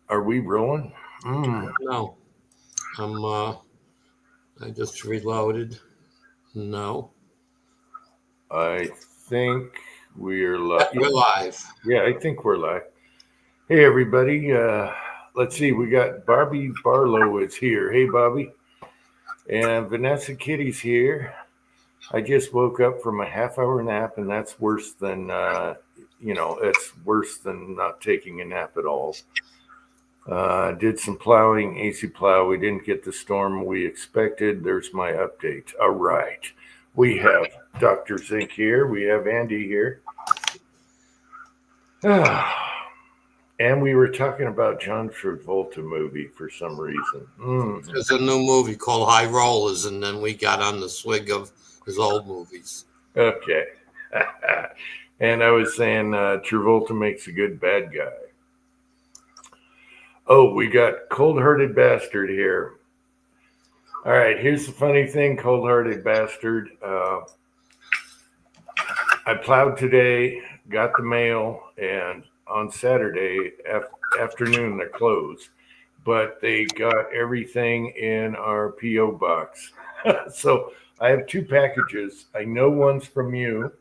Are we rolling? No. I just reloaded. No. I think we're live. We're live. Yeah, I think we're live. Hey, everybody. Let's see. We got Barbie Barlow is here. Hey, Bobby. And Vanessa Kitty's here. I just woke up from a half-hour nap, and that's worse than, it's worse than not taking a nap at all. Did some plowing, AC plow. We didn't get the storm we expected. There's my update. All right. We have Dr. Zink here. We have Andy here. And we were talking about John Travolta movie for some reason. There's a new movie called High Rollers, and then we got on the swig of his old movies. Okay. And I was saying Travolta makes a good bad guy. Oh, we got Cold-Hearted Bastard here. All right, here's the funny thing, Cold-Hearted Bastard. I plowed today, got the mail, and on Saturday afternoon they're closed. But they got everything in our P.O. box. So I have two packages. I know one's from you,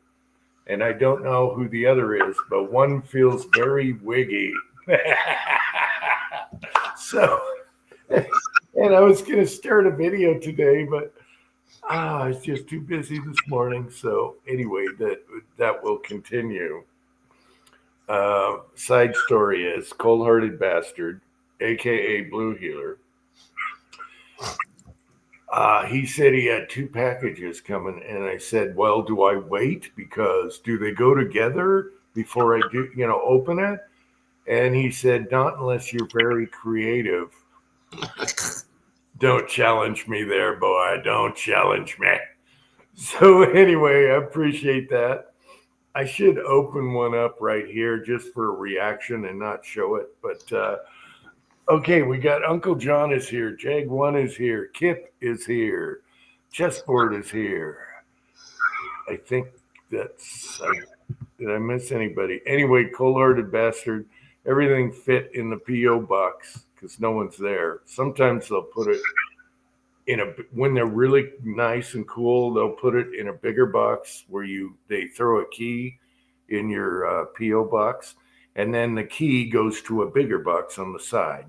and I don't know who the other is, but one feels very wiggy. So, and I was going to start a video today, but I was just too busy this morning. So anyway, that will continue. Side story is Cold-Hearted Bastard, aka Blue Healer. He said he had two packages coming, and I said, "Well, do I wait because do they go together before I do, open it?" And he said, "Not unless you're very creative." Don't challenge me there, boy. Don't challenge me. So anyway, I appreciate that. I should open one up right here just for a reaction and not show it. But okay, we got Uncle John is here. Jag One is here. Kip is here. Chessboard is here. I think did I miss anybody? Anyway, Cold-Hearted Bastard. Everything fit in the P.O. box because no one's there. Sometimes they'll put it when they're really nice and cool, they'll put it in a bigger box where they throw a key in your P.O. box, and then the key goes to a bigger box on the side,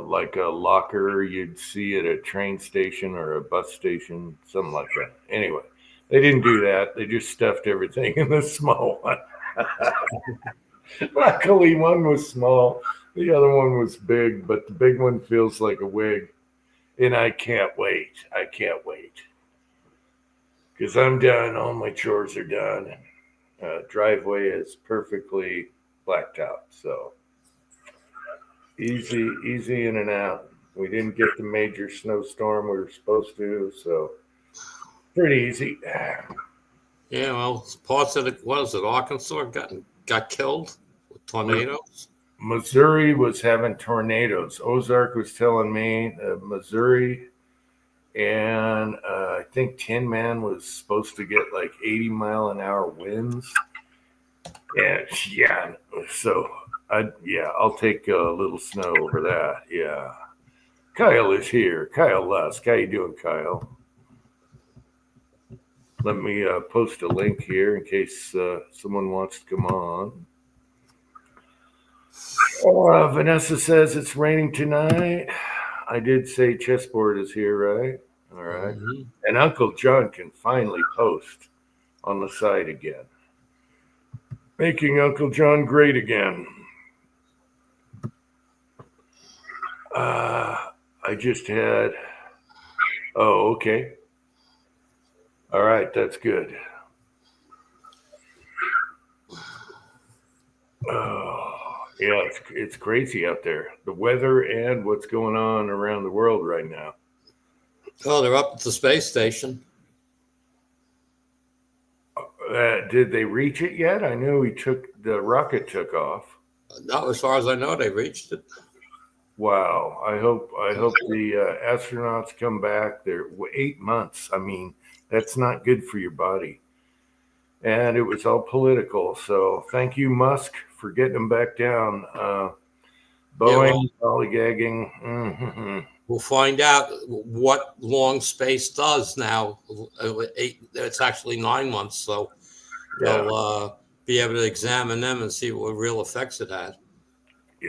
like a locker you'd see at a train station or a bus station, something like that. Anyway, they didn't do that. They just stuffed everything in the small one. Luckily, one was small. The other one was big, but the big one feels like a wig. And I can't wait. I can't wait. Because I'm done. All my chores are done. Driveway is perfectly blacked out. So easy in and out. We didn't get the major snowstorm we were supposed to. So pretty easy. Yeah, well, parts of Arkansas got killed with tornadoes. Missouri was having tornadoes. Ozark was telling me Missouri, and I think Tin Man was supposed to get like 80-mile-an-hour winds. And yeah, so I'll take a little snow over that. Yeah, Kyle is here. Kyle Lusk, how you doing, Kyle? Let me post a link here in case someone wants to come on. Vanessa says it's raining tonight. I did say Chessboard is here, right? All right. Mm-hmm. And Uncle John can finally post on the site again. Making Uncle John great again. I just had... Oh, okay. All right, that's good. Yeah, it's crazy out there. The weather and what's going on around the world right now. Oh, they're up at the space station. Did they reach it yet? I knew the rocket took off. No, as far as I know, they reached it. Wow. I hope the astronauts come back. They're 8 months. I mean, that's not good for your body. And it was all political. So thank you, Musk, for getting them back down. Yeah, well, Boeing lollygagging. Mhm. we'll find out what long space does now. It's actually 9 months, so Yeah. they'll be able to examine them and see what real effects it had.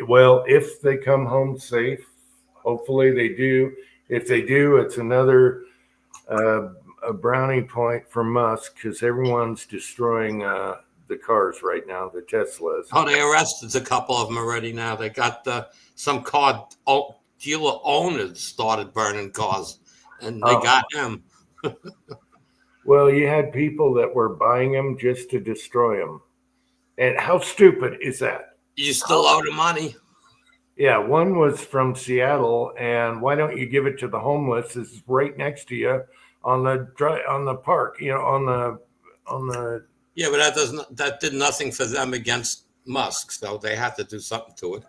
Well, if they come home safe, hopefully they do. If they do, it's another uh, a brownie point for Musk because everyone's destroying the cars right now, the Teslas. Oh, they arrested a couple of them already now. They got some car dealer owners started burning cars, and they got them. Well, you had people that were buying them just to destroy them. And how stupid is that? You still owe the money. Yeah, one was from Seattle, and why don't you give it to the homeless? It's right next to you on the park, on the. Yeah, but that did nothing for them against Musk, so they had to do something to it.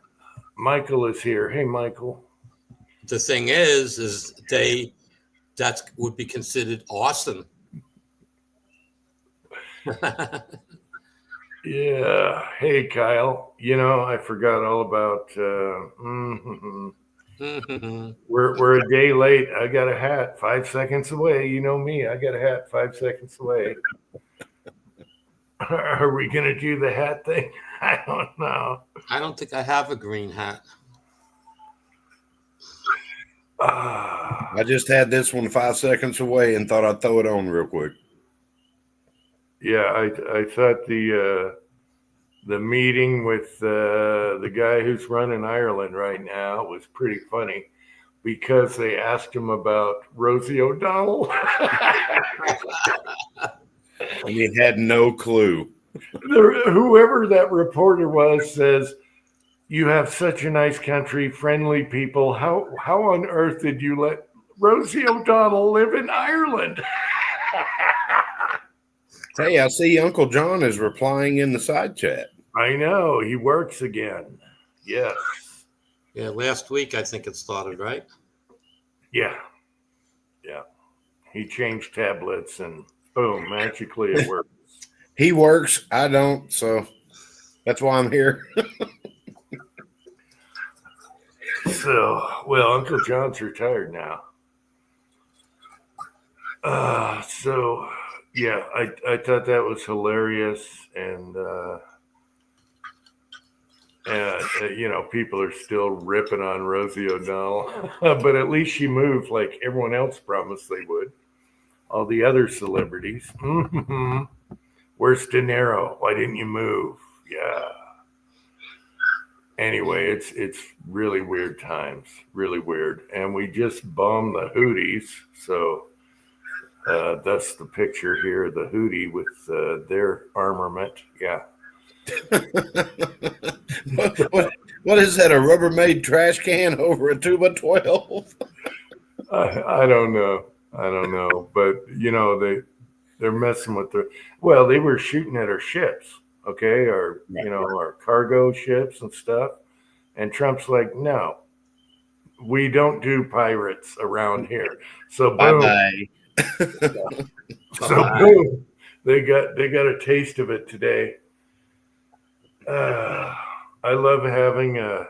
Michael is here. Hey, Michael. The thing is that would be considered arson. Yeah. Hey, Kyle. I forgot all about. We're a day late. I got a hat 5 seconds away. You know me. I got a hat 5 seconds away. Are we gonna do the hat thing? I don't know. I don't think I have a green hat. I just had this one 5 seconds away and thought I'd throw it on real quick. Yeah, I thought the meeting with the guy who's running Ireland right now was pretty funny because they asked him about Rosie O'Donnell. And he had no clue. Whoever that reporter was says, "You have such a nice country, friendly people. How on earth did you let Rosie O'Donnell live in Ireland?" Hey, I see Uncle John is replying in the side chat. I know, he works again. Yes. Yeah, last week I think it started, right? Yeah. He changed tablets and boom, magically it works. He works, I don't, so that's why I'm here. So, well, Uncle John's retired now. So yeah, I thought that was hilarious, and people are still ripping on Rosie O'Donnell, but at least she moved like everyone else promised they would. All the other celebrities. Mm-hmm. Where's De Niro? Why didn't you move? Yeah. Anyway, it's really weird times, really weird, and we just bombed the Houthis, so that's the picture here, the Houthi with their armament. Yeah. What is that? A Rubbermaid trash can over a 2x12? I don't know, but they're messing with they were shooting at our ships, okay, or our cargo ships and stuff, and Trump's like, no, we don't do pirates around here. So boom. Bye-bye. Boom, they got a taste of it today. I love having a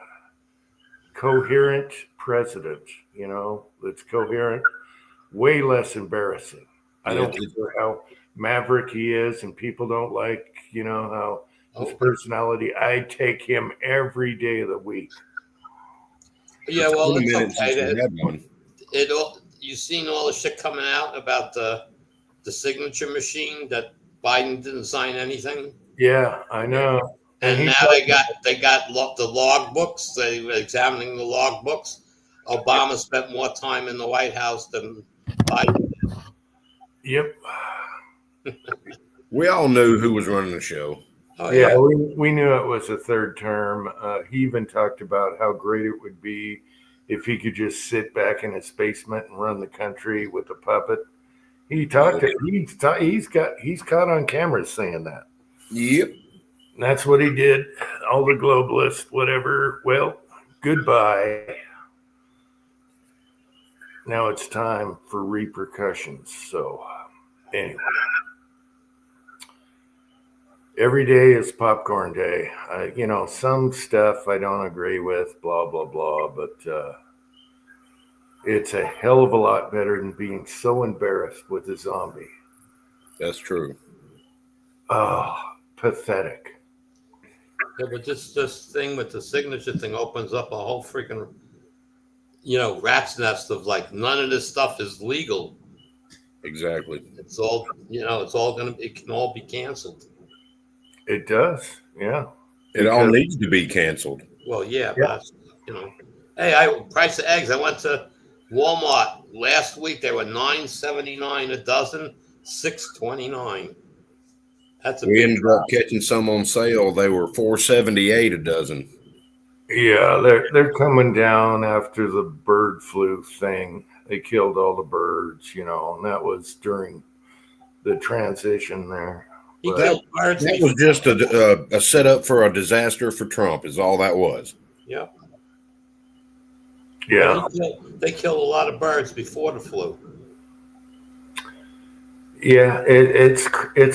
coherent president, that's coherent, way less embarrassing. I don't care how maverick he is and people don't like, how his personality. I take him every day of the week. Yeah, well, it's okay. You've seen all the shit coming out about the signature machine that Biden didn't sign anything. Yeah, I know. And now they got the log books. They were examining the log books. Obama spent more time in the White House than Biden did. Yep. We all knew who was running the show. Oh, yeah, we knew it was a third term. He even talked about how great it would be if he could just sit back in his basement and run the country with a puppet. He talked. He's caught on camera saying that. Yep. And that's what he did. All the globalists, whatever. Well, goodbye. Now it's time for repercussions. So, anyway, every day is popcorn day. Some stuff I don't agree with, blah, blah, blah, but it's a hell of a lot better than being so embarrassed with a zombie. That's true. Oh, pathetic. Yeah, but this thing with the signature thing opens up a whole freaking, rat's nest of like none of this stuff is legal. Exactly. It's all, it can all be canceled. It does, yeah. It all needs to be canceled. Well, yeah. But hey, price of eggs. I went to Walmart last week. They were $9.79 a dozen, $6.29. We ended up catching some on sale. They were $4.78 a dozen. Yeah, they're coming down after the bird flu thing. They killed all the birds, and that was during the transition there. He killed birds. That was just a setup for a disaster for Trump, is all that was. Yep. Yeah. They killed a lot of birds before the flu. Yeah, it's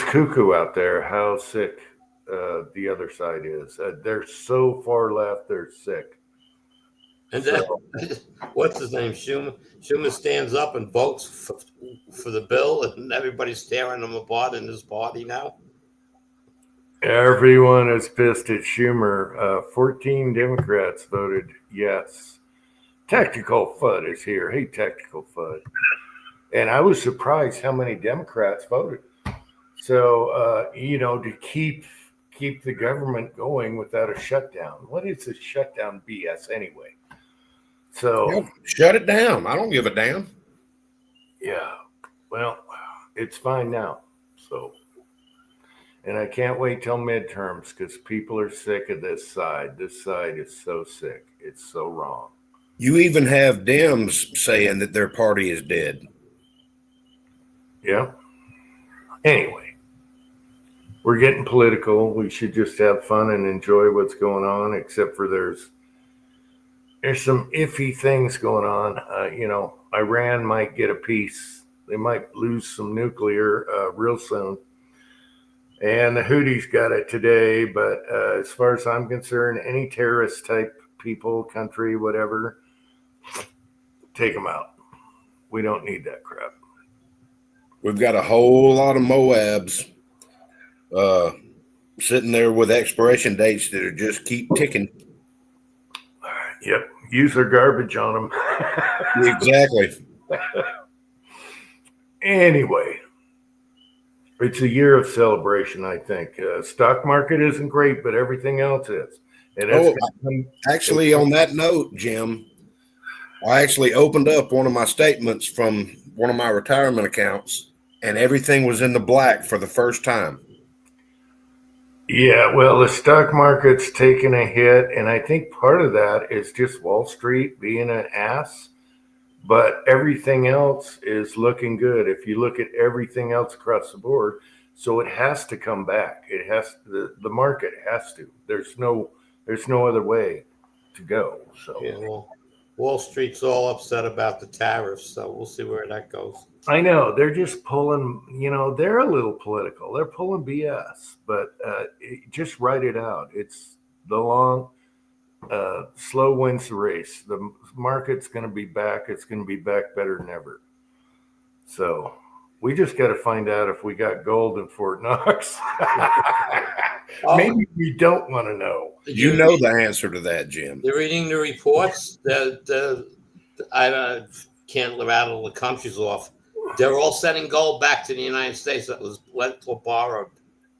cuckoo out there how sick the other side is. They're so far left, they're sick. And then, what's his name? Schumer stands up and votes for the bill, and everybody's tearing him apart in his party now. Everyone is pissed at Schumer. 14 Democrats voted yes. Tactical FUD is here. Hey, Tactical FUD. And I was surprised how many Democrats voted. So, to keep the government going without a shutdown. What is a shutdown BS anyway? So shut it down. I don't give a damn. Yeah. Well, it's fine now. So, and I can't wait till midterms because people are sick of this side. This side is so sick. It's so wrong. You even have Dems saying that their party is dead. Yeah. Anyway, we're getting political. We should just have fun and enjoy what's going on, except for there's some iffy things going on. Iran might get a piece. They might lose some nuclear real soon. And the Houthis got it today. But as far as I'm concerned, any terrorist type people, country, whatever, take them out. We don't need that crap. We've got a whole lot of Moabs sitting there with expiration dates that are just keep ticking. Yep. Use their garbage on them. Exactly. Anyway, it's a year of celebration, I think. Stock market isn't great, but everything else is. And actually, on that note, Jim, I actually opened up one of my statements from one of my retirement accounts, and everything was in the black for the first time. Yeah, well, the stock market's taken a hit, and I think part of that is just Wall Street being an ass, but everything else is looking good. If you look at everything else across the board, so it has to come back. It has the market has to. There's no other way to go. So yeah, well, Wall Street's all upset about the tariffs, so we'll see where that goes. I know they're just pulling, they're a little political. They're pulling BS, but just write it out. It's the long, slow wins the race. The market's going to be back. It's going to be back better than ever. So we just got to find out if we got gold in Fort Knox. Maybe we don't want to know. You know the answer to that, Jim. They're reading the reports that I can't rattle the countries off. They're all sending gold back to the United States that was lent or borrowed.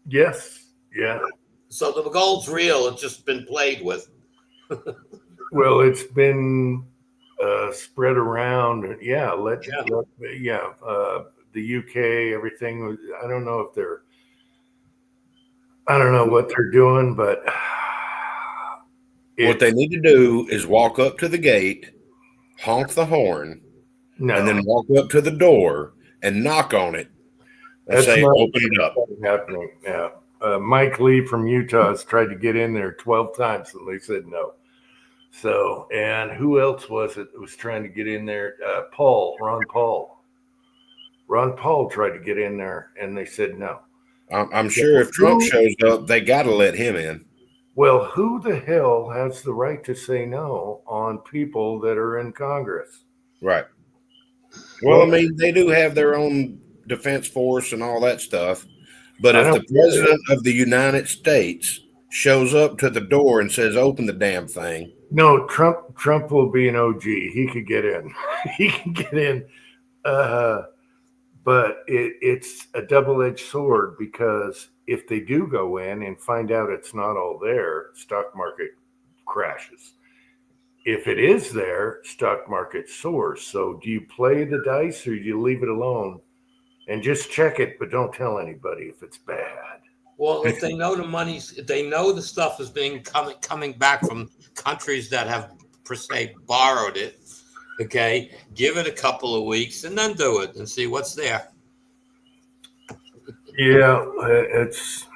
Yes. Yeah. So the gold's real. It's just been played with. Well, it's been spread around. Yeah. The UK, everything. I don't know what they're doing, but what they need to do is walk up to the gate, honk the horn, and then walk up to the door and knock on it and say, "Open it up." Happening. Yeah. Mike Lee from Utah has tried to get in there 12 times and they said no. So, and who else was it that was trying to get in there? Ron Paul. Ron Paul tried to get in there, and they said no. I'm sure if Trump shows up, they got to let him in. Well, who the hell has the right to say no on people that are in Congress? Right. Well, I mean, they do have their own defense force and all that stuff. But if the president of the United States shows up to the door and says, "Open the damn thing," no, Trump will be an OG. He could get in. He can get in. But it's a double-edged sword, because if they do go in and find out it's not all there, stock market crashes. If it is there, stock market soars. So do you play the dice, or do you leave it alone and just check it, but don't tell anybody if it's bad? Well, if they know if they know the stuff is coming back from countries that have per se borrowed it, okay, give it a couple of weeks and then do it and see what's there. Yeah, but it's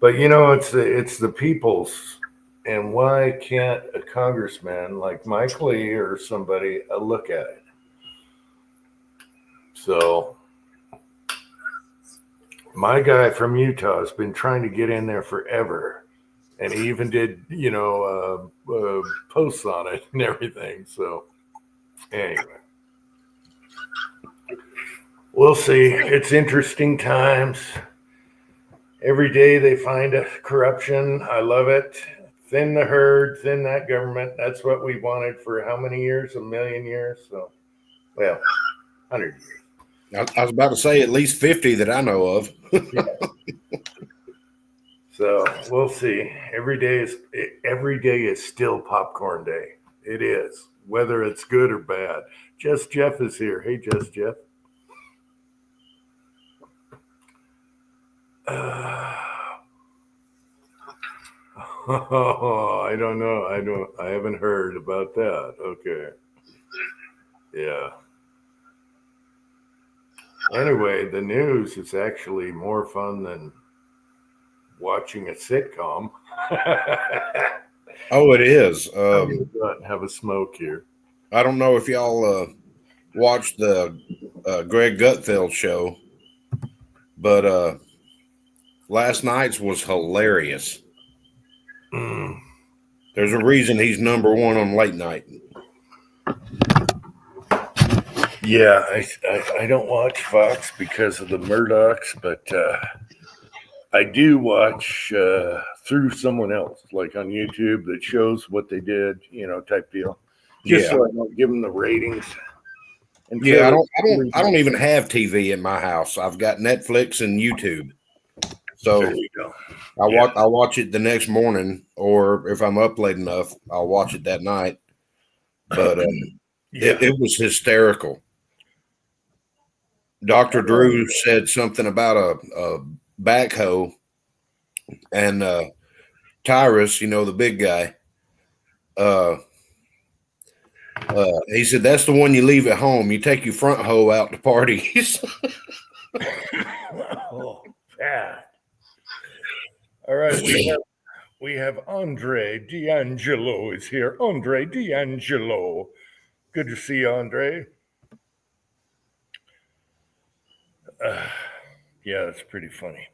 the people's. And why can't a congressman like Mike Lee or somebody look at it? So my guy from Utah has been trying to get in there forever, and he even did, posts on it and everything. So anyway, we'll see. It's interesting times. Every day they find a corruption. I love it. Thin the herd, thin that government. That's what we wanted for how many years? 1,000,000 years. So, 100 years. I was about to say at least 50 that I know of. So we'll see. Every day is still popcorn day. It is, whether it's good or bad. Just Jeff is here. Hey, Just Jeff. I don't know. I haven't heard about that. Okay. Yeah. Anyway, the news is actually more fun than watching a sitcom. Oh, it is. I'm gonna have a smoke here. I don't know if y'all watched the Greg Gutfeld show, but last night's was hilarious. There's a reason he's number one on late night. Yeah, I don't watch Fox because of the Murdochs, but I do watch through someone else, like on YouTube, that shows what they did, type deal. Just so I don't give them the ratings. And yeah, I don't even have TV in my house. I've got Netflix and YouTube. So there you go. I'll watch it the next morning, or if I'm up late enough, I'll watch it that night. But it was hysterical. Dr. Drew said something about a backhoe, and Tyrus, the big guy, he said, that's the one you leave at home. You take your front hoe out to parties. Oh, bad. All right, we have Andre D'Angelo is here. Andre D'Angelo. Good to see you, Andre. Yeah, that's pretty funny.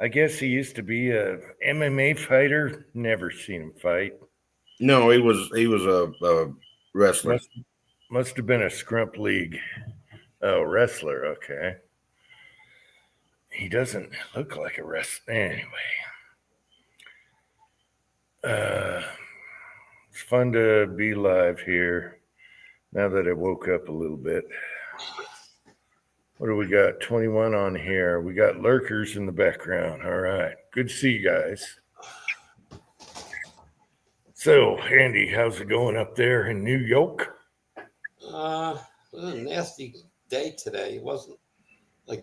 I guess he used to be a MMA fighter. Never seen him fight. No, he was a wrestler. Must have been a Scrump League wrestler. Okay. He doesn't look like a wrestler. Anyway. It's fun to be live here now that I woke up a little bit. What do we got? 21 on here. We got lurkers in the background. All right. Good to see you guys. So, Andy, how's it going up there in New York? It was a nasty day today. It wasn't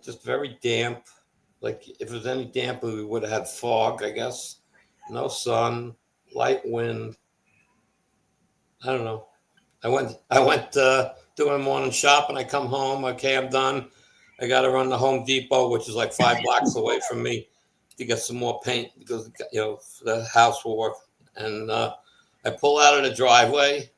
just very damp. Like if it was any damper, we would have had fog, I guess. No sun, light wind. I don't know. I went doing morning shopping. I come home. Okay, I'm done. I got to run to Home Depot, which is like 5 blocks away from me. to get some more paint because for the house will work. And I pull out of the driveway,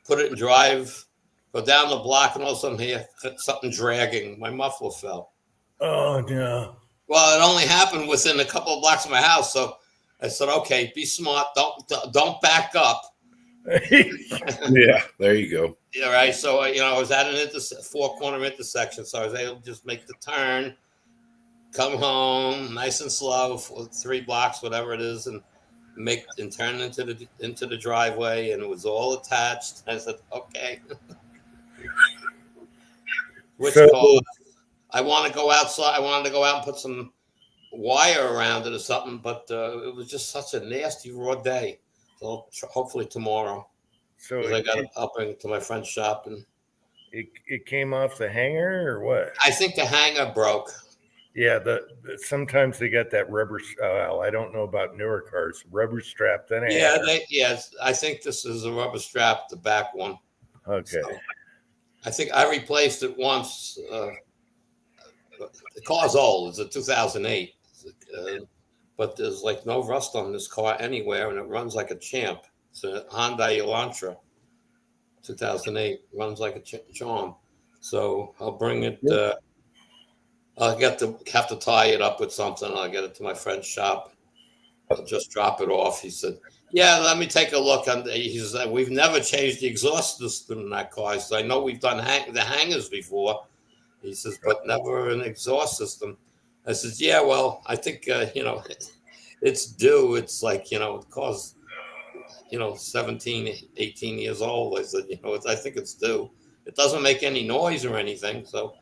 put it in drive, go down the block, and all of a sudden here something dragging. My muffler fell. Oh no. Well, it only happened within a couple of blocks of my house, so I said, "Okay, be smart. Don't back up." Yeah, there you go. All right. So I was at an four-corner intersection, so I was able to just make the turn, come home nice and slow for 3 blocks, whatever it is, and turn into the driveway, and it was all attached. I said, "Okay." Which caused I want to go outside. I wanted to go out and put some wire around it or something, but it was just such a nasty raw day. So hopefully tomorrow, So because I got it up into my friend's shop, and it came off the hanger or what? I think the hanger broke. Yeah, sometimes they got that rubber. Well, I don't know about newer cars, rubber strap. Then I think this is a rubber strap, the back one. Okay. So I think I replaced it once. The car's old. It's a 2008, but there's like no rust on this car anywhere, and it runs like a champ. It's a Hyundai Elantra, 2008. Runs like a charm. So I'll bring it. I'll have to tie it up with something. I'll get it to my friend's shop. I'll just drop it off. He said, "Yeah, let me take a look." He said, "We've never changed the exhaust system in that car." He said, "I know we've done the hangers before." He says, "But never an exhaust system." I says, "Yeah, well, I think, it's due. It's like, it costs, 17, 18 years old." I said, I think it's due. It doesn't make any noise or anything. So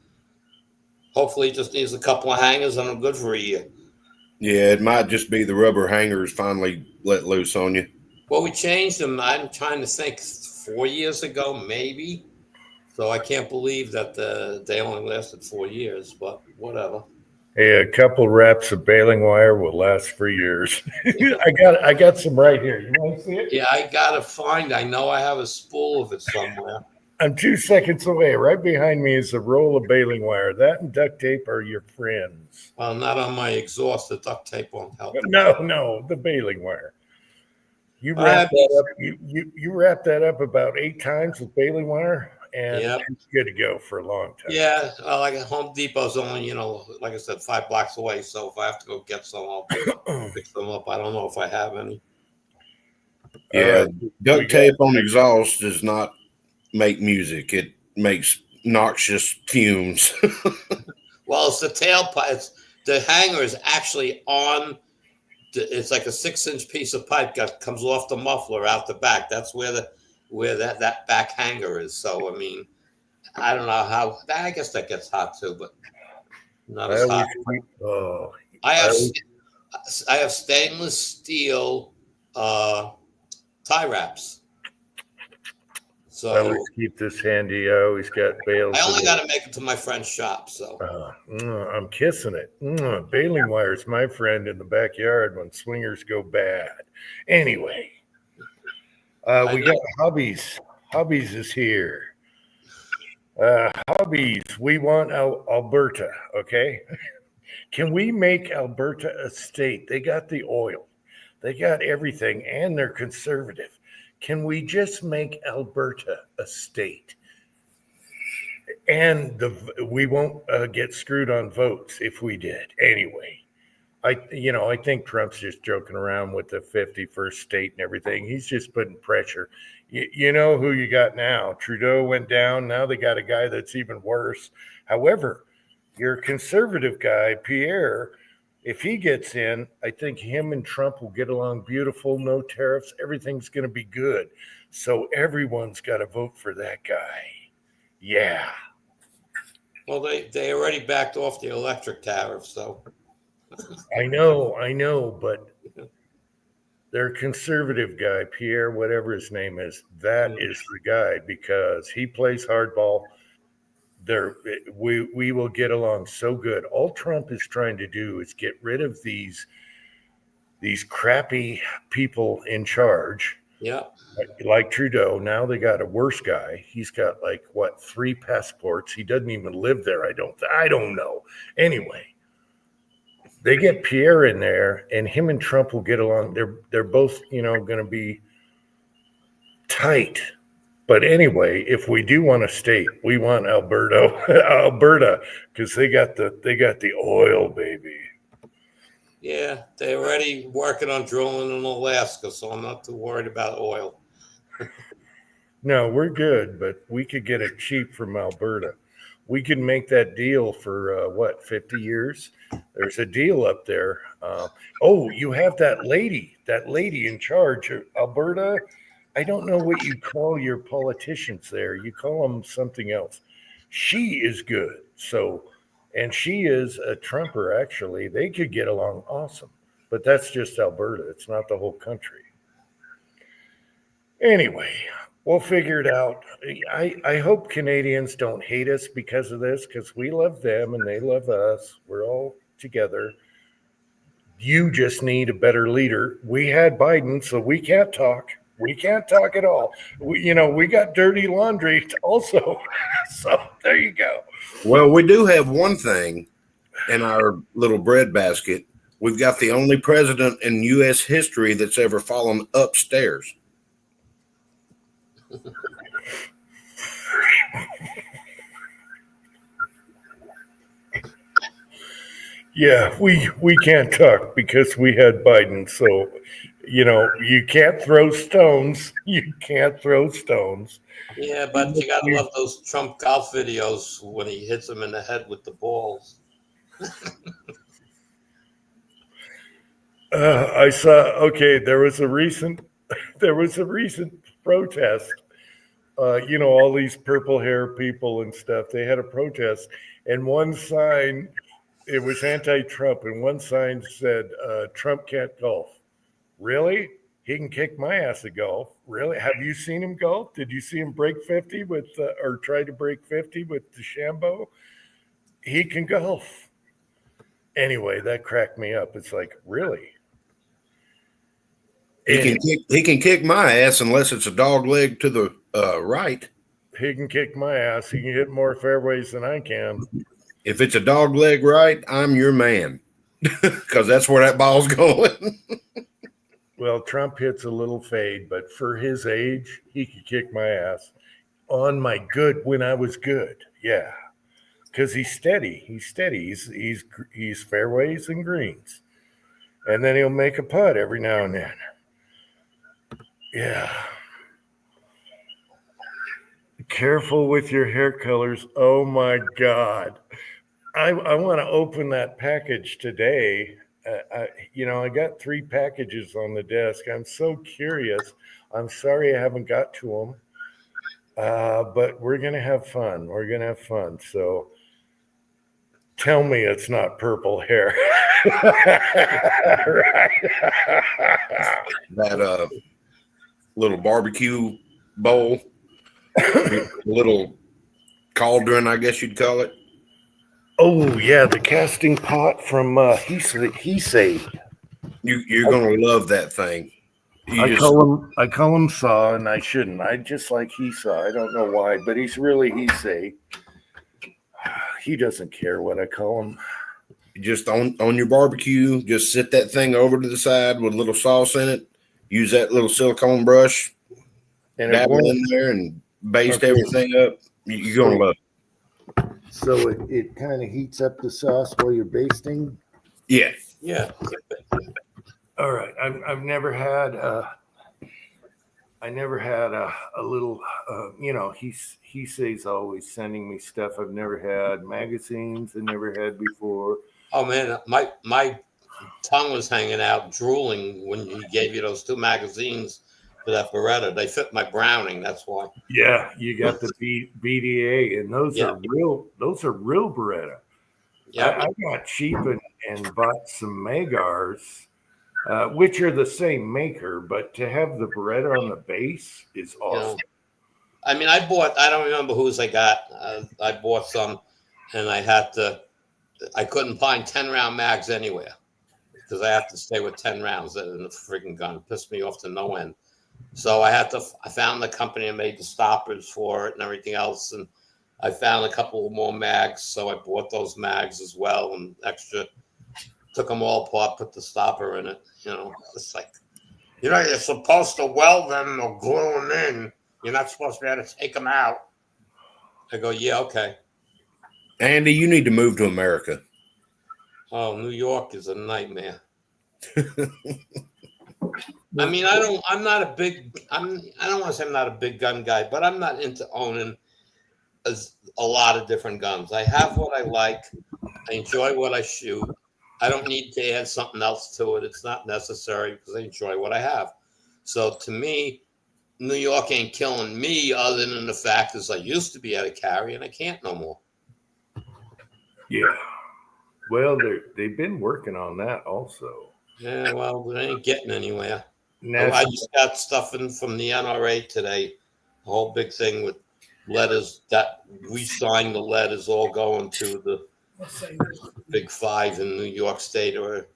hopefully it just needs a couple of hangers and I'm good for a year. Yeah, it might just be the rubber hangers finally let loose on you. Well, we changed them. I'm trying to think 4 years ago, maybe. So I can't believe that they only lasted 4 years, but whatever. Hey, a couple wraps of baling wire will last for years. I got some right here. You want to see it? Yeah, I gotta find. I know I have a spool of it somewhere. I'm 2 seconds away. Right behind me is a roll of baling wire. That and duct tape are your friends. Well, not on my exhaust. The duct tape won't help. No, the baling wire. You wrap that up. You wrap that up about 8 times with baling wire. And it's good to go for a long time. Yeah, like Home Depot's only, like I said, 5 blocks away. So if I have to go get some, I'll pick them up. I don't know if I have any. Yeah, duct tape on exhaust does not make music. It makes noxious fumes. Well, it's the tailpipe. The hanger is actually on. It's like a 6-inch piece of pipe that comes off the muffler out the back. That's where that back hanger is. So, I mean, I don't know how. I guess that gets hot too, but not as hot. I have stainless steel tie wraps. So I always keep this handy. I always got bales. I only got to make it to my friend's shop. So I'm kissing it. Baling wire is my friend in the backyard when swingers go bad. Anyway. We got Hobbies. Hobbies is here. Hobbies, we want Alberta, okay? Can we make Alberta a state? They got the oil. They got everything, and they're conservative. Can we just make Alberta a state? And we won't get screwed on votes if we did. Anyway. I think Trump's just joking around with the 51st state and everything. He's just putting pressure. You know who you got now. Trudeau went down. Now they got a guy that's even worse. However, your conservative guy, Pierre, if he gets in, I think him and Trump will get along beautiful. No tariffs. Everything's going to be good. So everyone's got to vote for that guy. Yeah. Well, they already backed off the electric tariff, so. I know, but their conservative guy, Pierre, whatever his name is, that is the guy because he plays hardball. We will get along so good. All Trump is trying to do is get rid of these crappy people in charge. Yeah. Like Trudeau. Now they got a worse guy. He's got 3 passports. He doesn't even live there. I don't know. Anyway. they get Pierre in there, and him and Trump will get along. They're both, going to be tight. But anyway, if we do want a state, we want Alberta, because they got the oil, baby. Yeah, they're already working on drilling in Alaska, so I'm not too worried about oil. No, we're good, but we could get it cheap from Alberta. We could make that deal for 50 years? There's a deal up there. You have that lady in charge of Alberta. I don't know what you call your politicians there. You call them something else. She is good. So, and she is a Trumper, actually. They could get along awesome. But that's just Alberta. It's not the whole country. Anyway, we'll figure it out. I hope Canadians don't hate us because of this, because we love them and they love us. We're all together. You just need a better leader. We had Biden, so we can't talk. We can't talk at all. We got dirty laundry also. So there you go. Well, we do have one thing in our little bread basket. We've got the only president in U.S. history that's ever fallen upstairs. Yeah, we can't talk because we had Biden. So, you can't throw stones. You can't throw stones. Yeah, but you gotta love those Trump golf videos when he hits him in the head with the balls. I saw. Okay, there was a recent protest. All these purple hair people and stuff. They had a protest, and one sign, it was anti-Trump, and one sign said, "Trump can't golf." Really? He can kick my ass at golf. Really? Have you seen him golf? Did you see him break 50 or try to break 50 with DeChambeau? He can golf. Anyway, that cracked me up. It's like, really? He can kick my ass unless it's a dog leg to the right. He can kick my ass. He can hit more fairways than I can. If it's a dog leg right, I'm your man, because that's where that ball's going. Well, Trump hits a little fade, but for his age, he could kick my ass on my good when I was good. Yeah, because he's steady. He's fairways and greens, and then he'll make a putt every now and then. Yeah. Careful with your hair colors. Oh my God. I want to open that package today. I got 3 packages on the desk. I'm so curious. I'm sorry I haven't got to them. But we're going to have fun. So tell me it's not purple hair. That little barbecue bowl, little cauldron, I guess you'd call it. Oh yeah, the casting pot from Heisei. You're gonna love that thing. I call him Saw, and I shouldn't. I just like Heisei. I don't know why, but he's really Heisei. He doesn't care what I call him. Just on your barbecue, just sit that thing over to the side with a little sauce in it. Use that little silicone brush, and dabble in there and baste everything up. You're gonna love it. So it kind of heats up the sauce while you're basting. Yeah. All right. I've never had a little. He says always sending me stuff I've never had, magazines I never had before. Oh man, my tongue was hanging out, drooling when he gave you those 2 magazines for that Beretta. They fit my Browning. That's why. Yeah, you got the BDA, and those are real. Those are real Beretta. Yeah, I got cheap and bought some Megars, which are the same maker, but to have the Beretta on the base is awesome. I mean, I don't remember whose I got. I bought some, and I couldn't find 10-round mags anywhere because I have to stay with 10 rounds in the freaking gun. It pissed me off to no end. So I found the company that made the stoppers for it and everything else. And I found a couple more mags. So I bought those mags as well and extra took them all apart, put the stopper in it. It's like, you're supposed to weld them or glue them in. You're not supposed to be able to take them out. I go, yeah, okay. Andy, you need to move to America. Oh, New York is a nightmare. I mean, I don't want to say I'm not a big gun guy, but I'm not into owning a lot of different guns. I have what I like. I enjoy what I shoot. I don't need to add something else to it. It's not necessary because I enjoy what I have. So to me, New York ain't killing me other than the fact is I used to be able to carry and I can't no more. Yeah. Well, they've been working on that also. Yeah, well, they ain't getting anywhere. That's, I just got stuff in from the NRA today. A whole big thing with letters that we signed. The letters all going to the Big Five in New York State, or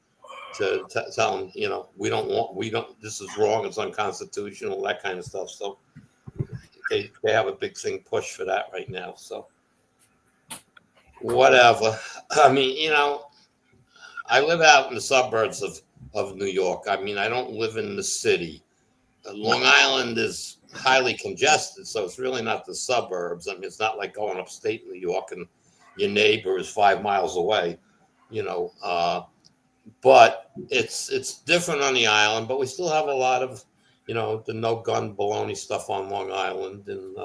to tell them, we don't. This is wrong. It's unconstitutional. That kind of stuff. So they have a big thing push for that right now. So whatever. I mean, I live out in the suburbs of New York. I mean, I don't live in the city. Long Island is highly congested, so it's really not the suburbs. I mean, it's not like going upstate New York and your neighbor is 5 miles away, but it's different on the island. But we still have a lot of, the no gun baloney stuff on Long Island, and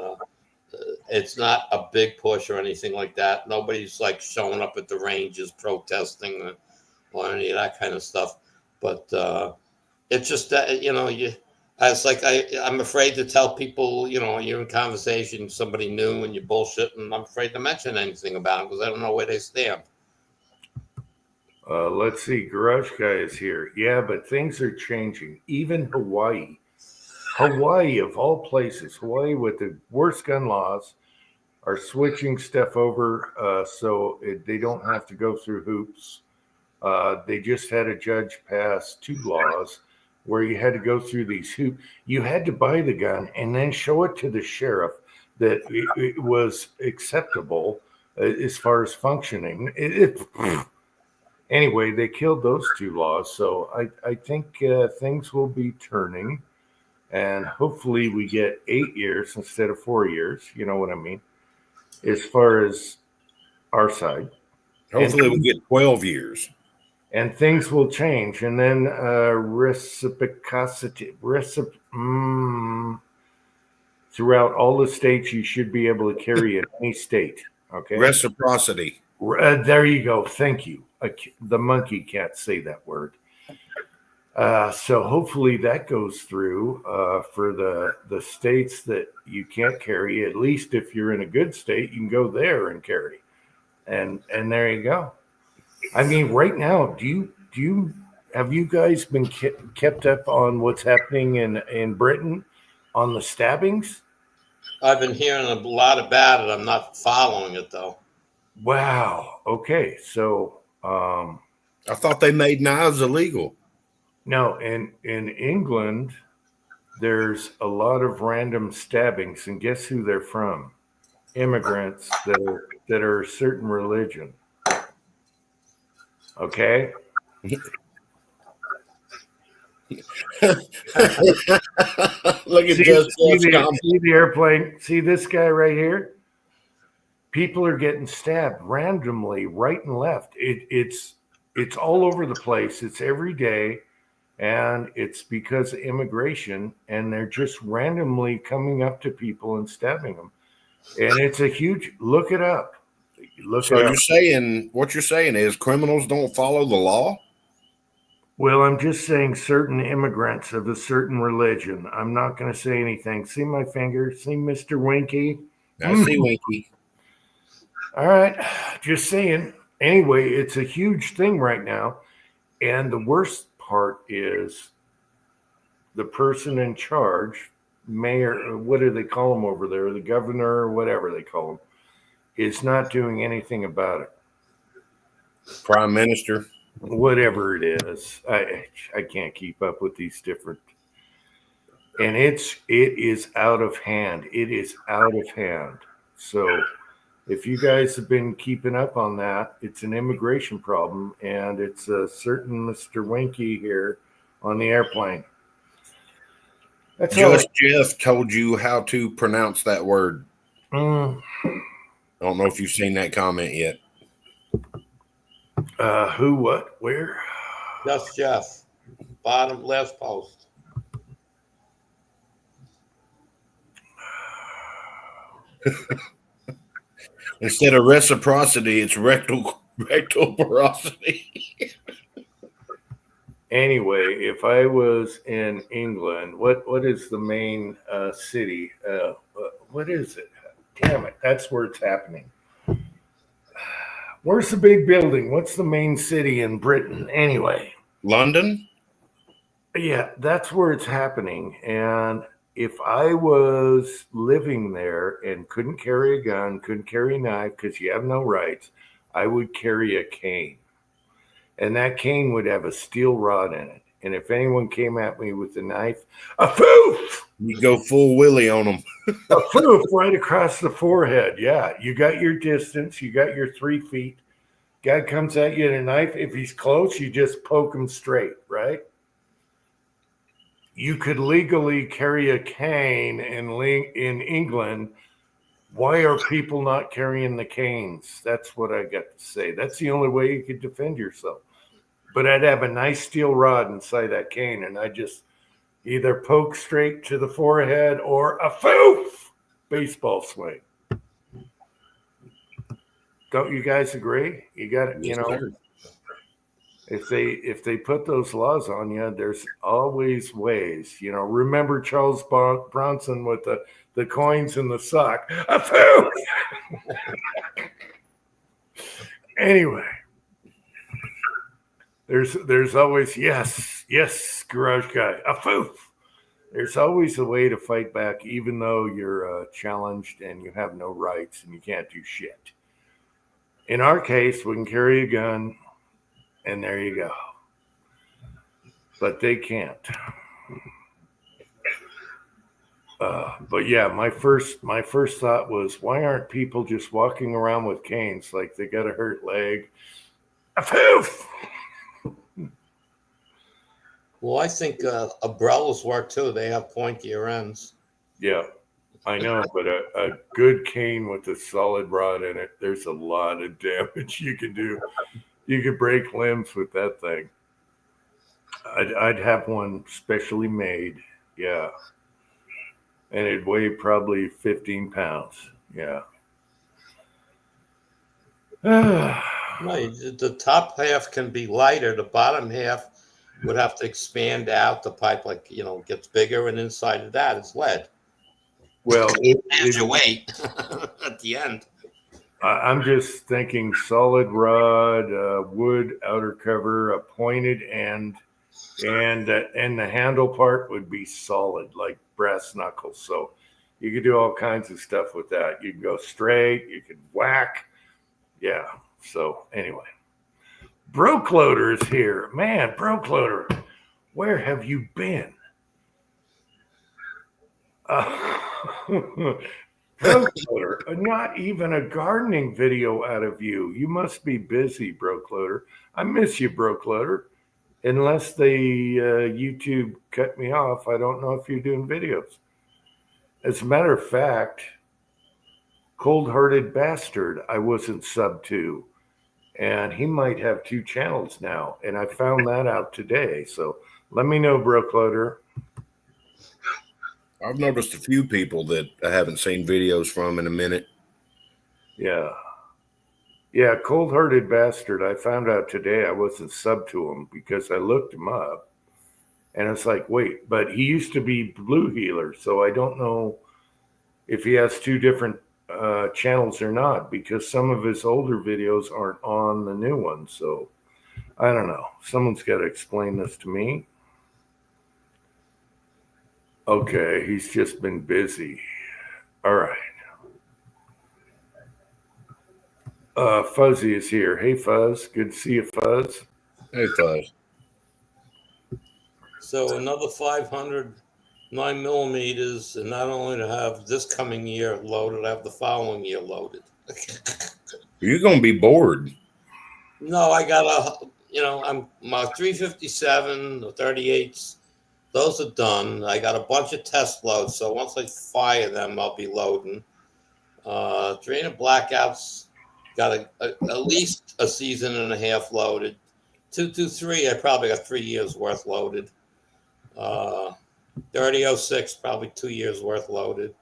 it's not a big push or anything like that. Nobody's like showing up at the ranges protesting or any of that kind of stuff. But it's just that, it's like I'm afraid to tell people, you're in conversation, somebody new, and you're bullshitting. I'm afraid to mention anything about them because I don't know where they stand. Let's see. Garage Guy is here. Yeah, but things are changing. Even Hawaii. Hawaii, of all places, Hawaii with the worst gun laws, are switching stuff over so they don't have to go through hoops. They just had a judge pass 2 laws where you had to go through these hoops. You had to buy the gun and then show it to the sheriff that it was acceptable as far as functioning. Anyway, they killed those 2 laws. So I think things will be turning, and hopefully we get 8 years instead of 4 years. You know what I mean? As far as our side. Hopefully we get 12 years. And things will change. And then reciprocity, throughout all the states, you should be able to carry in any state. Okay. Reciprocity. There you go. Thank you. The monkey can't say that word. So hopefully that goes through for the states that you can't carry. At least if you're in a good state, you can go there and carry. And there you go. I mean, right now, have you guys been kept up on what's happening in Britain on the stabbings? I've been hearing a lot about it. I'm not following it though. Wow. Okay. So I thought they made knives illegal. No, in England, there's a lot of random stabbings, and guess who they're from? Immigrants that are a certain religion. Okay. Look at see the airplane. See this guy right here? People are getting stabbed randomly, right and left. It's all over the place. It's every day, and it's because of immigration, and they're just randomly coming up to people and stabbing them. And it's a huge. Look it up. So you're saying what you're saying is criminals don't follow the law? Well, I'm just saying certain immigrants of a certain religion. I'm not going to say anything. See my finger? See Mr. Winky? I see Winky. All right. Just saying. Anyway, it's a huge thing right now. And the worst part is the person in charge, mayor, what do they call him over there? The governor or whatever they call him, is not doing anything about it. Prime Minister. Whatever it is. I can't keep up with these different. And it is out of hand. It is out of hand. So If you guys have been keeping up on that, it's an immigration problem, and it's a certain Mr. Winky here on the airplane. That's all. Just Jeff told you how to pronounce that word. I don't know if you've seen that comment yet. Who, what, where? Just Jeff. Bottom last post. Instead of reciprocity, it's rectal porosity. Anyway, if I was in England, what is the main city? What is it? Damn it, that's where it's happening. Where's the big building? What's the main city in Britain? Anyway. London? Yeah, that's where it's happening. And if I was living there and couldn't carry a gun, couldn't carry a knife because you have no rights, I would carry a cane. And that cane would have a steel rod in it. And if anyone came at me with a knife, a foof! You go full Willie on them. A foof right across the forehead. Yeah, you got your distance. You got your 3 feet. Guy comes at you with a knife. If he's close, you just poke him straight, right? You could legally carry a cane in England. Why are people not carrying the canes? That's what I got to say. That's the only way you could defend yourself. But I'd have a nice steel rod inside that cane, and I just either poke straight to the forehead or a foof baseball swing. Don't you guys agree? You got it, you know. If they put those laws on you, there's always ways. You know, remember Charles Bronson with the coins in the sock. A foof! Anyway, there's always yes, garage guy, a foof. There's always a way to fight back, even though you're challenged and you have no rights and you can't do shit. In our case, we can carry a gun, and there you go. But they can't. But yeah, my first thought was, why aren't people just walking around with canes like they got a hurt leg? A poof! Well, I think umbrellas work too. They have pointier ends. Yeah, I know, but a good cane with a solid rod in it, there's a lot of damage you can do. You could break limbs with that thing. I'd have one specially made, yeah. And it'd weigh probably 15 pounds, yeah. No, the top half can be lighter. The bottom half would have to expand out. The pipe, like, you know, gets bigger, and inside of that is lead. Well, As your weight at the end. I'm just thinking solid rod, wood outer cover, a pointed end, and the handle part would be solid, like brass knuckles. So you could do all kinds of stuff with that. You can go straight, you could whack. Yeah. So anyway, Broke Loader is here. Man, Broke Loader, where have you been? Broke Loader, not even a gardening video out of you. You must be busy, Broke Loader. I miss you, Broke Loader. Unless they YouTube cut me off, I don't know if you're doing videos. As a matter of fact, Cold Hearted Bastard, I wasn't sub to. And he might have 2 channels now. And I found that out today. So let me know, Broke Loader. I've noticed a few people that I haven't seen videos from in a minute. Yeah. Yeah, Cold Hearted Bastard, I found out today I wasn't sub to him because I looked him up. And it's like, wait, but he used to be Blue Healer. So I don't know if he has 2 different channels or not, because some of his older videos aren't on the new ones. So I don't know. Someone's got to explain this to me. Okay, he's just been busy. All right. Fuzzy is here. Hey, Fuzz. Good to see you, Fuzz. Hey, Fuzz. So another 500 9mm, and not only to have this coming year loaded, I have the following year loaded. You're gonna be bored. No, I got I'm my 357, the 38s. Those are done. I got a bunch of test loads, so once I fire them, I'll be loading. 300 blackouts, got at least a season and a half loaded. 223, I probably got 3 years worth loaded. 3006, probably 2 years worth loaded.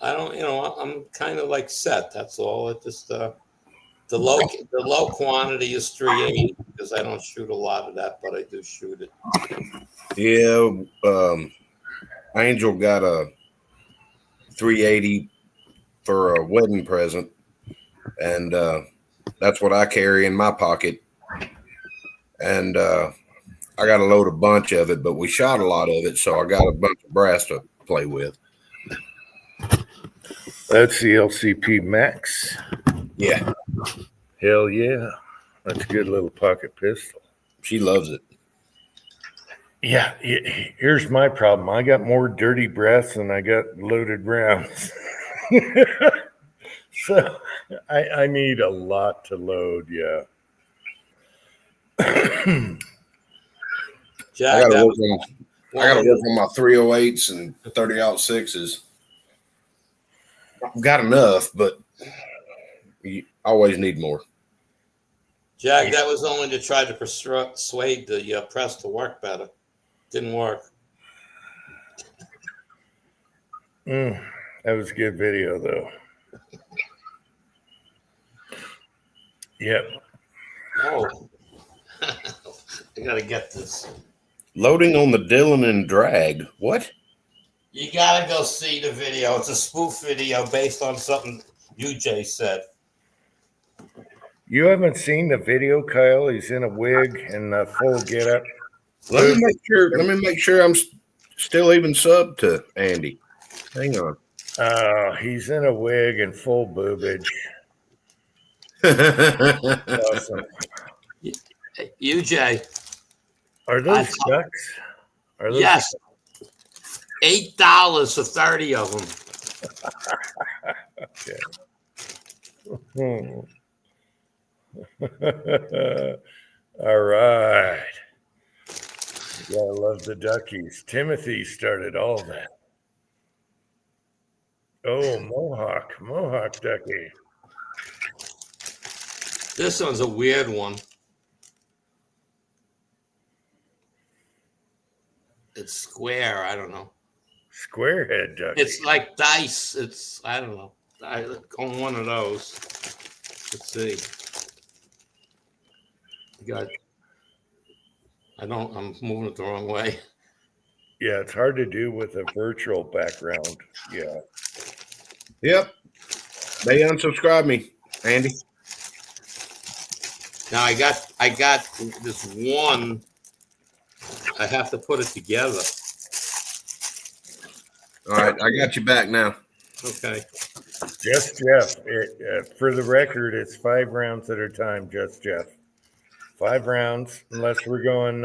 I don't, I'm kind of like set. That's all. It just the low quantity is 380 because I don't shoot a lot of that, but I do shoot it. Yeah, Angel got a 380 for a wedding present, and that's what I carry in my pocket. And I got to load a bunch of it, but we shot a lot of it, so I got a bunch of brass to play with. That's the LCP Max. Yeah, Hell yeah. That's a good little pocket pistol. she loves it. Yeah, here's my problem. I got more dirty brass than I got loaded rounds. So I need a lot to load, yeah. I Jack, got to work on my 308s and 30-06s. I've got enough, but you always need more. Jack, that was only to try to persuade the press to work better. Didn't work. That was a good video, though. Yep. Oh, I gotta get this. Loading on the Dillon and Drag. What? You gotta go see the video. It's a spoof video based on something UJ said. You haven't seen the video, Kyle? He's in a wig and a full getup. Let me make sure I'm still even sub to Andy. Hang on. He's in a wig and full boobage. Awesome. UJ. Are those ducks? Are those Yes. $8 for 30 of them. Okay. All right. Yeah, I love the duckies. Timothy started all that. Oh, Mohawk ducky. This one's a weird one. It's square. I don't know. Squarehead ducky. It's like dice. I don't know. I on one of those. Let's see. I'm moving it the wrong way. Yeah, it's hard to do with a virtual background. Yeah. Yep. They unsubscribed me, Andy. Now I got this one. I have to put it together. All right, I got you back now. Okay. Just Jeff. For the record, it's 5 rounds at a time, just Jeff. 5 rounds, unless we're going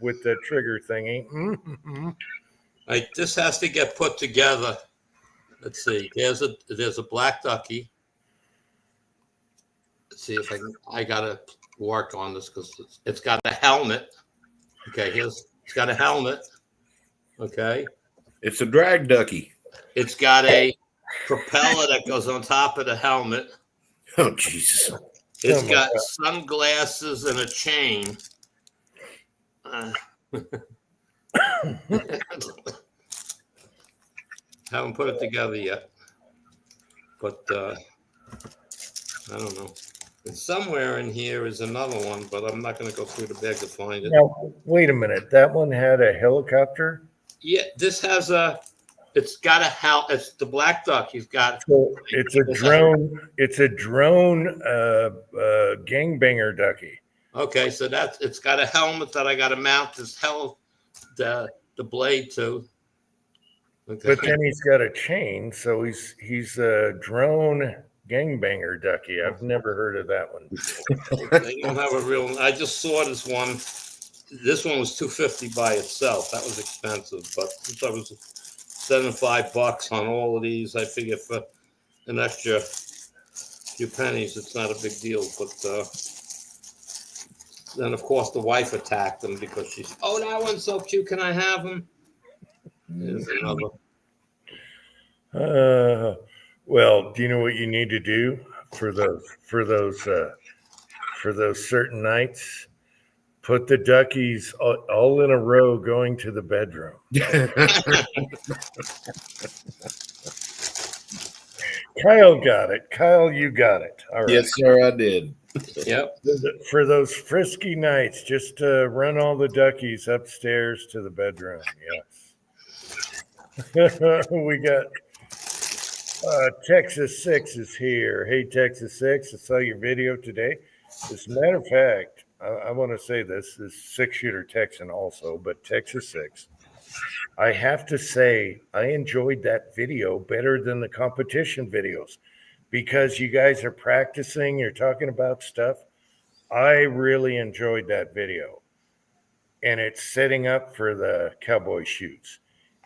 with the trigger thingy. Mm-hmm. This has to get put together. Let's see. There's a black ducky. Let's see if I gotta work on this because it's got a helmet. Okay, it's got a helmet. Okay. It's a drag ducky. It's got a propeller that goes on top of the helmet. Oh, Jesus. It's got sunglasses and a chain. Haven't put it together yet. But I don't know. And somewhere in here is another one, but I'm not going to go through the bag to find it. Now, wait a minute. That one had a helicopter? Yeah, this has it's got a it's the black duck. He's got. So it's a drone. It's a drone gangbanger ducky. Okay, so it's got a helmet that I got to mount the blade to. Okay. But then he's got a chain, so he's a drone gangbanger ducky. I've never heard of that one. They don't have a real. I just saw this one. This one was $250 by itself. That was expensive, but since I was $75 on all of these, I figured for an extra few pennies, it's not a big deal. But then, of course, the wife attacked him because she's, oh, that one's so cute. Can I have him? There's another. Well, do you know what you need to do for those certain nights? Put the duckies all in a row going to the bedroom. Kyle got it. Kyle, you got it. All right. Yes, sir, I did. Yep. For those frisky nights, just run all the duckies upstairs to the bedroom. Yes. We got Texas 6 is here. Hey, Texas 6, I saw your video today. As a matter of fact, I want to say this is 6-shooter Texan also, but Texas 6. I have to say, I enjoyed that video better than the competition videos because you guys are practicing, you're talking about stuff. I really enjoyed that video. And it's setting up for the cowboy shoots.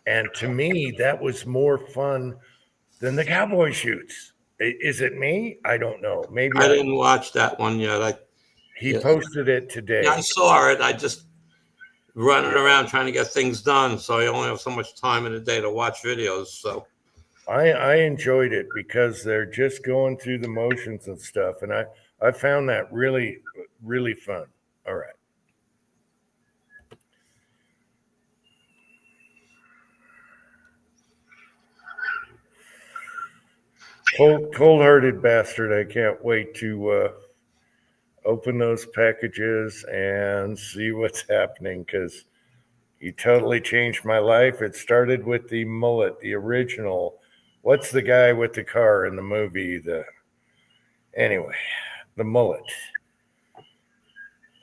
And to me, that was more fun than the cowboy shoots. Is it me? I don't know. Maybe I didn't watch that one yet. He posted it today. Yeah, I saw it. I just running around trying to get things done, so I only have so much time in the day to watch videos. So I enjoyed it because they're just going through the motions and stuff, and I found that really, really fun. All right. Cold-hearted bastard. I can't wait to open those packages and see what's happening because he totally changed my life. It started with the mullet, the original. What's the guy with the car in the movie? Anyway, the mullet.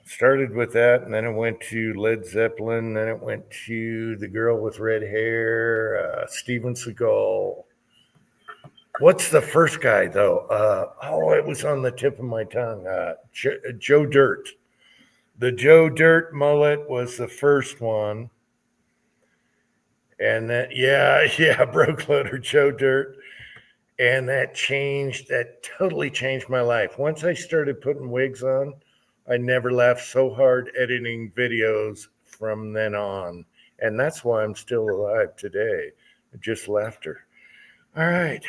Started with that, and then it went to Led Zeppelin. Then it went to the girl with red hair, Steven Seagal. What's the first guy, though? It was on the tip of my tongue. Joe Dirt. The Joe Dirt mullet was the first one. And that, yeah, Broke Loader Joe Dirt. And that totally changed my life. Once I started putting wigs on, I never laughed so hard editing videos from then on. And that's why I'm still alive today. Just laughter. All right.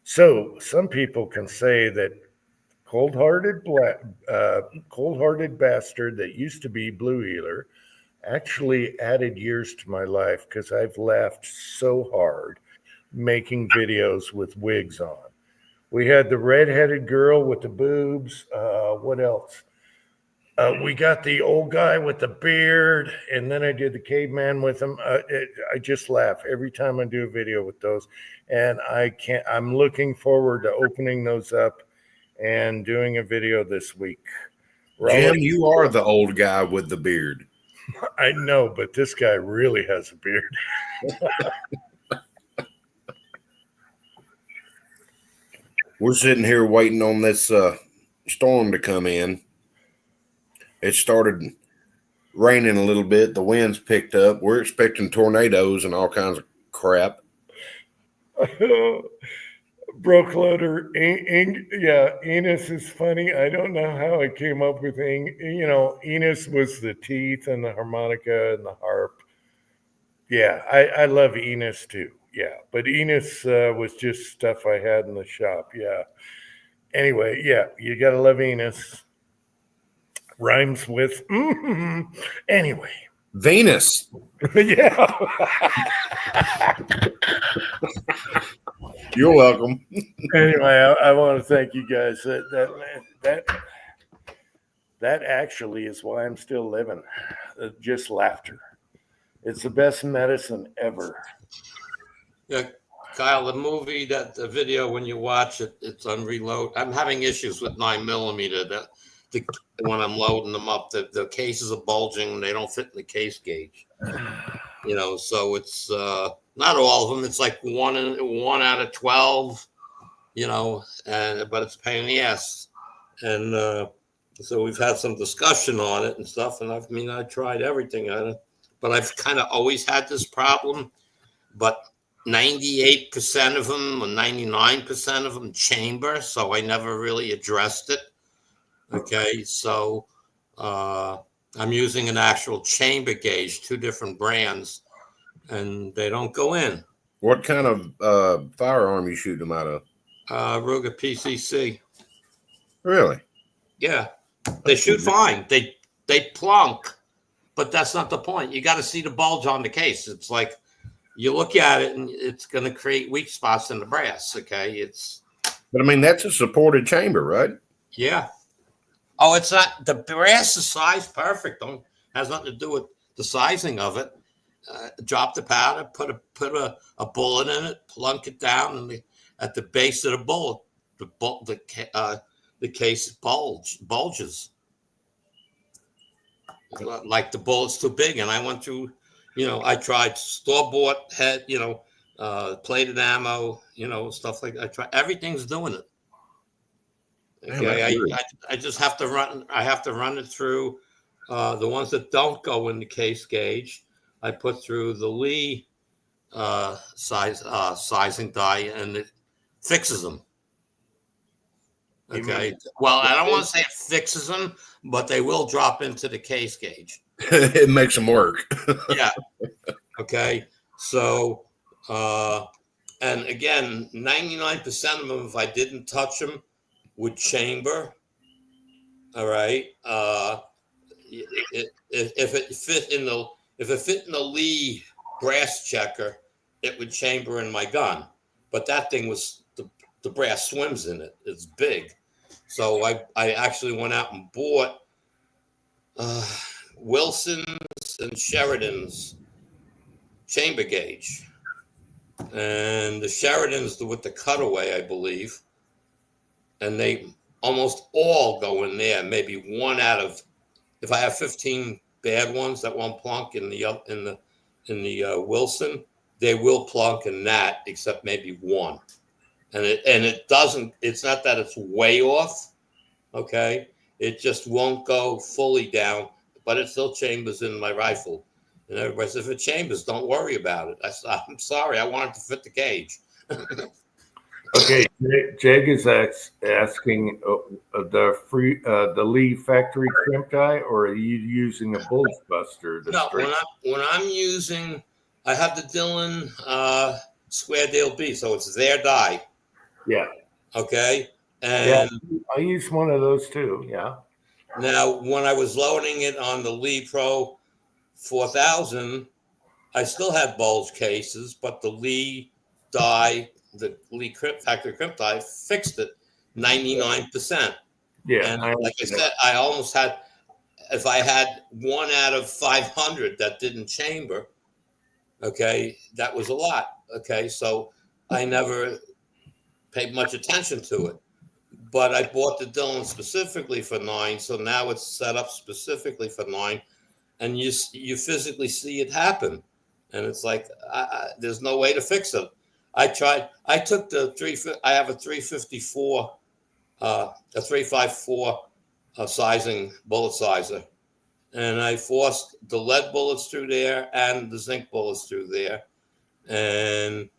So some people can say that cold-hearted bastard that used to be Blue Heeler actually added years to my life because I've laughed so hard making videos with wigs on. We had the redheaded girl with the boobs. What else? We got the old guy with the beard, and then I did the caveman with him. I just laugh every time I do a video with those, and I'm looking forward to opening those up and doing a video this week. Jim, you are the old guy with the beard. I know, but this guy really has a beard. We're sitting here waiting on this storm to come in. It started raining a little bit. The winds picked up. We're expecting tornadoes and all kinds of crap. Broke Loader, Enos is funny. I don't know how I came up with Enos was the teeth and the harmonica and the harp. Yeah, I love Enos too. Yeah, but Enos was just stuff I had in the shop. Yeah. Anyway, yeah, you gotta love Enos. Rhymes with anyway. Venus. Yeah. You're welcome. Anyway, I want to thank you guys. That actually is why I'm still living. Just laughter. It's the best medicine ever. yeah, Kyle, the video when you watch it, it's on reload. I'm having issues with 9mm. When I'm loading them up, the cases are bulging and they don't fit in the case gauge. So it's not all of them. It's like one out of 12. But it's a pain in the ass. And so we've had some discussion on it and stuff. And I tried everything on it, but I've kind of always had this problem. But 98% of them or 99% of them chamber, so I never really addressed it. Okay, so I'm using an actual chamber gauge, two different brands, and they don't go in. What kind of firearm you shoot them out of? Ruger PCC. Really? Yeah, they shoot fine. They plunk, but that's not the point. You got to see the bulge on the case. It's like you look at it and it's going to create weak spots in the brass. Okay, But I mean, that's a supported chamber, right? yeah. Oh, it's not the brass is sized perfect. Don't has nothing to do with the sizing of it. Drop the powder, put a bullet in it, plunk it down, and at the base of the bullet, the case bulges. Like the bullet's too big, and I went through. I tried store-bought head, plated ammo, stuff like that. I try everything's doing it. Okay, I just have to run. I have to run it through the ones that don't go in the case gauge. I put through the Lee sizing die, and it fixes them. Okay. Well, I don't want to say it fixes them, but they will drop into the case gauge. It makes them work. Yeah. Okay. So, and again, 99% of them, if I didn't touch them, would chamber. All right. If it fit in the Lee brass checker, it would chamber in my gun. But that thing was the brass swims in it. It's big. So I actually went out and bought Wilson's and Sheridan's chamber gauge. And the Sheridan's with the cutaway, I believe. And they almost all go in there. Maybe one out of, if I have 15 bad ones that won't plunk in the Wilson, they will plunk in that, except maybe one. And it doesn't. It's not that it's way off. Okay, it just won't go fully down, but it still chambers in my rifle. And everybody says, if it chambers, don't worry about it. I'm sorry, I want it to fit the gauge. Okay, Jeg is asking the Lee factory crimp die, or are you using a Bulge Buster? No, when I'm using, I have the Dillon Square Deal B, so it's their die. Yeah. Okay. And yeah, I use one of those too. Yeah. Now, when I was loading it on the Lee Pro 4000, I still had bulge cases, but the Lee die, the Lee factory crimp die, fixed it 99%. Yeah. And like I said, I almost had, if I had 1 out of 500 that didn't chamber, okay, that was a lot. Okay, so I never paid much attention to it. But I bought the Dillon specifically for 9, so now it's set up specifically for 9, and you physically see it happen, and it's like there's no way to fix it. I tried. I took I have a 354, a 354 sizing bullet sizer, and I forced the lead bullets through there and the zinc bullets through there, and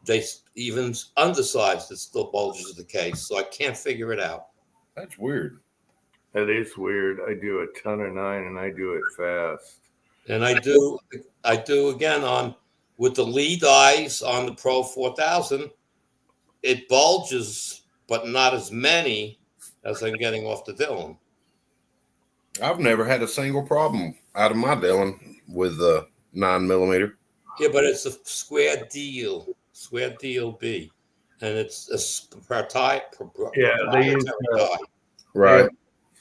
they even undersized, it still bulges the case. So I can't figure it out. That's weird. That is weird. I do a ton of 9 and I do it fast. And I do again with the Lee dies on the Pro 4000, it bulges, but not as many as I'm getting off the Dillon. I've never had a single problem out of my Dillon with the 9mm. Yeah, but it's a Square Deal B, and it's a proprietary die. Right.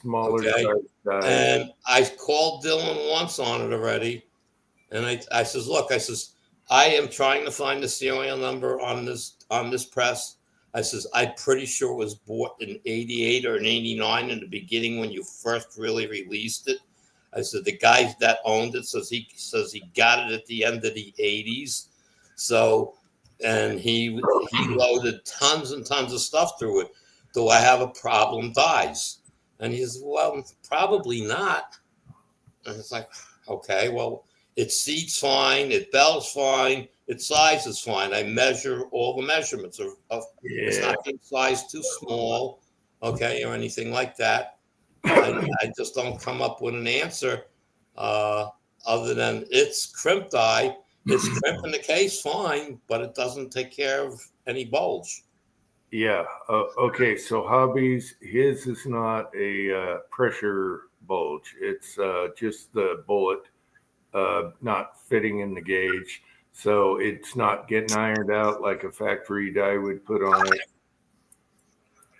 Smaller okay. size die. And I called Dillon once on it already, and I says, look, I says, I am trying to find the serial number on this press. I says, I'm pretty sure it was bought in 88 or in 89 in the beginning when you first really released it. I said, the guy that owned it says he got it at the end of the 80s. So, and he loaded tons and tons of stuff through it. Do I have a problem dies? And he says, well, probably not. And it's like, okay, well, it seats fine, it bells fine, its size is fine. I measure all the measurements of it's Yeah. not being sized too small, okay, or anything like that. I just don't come up with an answer other than it's crimped eye. It's crimping the case fine, but it doesn't take care of any bulge. Yeah. Okay. So Hobbies, his is not a pressure bulge. It's just the bullet not fitting in the gauge. So it's not getting ironed out like a factory die would put on it.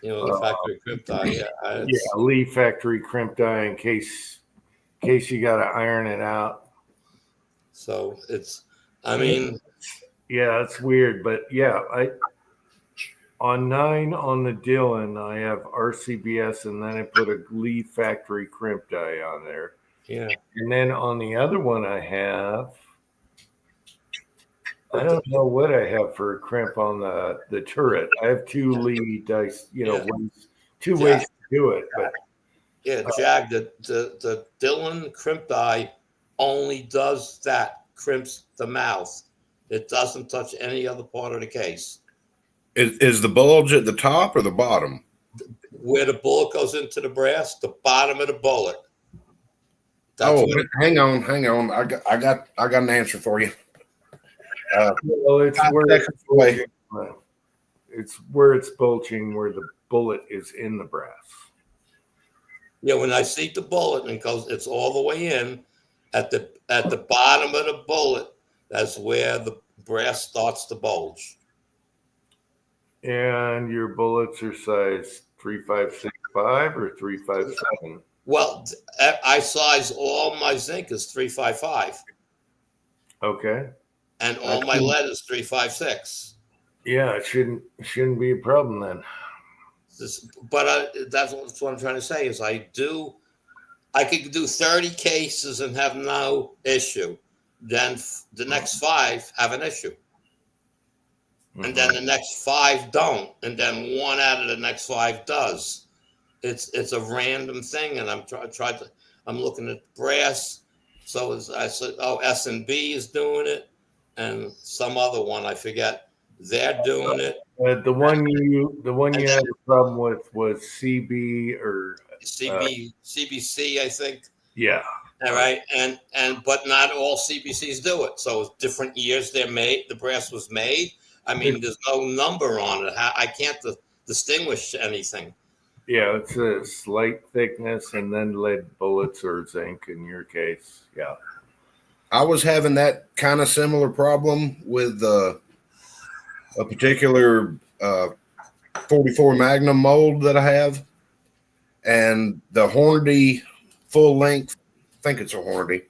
You know, the factory crimped eye. Yeah, Yeah, Lee factory crimp die in case you got to iron it out. So it's, I mean, Yeah, it's weird, but yeah, on 9 on the Dillon, I have RCBS, and then I put a Lee factory crimp die on there. yeah. And then on the other one, I don't know what I have for a crimp on the turret. I have 2 Lee dice, Yeah. two ways to do it. But Yeah, Jag, the Dillon crimped eye only does that, crimps the mouth. It doesn't touch any other part of the case. Is the bulge at the top or the bottom? Where the bullet goes into the brass, the bottom of the bullet. That's Oh, what hang on. I got an answer for you. well, it's where seconds away. it's where it's bulging, where the bullet is in the brass. Yeah, when I see the bullet and it goes, it's all the way in at the bottom of the bullet. That's where the brass starts to bulge. And your bullets are size 3.565 or 3.57. Well, I size all my zinc is 355, Okay. and all my lead is 356. Yeah, it shouldn't be a problem then. But that's what I'm trying to say is I could do 30 cases and have no issue. Then the next 5 have an issue. And then the next 5 don't. And then 1 out of the next 5 does. It's a random thing. And I'm looking at brass. So I said, S&B is doing it. And some other one, I forget. They're doing it. The one you had a problem with was CB or CBC, I think. yeah. All right, but not all CBCs do it. So different years they're made. The brass was made. I mean, there's no number on it. I can't distinguish anything. Yeah, it's a slight thickness and then lead bullets or zinc in your case. Yeah. I was having that kind of similar problem with a particular 44 Magnum mold that I have, and the Hornady full length. I think it's a Hornady.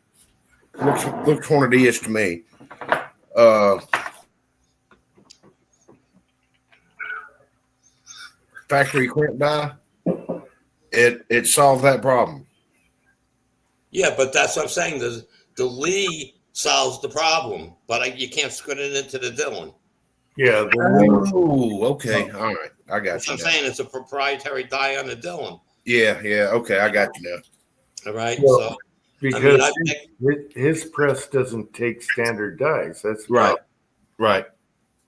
Looks Hornady-ish to me. Factory crimp die. It solved that problem. Yeah, but that's what I'm saying. The Lee solves the problem, but you can't squid it into the Dillon. Yeah. Oh, okay. All right. I got you. I'm saying it's a proprietary die on the Dillon. Yeah. Okay. I got you now. All right. Well, So because his press doesn't take standard dies. That's right. Right.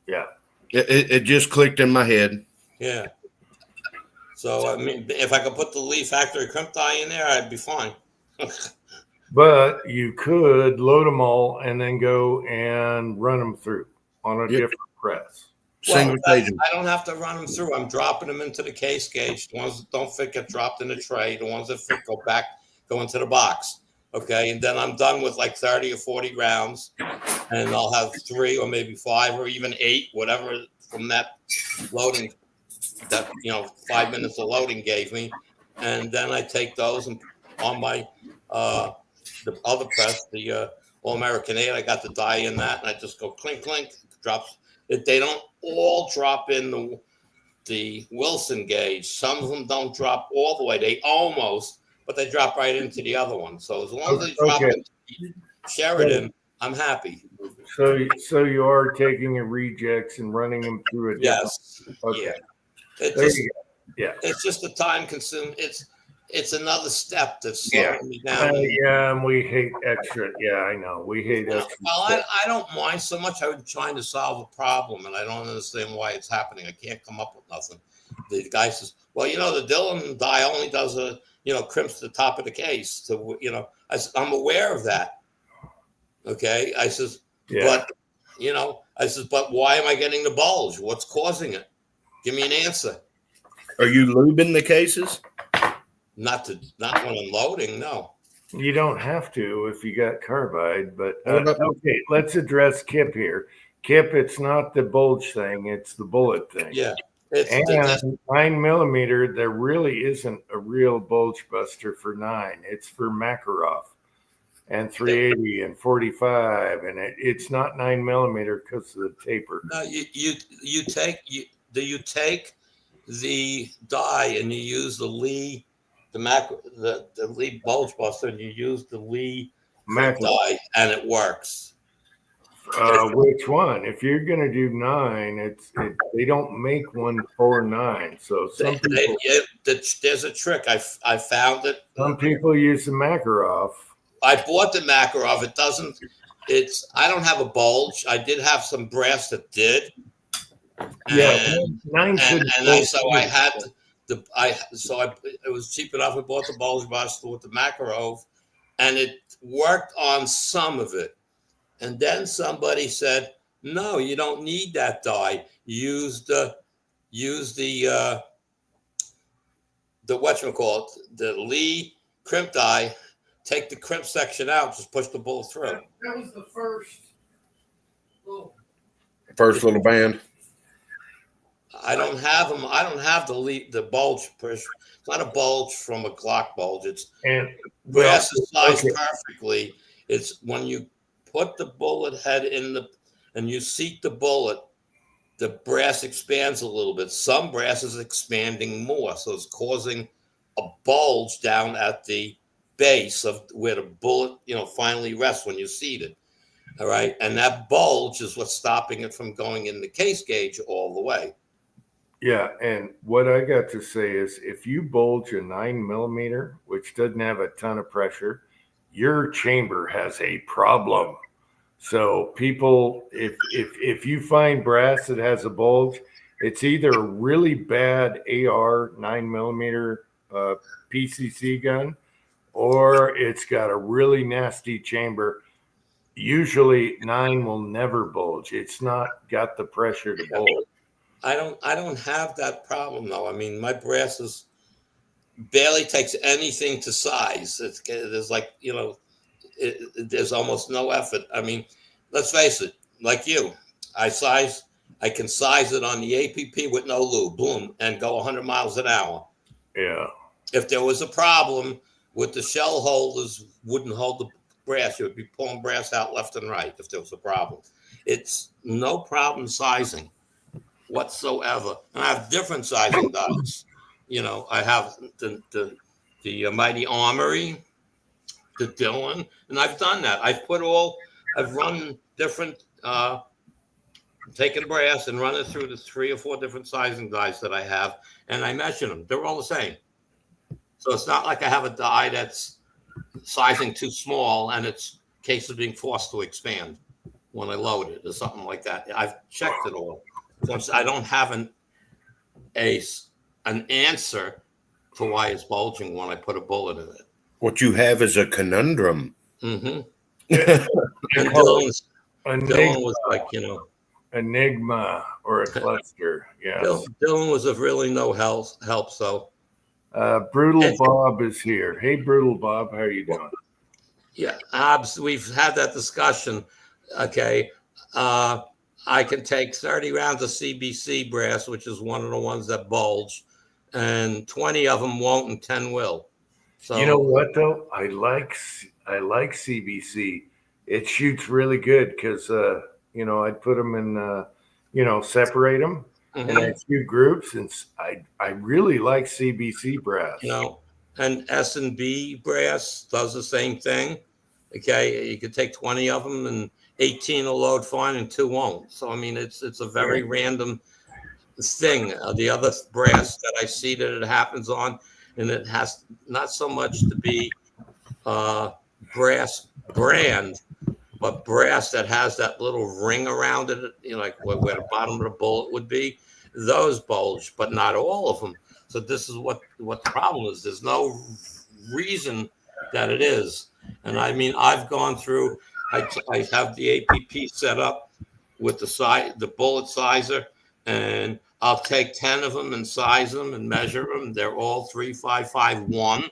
Yeah. It just clicked in my head. Yeah. So I mean, if I could put the Lee factory crimp die in there, I'd be fine. But you could load them all and then go and run them through on a different press. Single stage. I don't have to run them through. I'm dropping them into the case gauge. The ones that don't fit get dropped in the tray. The ones that fit go into the box. Okay, and then I'm done with like 30 or 40 rounds, and I'll have 3 or maybe 5 or even 8, whatever from that loading. That 5 minutes of loading gave me, and then I take those and on my the other press, the All American 8, I got the die in that, and I just go clink clink, drops. They don't all drop in the Wilson gauge. Some of them don't drop all the way. They almost, but they drop right into the other one. So as long as they drop into Sheridan, I'm happy. So you are taking your rejects and running them through a yes. Okay. Yeah. There you go. Yeah. It's just a time consume. it's another step that's Yeah. slowing me down. Yeah, and we hate extra. Yeah, I know. We hate Well, extra. I don't mind so much. I'm trying to solve a problem, and I don't understand why it's happening. I can't come up with nothing. The guy says, "Well, the Dillon die only does crimps the top of the case." I'm aware of that. Okay, I says, Yeah. but I says, but why am I getting the bulge? What's causing it? Give me an answer. Are you lubing the cases? Not when I'm loading. No. You don't have to if you got carbide, but What about- okay, let's address Kip here. Kip, it's not the bulge thing, it's the bullet thing. Yeah. And 9mm, there really isn't a real bulge buster for 9. It's for Makarov and 380 and 45, and it's not 9mm because of the taper. No, you take the die and you use the Lee, the Lee bulge buster, and you use the Lee die, and it works. Which one? If you're gonna do 9, they don't make one for 9. So some people, there's a trick. I found it. some people use the Makarov. I bought the Makarov. It doesn't. I don't have a bulge. I did have some brass that did. Yeah, 9 should. It was cheap enough. I bought the bulge buster with the Makarov, and it worked on some of it. And then somebody said, "No, you don't need that die. Use the whatchamacallit, the Lee crimp die. Take the crimp section out. Just push the bullet through." That was the first. First little band. I don't have them. I don't have the bulge push. It's not a bulge from a Glock bulge. It's brass is sized perfectly. It's when you put the bullet head and you seat the bullet, the brass expands a little bit. Some brass is expanding more, so it's causing a bulge down at the base of where the bullet, finally rests when you seat it. All right, and that bulge is what's stopping it from going in the case gauge all the way. Yeah, and what I got to say is, if you bulge a 9mm, which doesn't have a ton of pressure, your chamber has a problem. So people, if you find brass that has a bulge, it's either a really bad AR 9mm PCC gun, or it's got a really nasty chamber. Usually 9 will never bulge. It's not got the pressure to bulge. I don't have that problem though. I mean, my brass is barely takes anything to size. There's like, there's almost no effort. I mean, let's face it, like you, I can size it on the APP with no lube, boom, and go 100 miles an hour. Yeah. If there was a problem with the shell holders wouldn't hold the brass, you would be pulling brass out left and right if there was a problem. It's no problem sizing whatsoever. And I have different sizing dies. I have the Mighty Armory, the Dillon, and I've done that. I've run different, taken brass and run it through the 3 or 4 different sizing dies that I have, and I measure them. They're all the same. So it's not like I have a die that's sizing too small and its case is being forced to expand when I load it or something like that. I've checked it all. So I don't have an answer for why it's bulging when I put a bullet in it. What you have is a conundrum. Mm-hmm. And Dillon was like, Enigma or a cluster. Yeah. Dillon was of really no help. So Brutal Bob is here. Hey, Brutal Bob, how are you doing? Yeah, we've had that discussion. Okay. I can take 30 rounds of CBC brass, which is one of the ones that bulge, and 20 of them won't and 10 will. So you know what though? I like CBC. It shoots really good because I'd put them in separate them and I shoot groups, and I really like CBC brass. And S&B brass does the same thing. Okay, you could take 20 of them and 18 will load fine and 2 won't. So I mean, it's a very random thing. The other brass that I see that it happens on, and it has not so much to be brass brand, but brass that has that little ring around it, like where the bottom of the bullet would be. Those bulge, but not all of them. So this is what the problem is. There's no reason that it is. And I mean, I've gone through. I have the APP set up with the bullet sizer, and I'll take 10 of them and size them and measure them. They're all 3.551.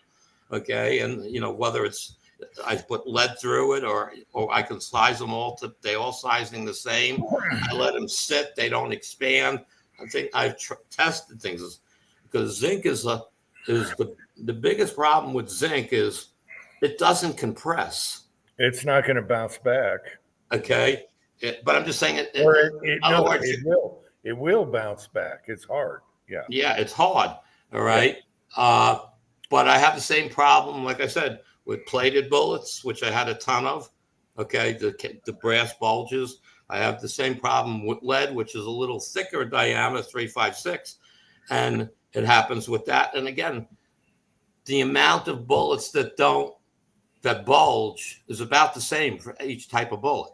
Okay, and whether it's I put lead through it, or I can size them all to they all sizing the same. I let them sit; they don't expand. I think I've tested things because zinc is the biggest problem with zinc is it doesn't compress. It's not going to bounce back. Okay, but I'm just saying it. It will bounce back. It's hard. Yeah. Yeah, it's hard. All right. Yeah. But I have the same problem, like I said, with plated bullets, which I had a ton of. Okay, the brass bulges. I have the same problem with lead, which is a little thicker diameter, 3.56, and it happens with that. And again, the amount of bullets that bulge is about the same for each type of bullet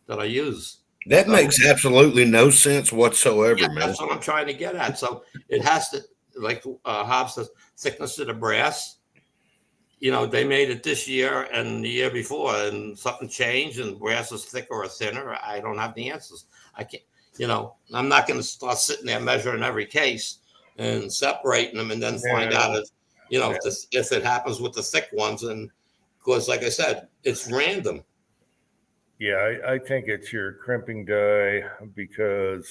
that I use. That makes absolutely no sense whatsoever, man. That's what I'm trying to get at. So it has to, like Hobbs says, thickness of the brass. They made it this year and the year before, and something changed, and brass is thicker or thinner. I don't have the answers. I can't. I'm not going to start sitting there measuring every case and separating them, and then find out if it happens with the thick ones. And because, like I said, it's random. Yeah, I think it's your crimping die, because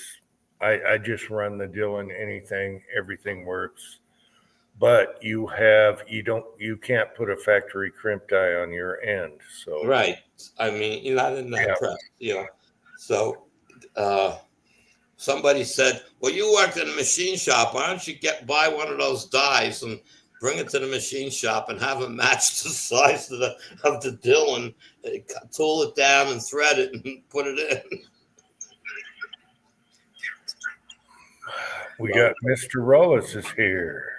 I just run the Dillon everything works. But you can't put a factory crimp die on your end. So right. I mean, you're not in that press, So somebody said, "Well, you worked in a machine shop. Why don't you buy one of those dies and bring it to the machine shop and have it match the size of the Dillon, tool it down and thread it and put it in." We got Mr. Rollis is here.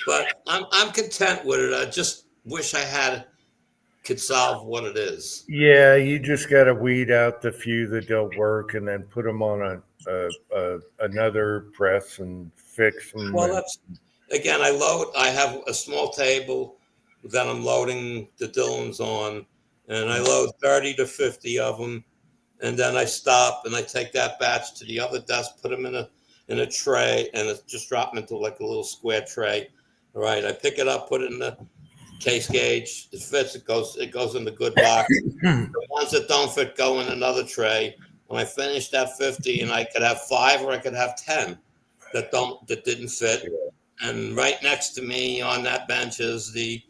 But I'm content with it. I just wish I could solve what it is. Yeah, you just got to weed out the few that don't work and then put them on another press and fix them. Well, I have a small table that I'm loading the Dillons on, and I load 30 to 50 of them, and then I stop and I take that batch to the other desk, put them in a tray, and just drop them into like a little square tray. All right, I pick it up, put it in the case gauge. It fits. It goes in the good box. The ones that don't fit go in another tray. When I finish that 50, and I could have 5 or I could have 10 that didn't fit. And right next to me on that bench is the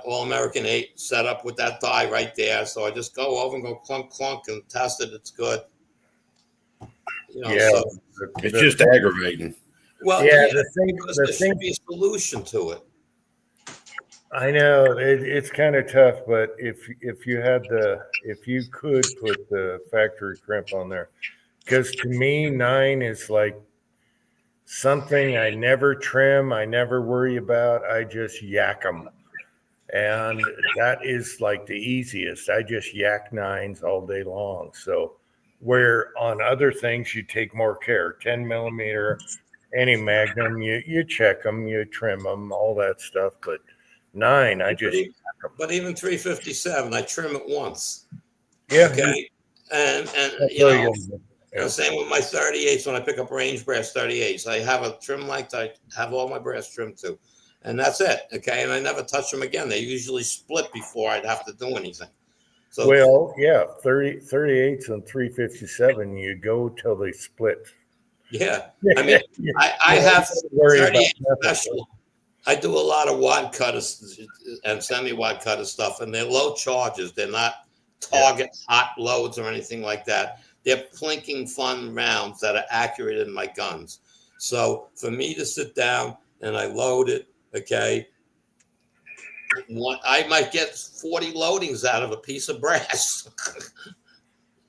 All-American 8 set up with that die right there. So I just go over and go clunk, clunk, and test it. It's good. It's just aggravating. Well, there should be a solution to it. I know it's kind of tough, but if you could put the factory crimp on there, because to me 9 is like something I never trim, I never worry about. I just yak them, and that is like the easiest. I just yak 9s all day long. So where on other things you take more care, 10 millimeter. Any Magnum, you check them, you trim them, all that stuff. But 9, But even 357, I trim it once. Yeah. Okay. And same with my 38s. When I pick up range brass 38s, I have a trim like I have all my brass trimmed to, and that's it. Okay. And I never touch them again. They usually split before I'd have to do anything. So 38s and 357, you go till they split. Yeah, I mean, I have 38 special. I do a lot of wad cutters and semi-wad cutter stuff, and they're low charges. They're not target hot loads or anything like that. They're plinking fun rounds that are accurate in my guns. So for me to sit down and I load it, okay, I might get 40 loadings out of a piece of brass.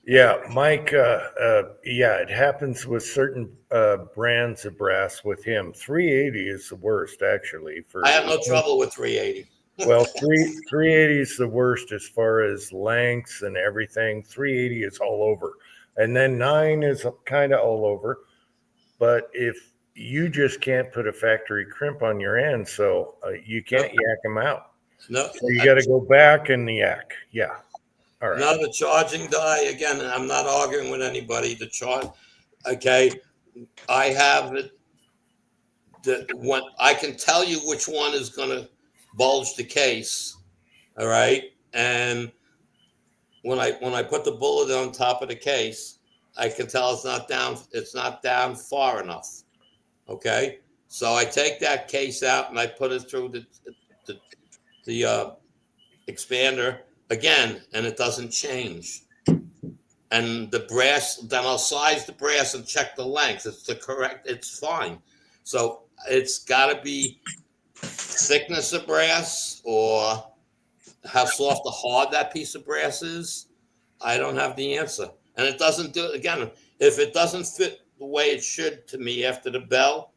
Yeah, Mike. Yeah, it happens with certain brands of brass. With him, 380 is the worst, actually. I have no trouble with 380. Well, 380 is the worst as far as lengths and everything. 380 is all over, and then 9 is kind of all over. But if you just can't put a factory crimp on your end, so you can't yak them out. No, So you got to go back and yak. Yeah. All right. no, the charging die again. I'm not arguing with anybody. The charge, okay. I have it. The one I can tell you which one is going to bulge the case. All right, and when I put the bullet on top of the case, I can tell it's not down. It's not down far enough. Okay, so I take that case out and I put it through the expander again, and it doesn't change. And the brass, then I'll size the brass and check the length. It's the correct. It's fine. So it's got to be thickness of brass or how soft or hard that piece of brass is. I don't have the answer. And it doesn't do, again, if it doesn't fit the way it should to me after the bell,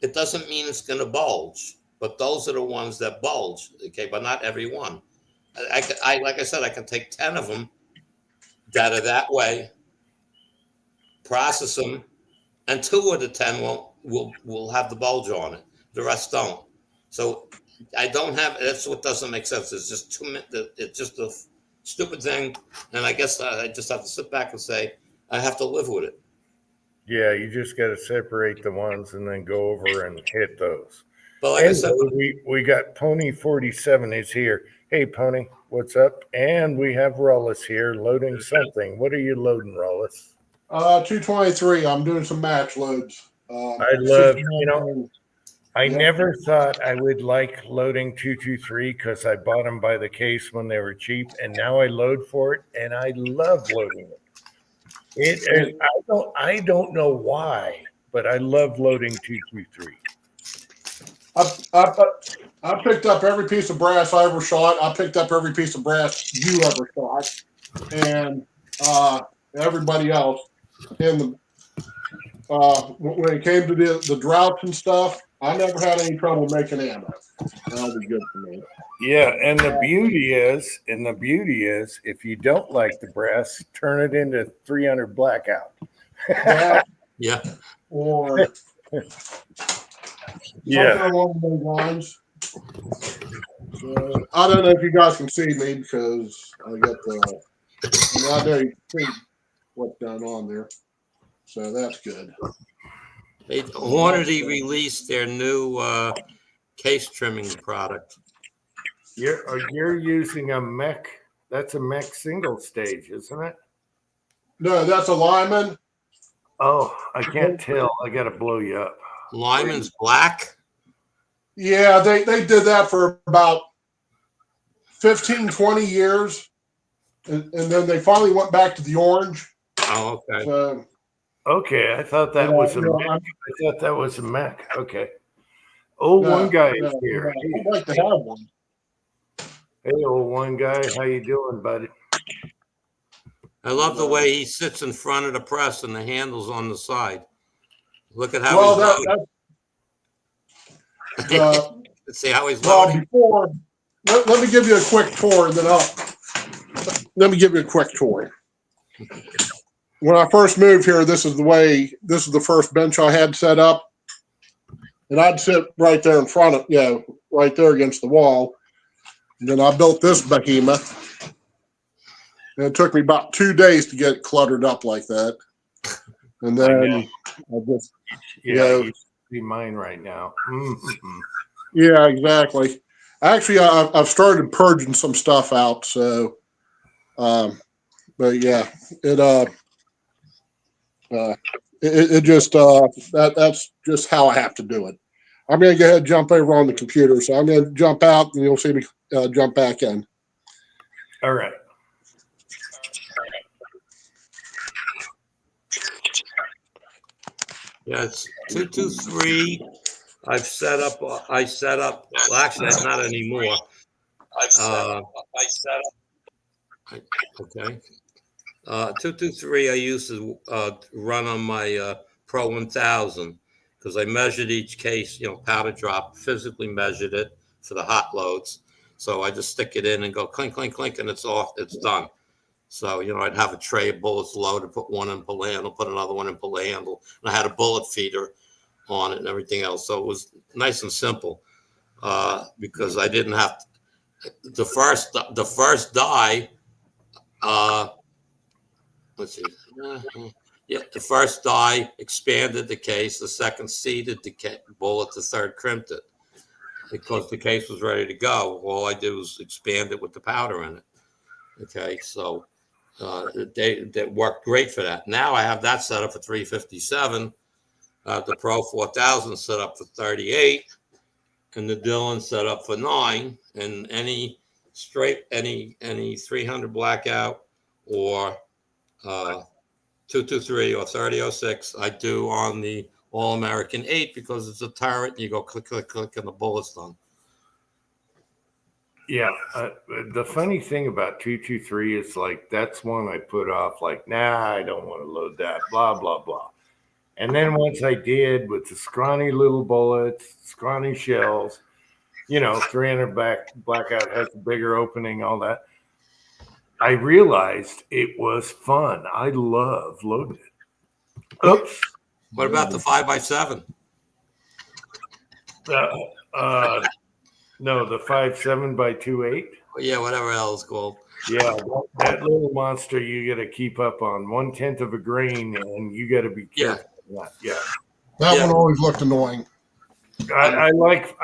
it doesn't mean it's going to bulge. But those are the ones that bulge, okay? But not every one. I like I said, I can take 10 of them that are that way, process them, and 2 of the 10 will have the bulge on it. The rest don't. So I don't have. That's what doesn't make sense. It's just it's just a stupid thing, and I guess I just have to sit back and say I have to live with it. Yeah, you just got to separate the ones and then go over and hit those. But like I said, we got Pony 47 is here. Hey, Pony, what's up? And we have Rollis here loading something. What are you loading, Rollis? 223. I'm doing some match loads. I love, I never thought I would like loading 223 because I bought them by the case when they were cheap, and now I load for it, and I love loading it. I don't know why, but I love loading 223. I picked up every piece of brass I ever shot. I picked up every piece of brass you ever shot, and everybody else. In the when it came to the droughts and stuff, I never had any trouble making ammo. That'll be good for me. Yeah, and the beauty is, if you don't like the brass, turn it into 300 blackout. Yeah. Or yeah, along those lines. I don't know if you guys can see me because I got the. I know you can see what's going on there, so that's good. Hornady released their new case trimming product. You're using a mech. That's a mech single stage, isn't it? No, that's a Lyman. Oh, I can't tell. I got to blow you up. Lyman's black. Yeah, they did that for about 15, 20 years. And then they finally went back to the orange. Oh, okay. So, okay, I thought that was a mech. I thought that was a mech. Okay. One guy is here. I'd like to have one. Hey, one guy, how you doing, buddy? I love the way he sits in front of the press and the handle's on the side. Look at how he's loading. See how he's loading. Before, let me give you a quick tour, and then let me give you a quick tour. When I first moved here, this is the first bench I had set up, and I'd sit right there in front of, right there against the wall. And then I built this behemoth, and it took me about 2 days to get it cluttered up like that. And then I just, you see mine right now. Mm-hmm. Yeah, exactly. Actually, I've started purging some stuff out. So, but yeah, it just that's just how I have to do it. I'm gonna go ahead and jump over on the computer. So I'm gonna jump out, and you'll see me jump back in. All right. Yeah, it's 223. I set up. Well, actually, not anymore. Okay. 223 I used to run on my Pro 1000 because I measured each case, powder drop, physically measured it for the hot loads. So I just stick it in and go clink, clink, clink, and it's off. It's done. So, I'd have a tray of bullets loaded, put one in pull handle, put another one in pull handle, and I had a bullet feeder on it and everything else. So it was nice and simple because I didn't have to, the first die. Let's see. Yeah, the first die expanded the case. The second seeded the bullet. The third crimped it because the case was ready to go. All I did was expand it with the powder in it. Okay, so they worked great for that. Now I have that set up for 357. The Pro 4000 set up for 38, and the Dillon set up for 9. And any 300 blackout or 223 or 3006, I do on the All American 8 because it's a turret. And you go click, click, click, and the bullet's done. Yeah, the funny thing about 223 is like that's one I put off. Like, nah, I don't want to load that. Blah blah blah. And then once I did with the scrawny little bullets, scrawny shells, 300 blackout has a bigger opening, all that. I realized it was fun. I love loading it. Oops. What about the 5x7? No, the 5.7 by 2.8. Yeah, whatever else it's called. Yeah, that little monster you got to keep up on 1/10 of a grain, and you got to be careful. Yeah. That one always looked annoying. I like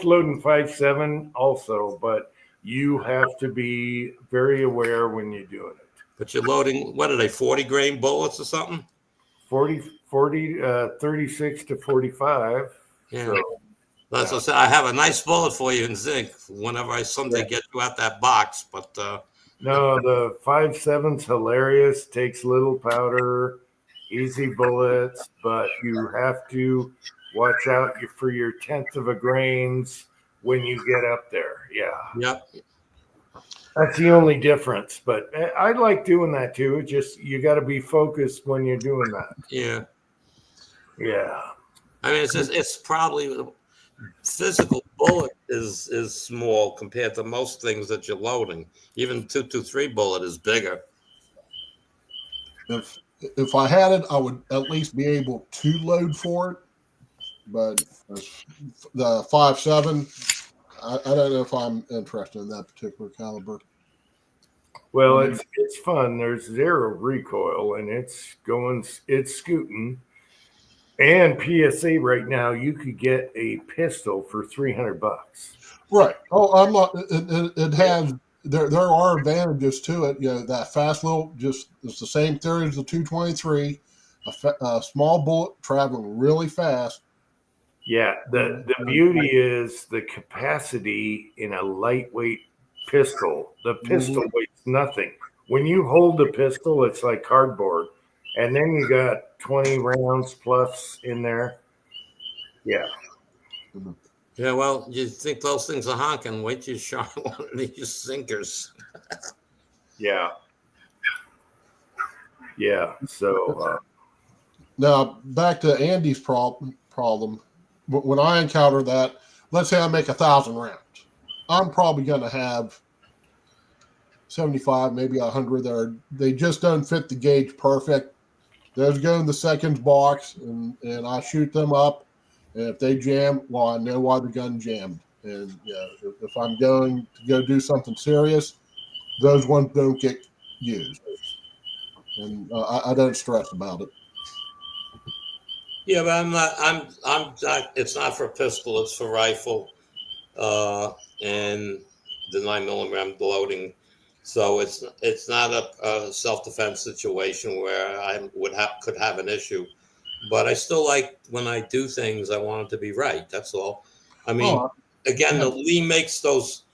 loading 5.7 also, but you have to be very aware when you're doing it. But you're loading, what are they, 40 grain bullets or something? 36 to 45. Yeah. So, That's what I said. I have a nice bullet for you in zinc whenever I someday get you out that box. But no, the 5.7's hilarious. Takes little powder, easy bullets, but you have to watch out for your 1/10 of a grains when you get up there. Yeah. Yep. That's the only difference. But I like doing that too. It's just you got to be focused when you're doing that. Yeah. Yeah. I mean, it's probably physical bullet is small compared to most things that you're loading. Even 223 bullet is bigger. If I had it, I would at least be able to load for it. But the 5.7, I don't know if I'm interested in that particular caliber. Well, it's fun. There's zero recoil, and it's scooting. And PSA right now, you could get a pistol for $300. Right. Oh, I'm not. It has there are advantages to it. That fast little, just it's the same theory as the 223. A small bullet traveling really fast. Yeah, the beauty is the capacity in a lightweight pistol. The pistol weighs nothing. When you hold the pistol, it's like cardboard. And then you got 20 rounds plus in there. Yeah. Yeah, well, you think those things are honking. Wait till you shot one of these sinkers. Yeah. Yeah. So now back to Andy's problem. When I encounter that, let's say I make 1,000 rounds, I'm probably going to have 75, maybe 100 there. They just don't fit the gauge perfect. Those go in the seconds box, and I shoot them up. And if they jam, well, I know why the gun jammed. And if I'm going to go do something serious, those ones don't get used. And I don't stress about it. Yeah, but I'm not. It's not for pistol. It's for rifle, and the 9mm loading. So it's not a self-defense situation where I could have an issue. But I still like when I do things, I want it to be right. That's all. I mean, again, the Lee makes those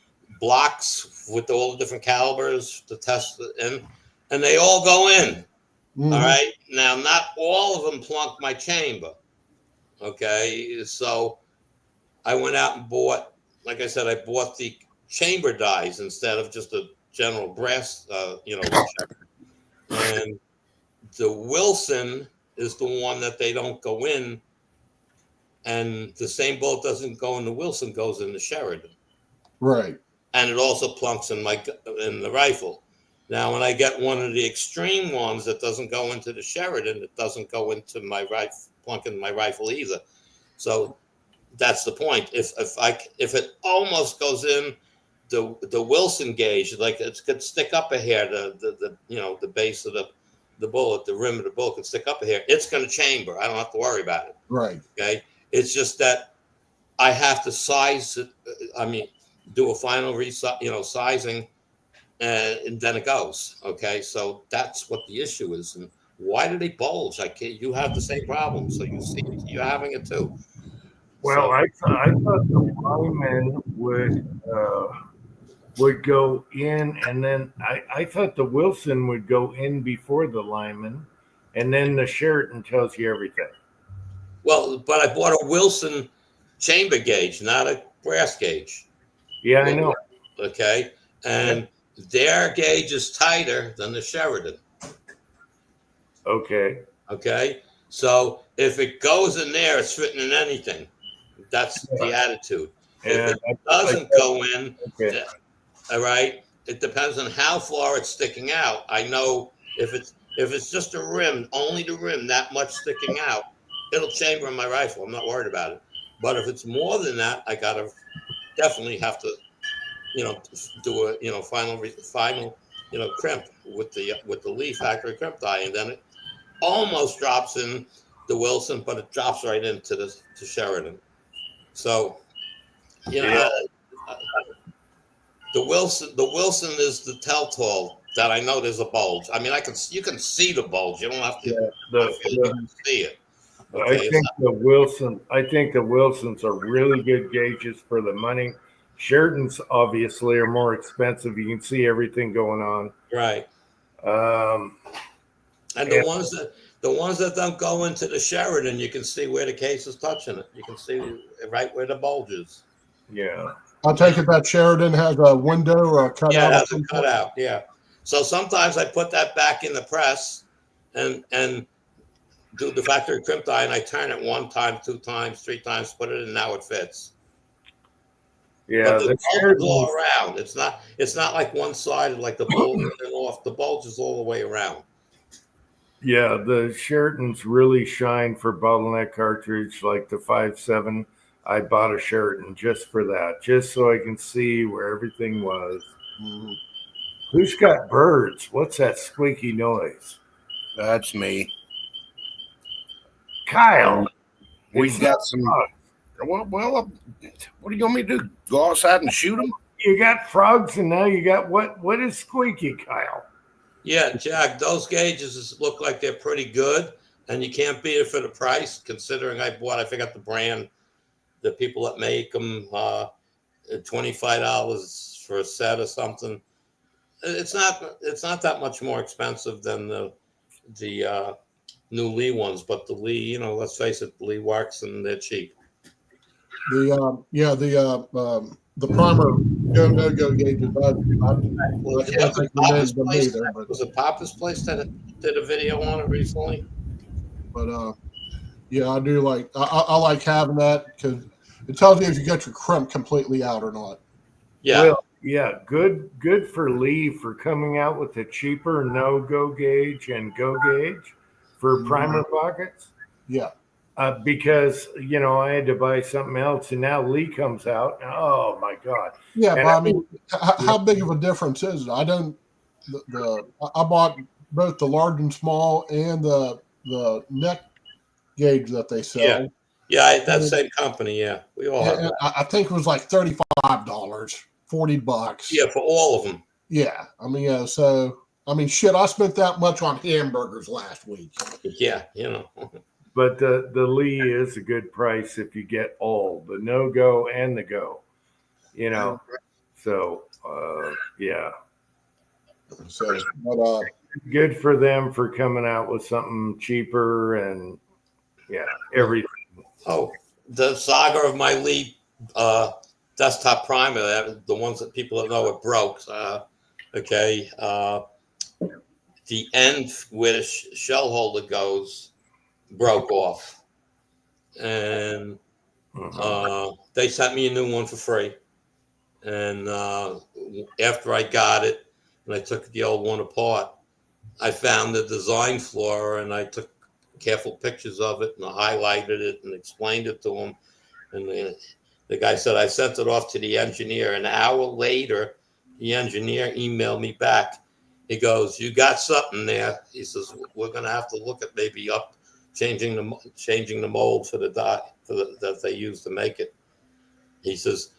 blocks with all the different calibers to test it and they all go in. Mm-hmm. All right. Now, not all of them plunk my chamber. Okay. So I went out and bought, like I said, I bought the chamber dies instead of just a general brass, and the Wilson is the one that they don't go in, and the same bolt doesn't go in the Wilson, goes in the Sheridan, Right. and it also plunks in the rifle. Now, when I get one of the extreme ones that doesn't go into the Sheridan, it doesn't go into my plunk in my rifle either. So that's the point. If it almost goes in the Wilson gauge, like it could stick up a hair, the base of the bullet, the rim of the bullet could stick up a hair. It's going to chamber. I don't have to worry about it. Right. Okay. It's just that I have to size it. I mean, do a final sizing, and then it goes. Okay. So that's what the issue is. And why do they bulge? You have the same problem. So you're having it too. Well, So, I thought the lineman would go in, and then I thought the Wilson would go in before the lineman, and then the Sheraton tells you everything. well, but I bought a Wilson chamber gauge, not a brass gauge. Yeah, I know. Okay. And their gauge is tighter than the Sheridan. Okay. Okay. So if it goes in there, it's fitting in anything. That's the attitude. If it doesn't go in, okay. All right, it depends on how far it's sticking out. I know if it's just a rim, only the rim, that much sticking out, it'll chamber in my rifle. I'm not worried about it. But if it's more than that, I gotta definitely have to, do a final crimp with the Lee factory crimp die, and then it almost drops in the Wilson, but it drops right into the Sheridan. So, the Wilson is the telltale that I know there's a bulge. I mean, you can see the bulge. You don't have to. You can see it. Okay, I think the Wilsons are really good gauges for the money. Sheratons obviously are more expensive. You can see everything going on. Right. And the ones that don't go into the Sheridan, you can see where the case is touching it. You can see right where the bulge is. Yeah. I'll take it that Sheridan has a window or a cutout. Yeah, it has a cutout. Yeah. So sometimes I put that back in the press and do the factory crimp die, and I turn it 1 time, 2 times, 3 times, put it in. Now it fits. Yeah, but the bulge is all around. It's not like one sided like the bulge and off. The bulge is all the way around. Yeah, the Sheratons really shine for bottleneck cartridge, like the 5.7. I bought a Sheraton just for that, just so I can see where everything was. Mhm. Who's got birds? What's that squeaky noise? That's me. Kyle. We've got some. Well, what do you want me to do? Go outside and shoot them? You got frogs, and now you got what? What is squeaky, Kyle? Yeah, Jack, those gauges look like they're pretty good, and you can't beat it for the price, considering I forgot the brand, the people that make them, $25 for a set or something. It's not that much more expensive than the new Lee ones, but the Lee, let's face it, the Lee works and they're cheap. The primer no-go gauges. Was it Papa's Place that did a video on it recently? But I do like I like having that because it tells you if you got your crimp completely out or not. Yeah. Well, yeah, good for Lee for coming out with a cheaper no-go gauge and go gauge for primer pockets. Yeah. Because I had to buy something else, and now Lee comes out. Oh my God! Yeah, but I mean, how big of a difference is it? I bought both the large and small and the neck gauge that they sell. Yeah, that same company. Yeah, we all have that. I think it was like $35, $40. Yeah, for all of them. Yeah, I mean, shit, I spent that much on hamburgers last week. Yeah, But the Lee is a good price if you get all the no-go and the go, So, yeah. So, but, good for them for coming out with something cheaper and, everything. Oh, the saga of my Lee desktop primer, the ones that people don't know it broke. Okay. the end where the shell holder goes broke off, and they sent me a new one for free. And after I got it and I took the old one apart, I found the design flaw, and I took careful pictures of it and I highlighted it and explained it to him. And the guy said, I sent it off to the engineer. An hour later, the engineer emailed me back. He goes, you got something there. He says, we're going to have to look at maybe changing the mold for the die that they use to make it. He says,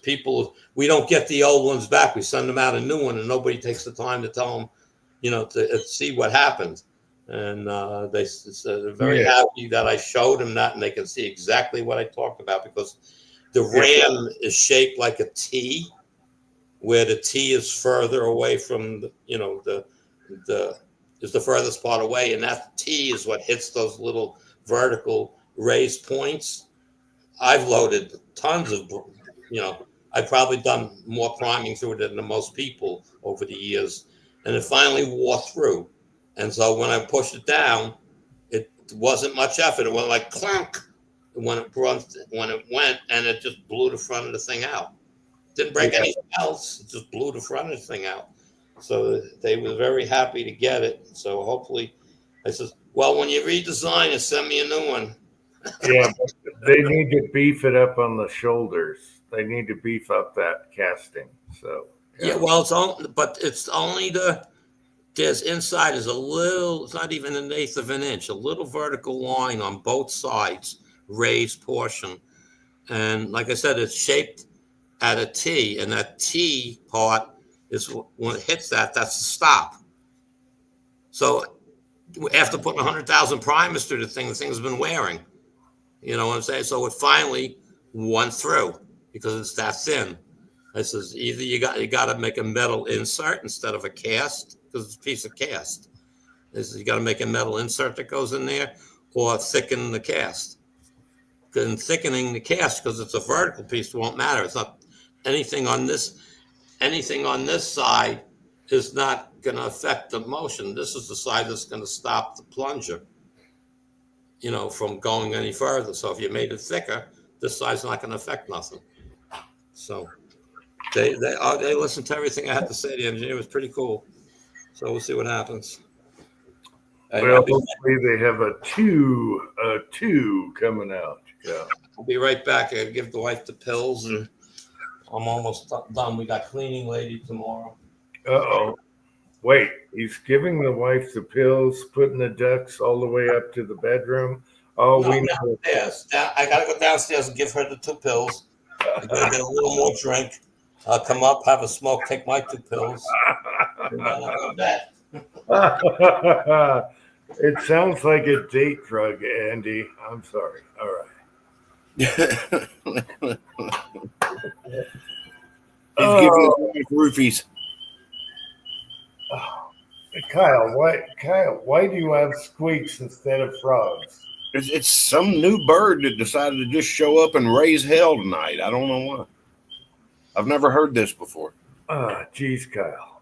people, we don't get the old ones back. We send them out a new one, and nobody takes the time to tell them, to see what happened. And they're very happy that I showed them that, and they can see exactly what I talked about, because the ram is shaped like a T, where the T is further away from is the furthest part away, and that T is what hits those little vertical raised points. I've loaded tons of, I've probably done more priming through it than most people over the years, and it finally wore through. And so when I pushed it down, it wasn't much effort. It went like clunk when it went, and it just blew the front of the thing out. Didn't break anything else. It just blew the front of the thing out. So they were very happy to get it. So hopefully, I said, well, when you redesign it, send me a new one. Yeah, they need to beef it up on the shoulders. They need to beef up that casting. So well, it's only there's inside is a little. It's not even 1/8 of an inch. A little vertical line on both sides, raised portion, and like I said, it's shaped at a T, and that T part is when it hits that's the stop. So after putting 100,000 primers through the thing's been wearing. You know what I'm saying? So it finally went through because it's that thin. I says, either you got to make a metal insert instead of a cast, because it's a piece of cast. You got to make a metal insert that goes in there, or thicken the cast. And thickening the cast, because it's a vertical piece, won't matter. It's not anything on this side is not going to affect the motion. This is the side that's going to stop the plunger, from going any further. So if you made it thicker, this side's not going to affect nothing. So they listened to everything I had to say. The engineer was pretty cool. So we'll see what happens. Well, hopefully they have a two coming out. Yeah. I'll be right back. I give the wife the pills, and I'm almost done. We got cleaning lady tomorrow. Uh-oh. Wait, he's giving the wife the pills, putting the ducks all the way up to the bedroom. Oh, No, we know. Downstairs. I got to go downstairs and give her the 2 pills. I'm going to get a little more drink. I'll come up, have a smoke, take my 2 pills, and then I'll go to bed. It sounds like a date drug, Andy. I'm sorry. All right. He's giving us roofies. Kyle, why do you have squeaks instead of frogs? It's some new bird that decided to just show up and raise hell tonight. I don't know why. I've never heard this before. Geez, Kyle.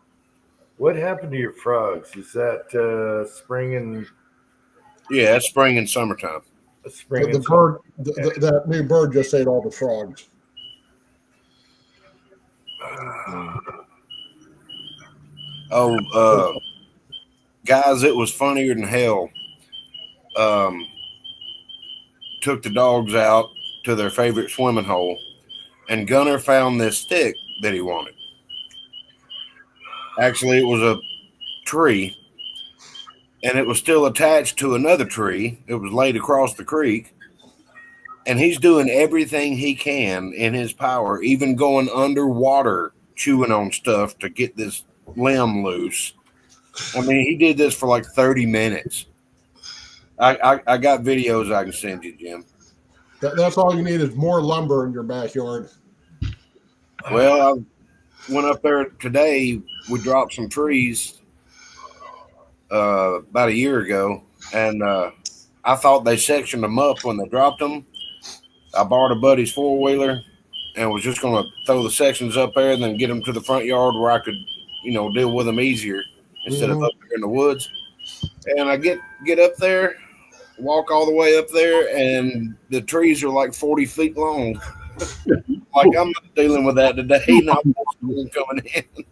What happened to your frogs? Is that spring and... Yeah, it's spring and summertime. That new bird just ate all the frogs. Guys, it was funnier than hell. Took the dogs out to their favorite swimming hole, and Gunner found this stick that he wanted. Actually, it was a tree, and it was still attached to another tree. It was laid across the creek, and he's doing everything he can in his power, even going underwater, chewing on stuff to get this limb loose. I mean, he did this for like 30 minutes. I got videos I can send you, Jim. That's all you need is more lumber in your backyard. Well, I went up there today. We dropped some trees about a year ago, and I thought they sectioned them up when they dropped them. I borrowed a buddy's 4-wheeler and was just going to throw the sections up there and then get them to the front yard where I could, deal with them easier instead of up there in the woods. And I get up there, walk all the way up there, and the trees are like 40 feet long. Like, I'm not dealing with that today. Not coming in.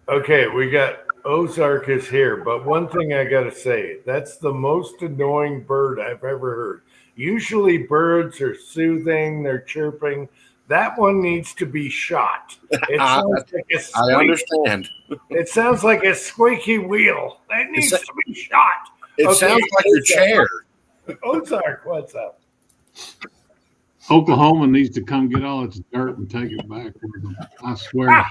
Okay, we got Ozark is here, but one thing I got to say, that's the most annoying bird I've ever heard. Usually birds are soothing, they're chirping. That one needs to be shot. It sounds like a I understand. It sounds like a squeaky wheel. That needs to be shot. It sounds like your chair. Ozark, what's up? Oklahoma needs to come get all its dirt and take it back with them. I swear.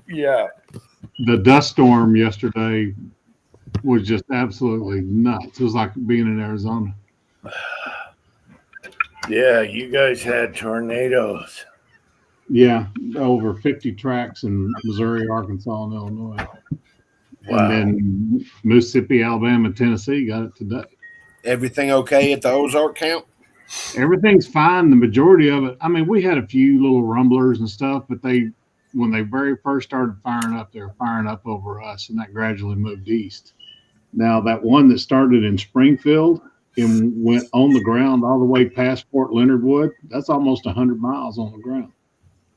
Yeah. The dust storm yesterday was just absolutely nuts. It was like being in Arizona. Yeah, you guys had tornadoes. Yeah, over 50 tracks in Missouri, Arkansas, and Illinois. Wow. And then Mississippi, Alabama, Tennessee got it today. Everything okay at the Ozark camp? Everything's fine. The majority of it. I mean, we had a few little rumblers and stuff, but when they very first started firing up, they were firing up over us, and that gradually moved east. Now, that one that started in Springfield and went on the ground all the way past Fort Leonard Wood, that's almost 100 miles on the ground.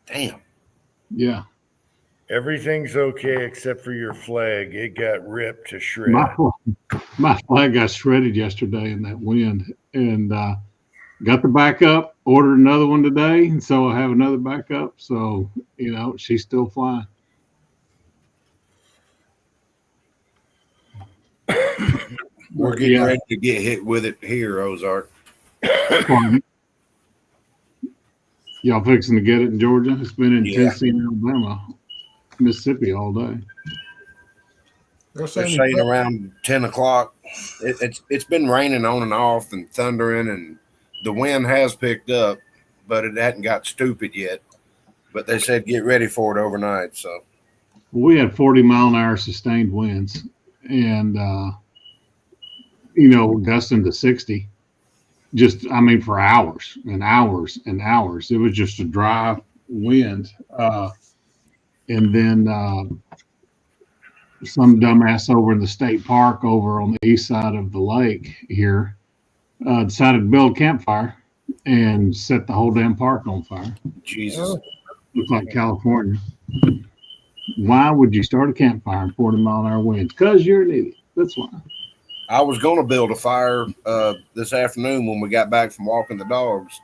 Damn. Yeah. Everything's okay except for your flag. It got ripped to shreds. My flag got shredded yesterday in that wind, and got the backup, ordered another one today, and so I have another backup. So, she's still flying. We're getting ready to get hit with it here, Ozark. Y'all fixing to get it in Georgia? It's been in Tennessee and Alabama, Mississippi all day. They're They're saying saying around 10 o'clock. It's been raining on and off and thundering, and the wind has picked up, but it hadn't got stupid yet. But they said get ready for it overnight. So We had 40-mile-an-hour sustained winds, and gusting to 60. For hours and hours and hours. It was just a dry wind. And then some dumbass over in the state park over on the east side of the lake here decided to build a campfire and set the whole damn park on fire. Jesus. Looks like California. Why would you start a campfire in 40-mile-an-hour winds? Because you're an idiot. That's why. I was going to build a fire this afternoon when we got back from walking the dogs.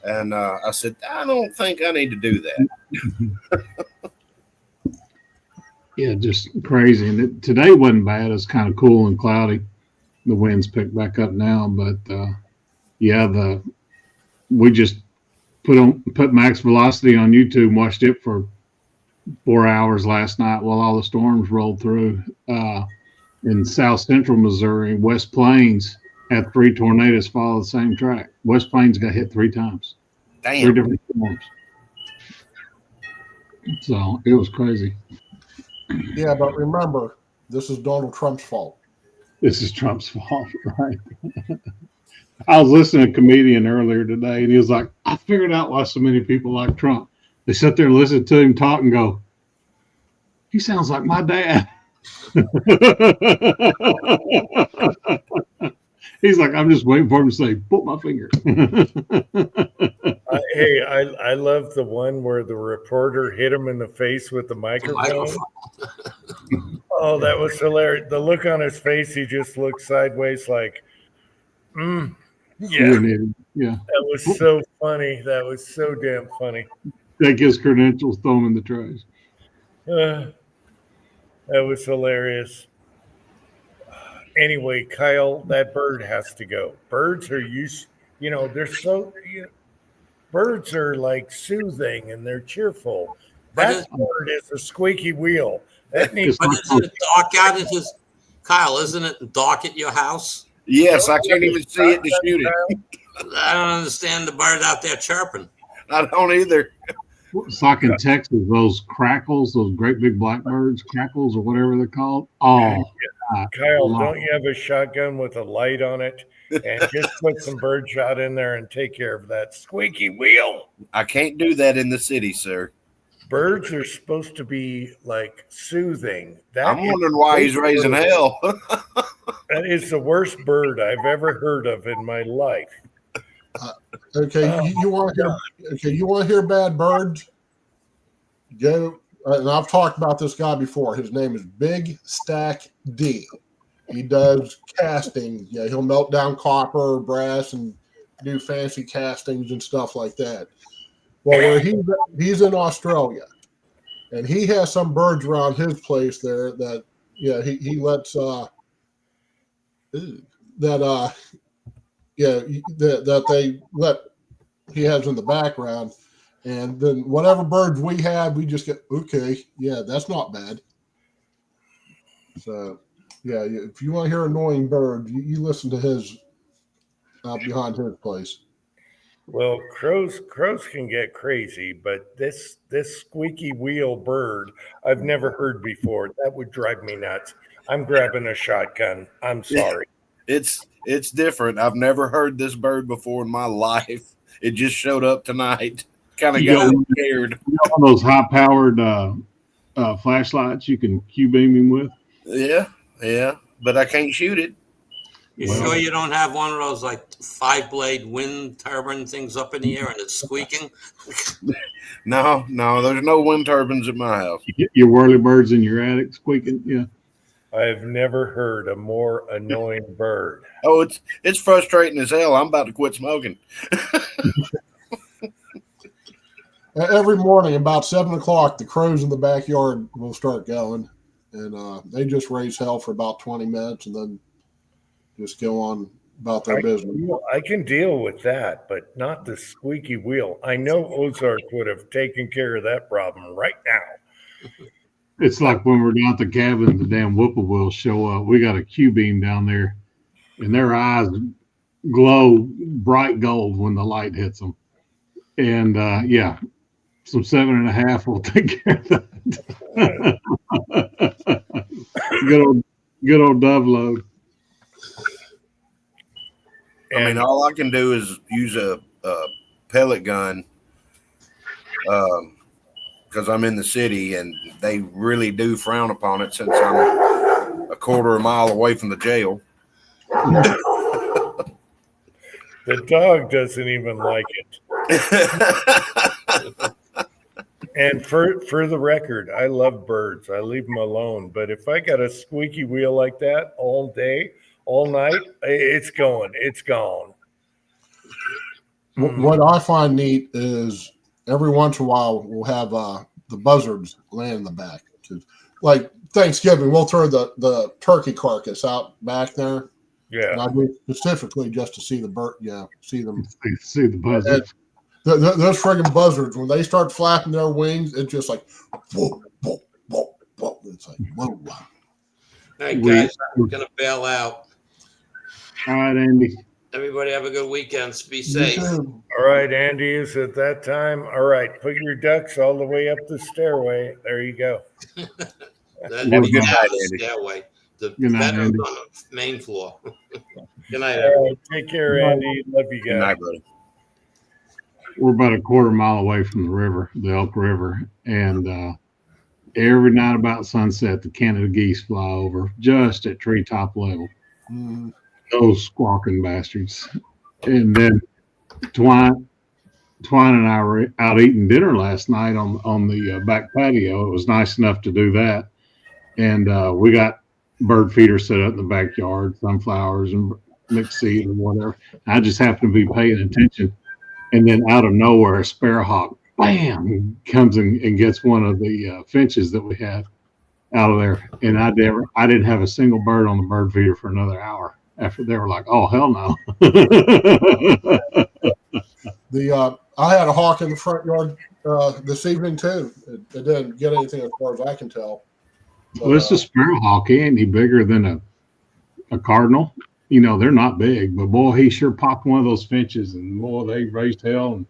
And I said, I don't think I need to do that. Yeah, just crazy. And today wasn't bad. It's kind of cool and cloudy. The winds picked back up now, but we just put max velocity on YouTube and watched it for 4 hours last night while all the storms rolled through. In South Central Missouri, West Plains had 3 tornadoes follow the same track. West Plains got hit 3 times. Damn. 3 different storms. So it was crazy. Yeah, but remember, this is Donald Trump's fault. This is Trump's fault, right? I was listening to a comedian earlier today, and he was like, I figured out why so many people like Trump. They sit there and listen to him talk and go, he sounds like my dad. He's like, I'm just waiting for him to say, put my finger. Hey, I love the one where the reporter hit him in the face with the microphone. Oh, that was hilarious. The look on his face, he just looked sideways like, yeah. Yeah. That was so funny. That was so damn funny. Take his credentials, throw them in the trash. That was hilarious. Anyway, Kyle, that bird has to go. Birds are birds are like soothing and they're cheerful. That bird is a squeaky wheel. That needs But isn't it dark out at his Kyle? Isn't it dark at your house? Yes, I can't even see it to shoot it. I don't understand the bird out there chirping. I don't either. It's like in Texas, those crackles, those great big blackbirds, crackles or whatever they're called. Oh, Kyle, don't you have a shotgun with a light on it? And just put some bird shot in there and take care of that squeaky wheel. I can't do that in the city, sir. Birds are supposed to be like soothing. I'm wondering why he's raising hell. That is the worst bird I've ever heard of in my life. Okay, you want to hear? Okay, you want to hear bad birds? Go. And I've talked about this guy before. His name is Big Stack D. He does casting. Yeah, he'll melt down copper, brass, and do fancy castings and stuff like that. Well, where he's in Australia, and he has some birds around his place there that he lets that they let he has in the background, and then whatever birds we have, we just get okay. Yeah, that's not bad. So yeah, if you want to hear annoying birds, you listen to his out behind his place. Well, crows can get crazy, but this squeaky wheel bird I've never heard before. That would drive me nuts. I'm grabbing a shotgun. I'm sorry. It's different. I've never heard this bird before in my life. It just showed up tonight. Kind of got scared. You know, those high-powered flashlights you can Q-beam him with? Yeah, but I can't shoot it. You sure you don't have one of those like 5-blade wind turbine things up in the air and it's squeaking? No, there's no wind turbines at my house. Your whirlybirds in your attic squeaking, yeah. I've never heard a more annoying bird. Oh, it's frustrating as hell. I'm about to quit smoking. Every morning, about 7 o'clock, the crows in the backyard will start going, and they just raise hell for about 20 minutes, and then just go on about their business. I can deal with that, but not the squeaky wheel. I know Ozark would have taken care of that problem right now. It's like when we're down at the cabin, the damn whippoorwills show up. We got a Q-beam down there, and their eyes glow bright gold when the light hits them. And yeah, some 7.5 will take care of that. good old dove load. I mean, all I can do is use a pellet gun because I'm in the city, and they really do frown upon it since I'm a quarter of a mile away from the jail. The dog doesn't even like it. And for the record, I love birds. I leave them alone. But if I got a squeaky wheel like that all day, all night, it's going. It's gone. What I find neat is every once in a while we'll have the buzzards land in the back. Like Thanksgiving, we'll throw the turkey carcass out back there. Yeah. And I do specifically just to see the bird. Yeah, see them. See the buzzards. Those friggin' buzzards, when they start flapping their wings, it's just like, whoa, whoa, whoa, whoa. It's like, whoa. All right, guys, I'm going to bail out. All right, Andy. Everybody have a good weekend. Be safe. All right, Andy is at that time. All right, put your ducks all the way up the stairway. There you go. That'd Good be night, down the Andy. stairway. The Good night, bedroom's Andy. on the main floor. Good night, All everyone. right, take care, Andy. Love you Good guys. night, buddy. We're about a quarter mile away from the river, the Elk River, and every night about sunset, the Canada geese fly over just at treetop level. Mm. Those squawking bastards. And then Twine and I were out eating dinner last night on the back patio. It was nice enough to do that, and we got bird feeders set up in the backyard, sunflowers and mixed seed or whatever. I just happened to be paying attention. And then out of nowhere, a sparrowhawk, bam, comes and gets one of the finches that we had out of there. And I didn't have a single bird on the bird feeder for another hour after they were like, oh, hell no. I had a hawk in the front yard this evening too. It didn't get anything as far as I can tell. But, Well, it's a sparrowhawk. He ain't any bigger than a cardinal. You know, they're not big, but boy, he sure popped one of those finches, and boy, they raised hell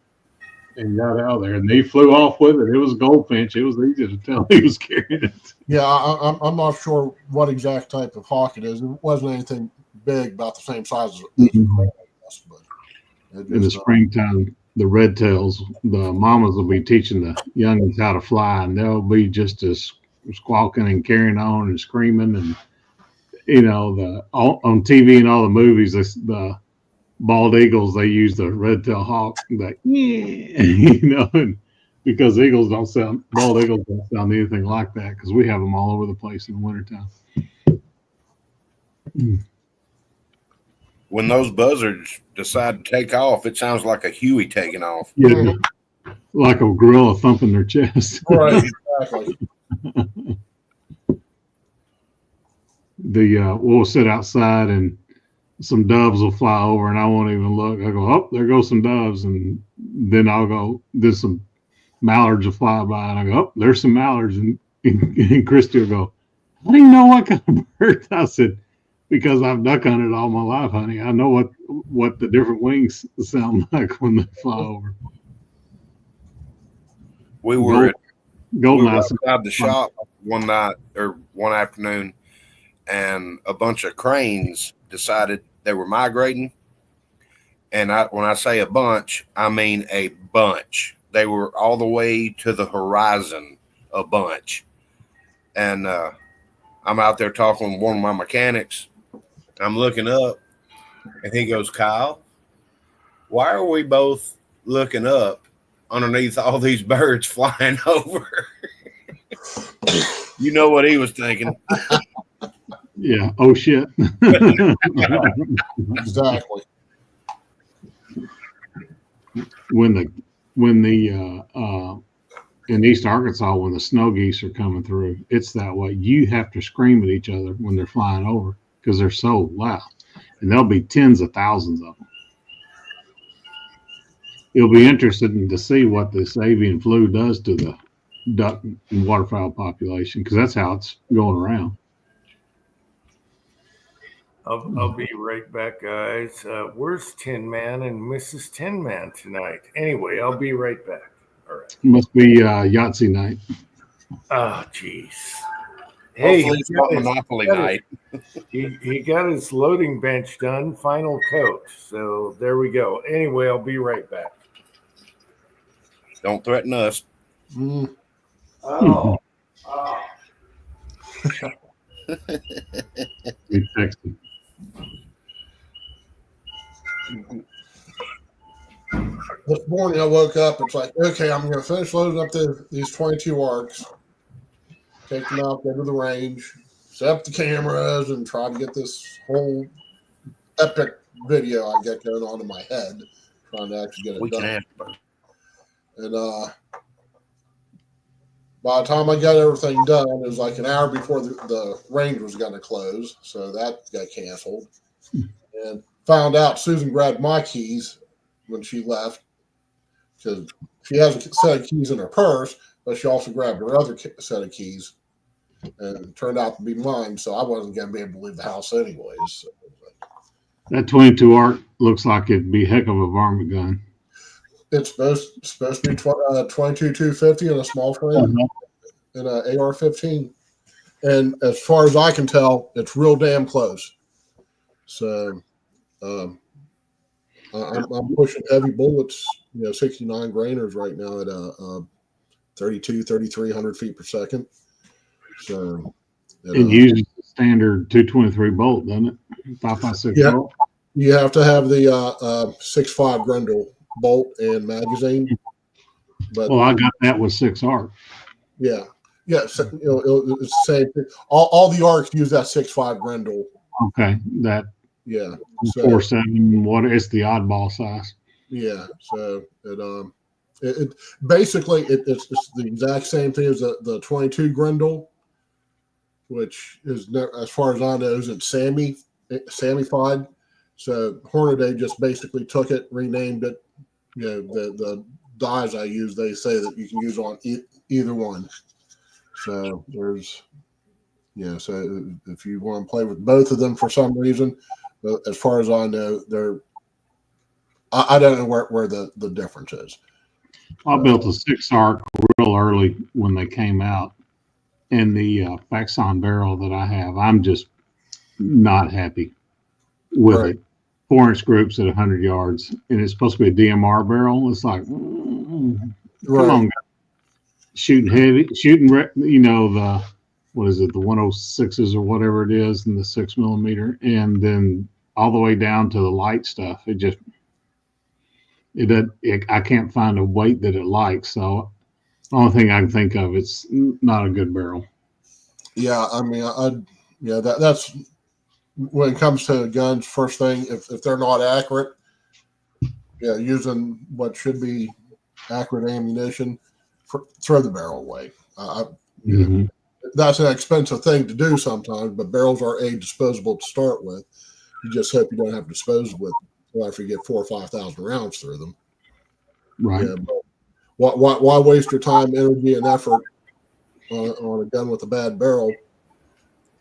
and got out there, and they flew off with it. It was a goldfinch. It was easy to tell he was carrying it. yeah, I'm not sure what exact type of hawk it is. It wasn't anything big, about the same size as Mhm. us, but it In the just, springtime, the red tails, the mamas will be teaching the youngins how to fly, and they'll be just as squawking and carrying on and screaming. And on TV and all the movies, the bald eagles, they use the red tail hawk, like and because bald eagles don't sound anything like that, because we have them all over the place in the wintertime. When those buzzards decide to take off, it sounds like a Huey taking off. Yeah, like a gorilla thumping their chest. Right, exactly. We'll sit outside and some doves will fly over, and I won't even look. I go, oh, there goes some doves, and then I'll go. There's some mallards will fly by, and I go, oh, there's some mallards, and Christy will go, how do you know what kind of bird? I said, because I've duck hunted all my life, honey. I know what the different wings sound like when they fly over. We were Golden outside the shop one night or one afternoon, and a bunch of cranes decided they were migrating. And when I say a bunch, I mean a bunch. They were all the way to the horizon, a bunch. And I'm out there talking with one of my mechanics. I'm looking up, and he goes, Kyle, why are we both looking up underneath all these birds flying over? You know what he was thinking. Yeah. Oh shit. Exactly. When in East Arkansas, when the snow geese are coming through, it's that way. You have to scream at each other when they're flying over because they're so loud, and there'll be tens of thousands of them. It'll be interesting to see what this avian flu does to the duck and waterfowl population, because that's how it's going around. I'll be right back, guys. Where's Tin Man and Mrs. Tin Man tonight? Anyway, I'll be right back. All right. Must be Yahtzee night. Oh, jeez. Hey, Hopefully it's not Monopoly night. he got his loading bench done, final coat. So there we go. Anyway, I'll be right back. Don't threaten us. Mm. Oh. We texted. This morning I woke up. It's like, okay, I'm going to finish loading up these 22 arcs, take them out, go to the range, set up the cameras, and try to get this whole epic video I got going on in my head, trying to actually get it done. And by the time I got everything done, it was like an hour before the range was going to close, so that got canceled. And found out Susan grabbed my keys when she left, because she has a set of keys in her purse, but she also grabbed her other set of keys, and it turned out to be mine, so I wasn't going to be able to leave the house anyways. So, That 22 ARC looks like it'd be a heck of a varmint gun. it's supposed to be 22-250 in a small frame and an AR-15, and as far as I can tell, it's real damn close. So I'm pushing heavy bullets, 69 grainers right now at 3,300 feet per second. So It uses the standard 223 bolt, doesn't it? 5.56 Yeah. bolt. you have to have the 6.5 Grendel bolt and magazine. But Well, I got that with 6 ARC. yeah, so, it's the same thing. All the arcs use that 6.5 Grendel. Okay, that Yeah, so 4.7. What? It's the oddball size. yeah, so it basically it's the exact same thing as the 22 Grendel, which is as far as I know isn't Samified. So Hornady just basically took it, renamed it. The dies I use, they say that you can use on either one. So there's, so if you want to play with both of them for some reason, but as far as I know, I don't know where the difference is. I built a 6 ARC real early when they came out, and the Faxon barrel that I have, I'm just not happy with Right. it. 4-inch groups at 100 yards, and it's supposed to be a DMR barrel. It's like, come on, guys. Shooting heavy, the what is it, the 106s or whatever it is, and the 6mm, and then all the way down to the light stuff. I can't find a weight that it likes. So the only thing I can think of, it's not a good barrel. Yeah, I mean, that's when it comes to guns. First thing, if they're not accurate, using what should be accurate ammunition, throw the barrel away. That's an expensive thing to do sometimes, but barrels are disposable to start with. You just hope you don't have to dispose with after you get 4,000 or 5,000 rounds through them. Right. Yeah, but why waste your time, energy, and effort on a gun with a bad barrel?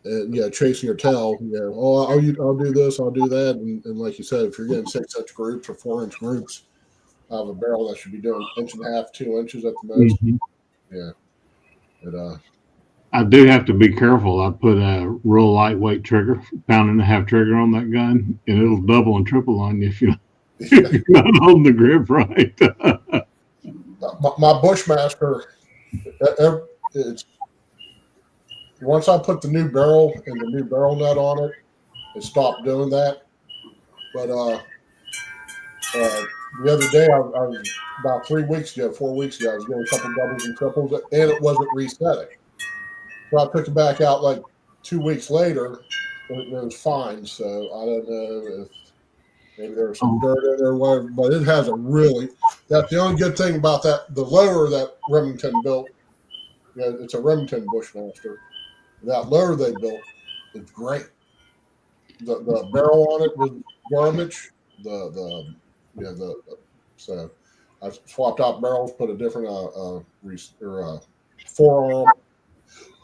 And chasing your tail. I'll do this, I'll do that, and like you said, if you're getting 6-inch groups or 4-inch groups of a barrel, that should be doing 1.5 to 2 inches at the most. Yeah. But I do have to be careful. I put a real lightweight trigger, 1.5-pound trigger on that gun, and it'll double and triple on you if you're not holding the grip right. my Bushmaster, it's once I put the new barrel and the new barrel nut on it, it stopped doing that. But the other day, I was about 4 weeks ago, I was getting a couple doubles and triples, and it wasn't resetting. So I took it back out like 2 weeks later, and it was fine. So I don't know if maybe there was some dirt in there or whatever, but it has that's the only good thing about that. The lower that Remington built, it's a Remington Bushmaster. That lower they built, it's great. The barrel on it was garbage. So I swapped out barrels, put a different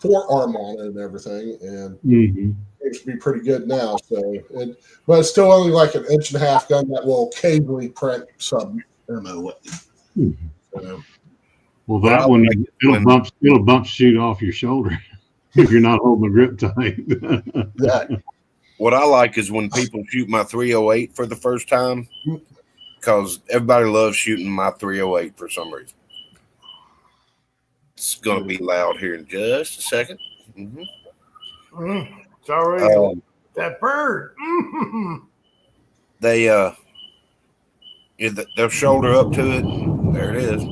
forearm on it and everything, and it seems to be pretty good now. But it's still only like 1.5 inch gun that will occasionally print sub MOA. Well, that one it'll bump shoot off your shoulder if you're not holding the grip tight. Yeah. What I like is when people shoot my 308 for the first time, because everybody loves shooting my 308 for some reason. It's going to be loud here in just a second. Sorry, that bird. They'll shoulder up to it. There it is.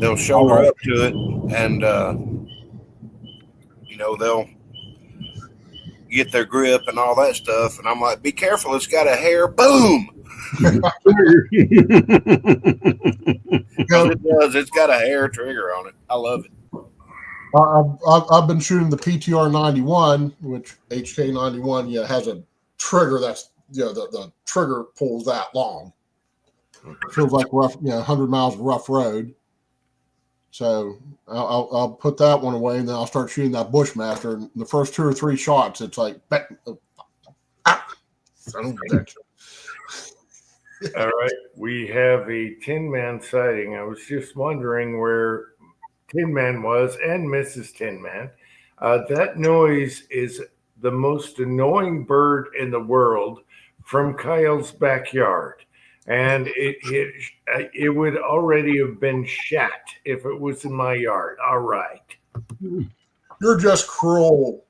They'll shoulder up to it, and they'll get their grip and all that stuff. And I'm like, be careful, it's got a hair. Boom. Because it does. It's got a hair trigger on it. I love it. I've been shooting the PTR 91, which HK 91 has a trigger that's the trigger pulls that long. Feels like rough, 100 miles of rough road. So I'll put that one away, and then I'll start shooting that Bushmaster. And the first 2 or 3 shots, it's like, All right, we have a Tin Man sighting. I was just wondering where Tin Man was and Mrs. Tin Man. That noise is the most annoying bird in the world from Kyle's backyard. And it would already have been shot if it was in my yard. All right. You're just cruel.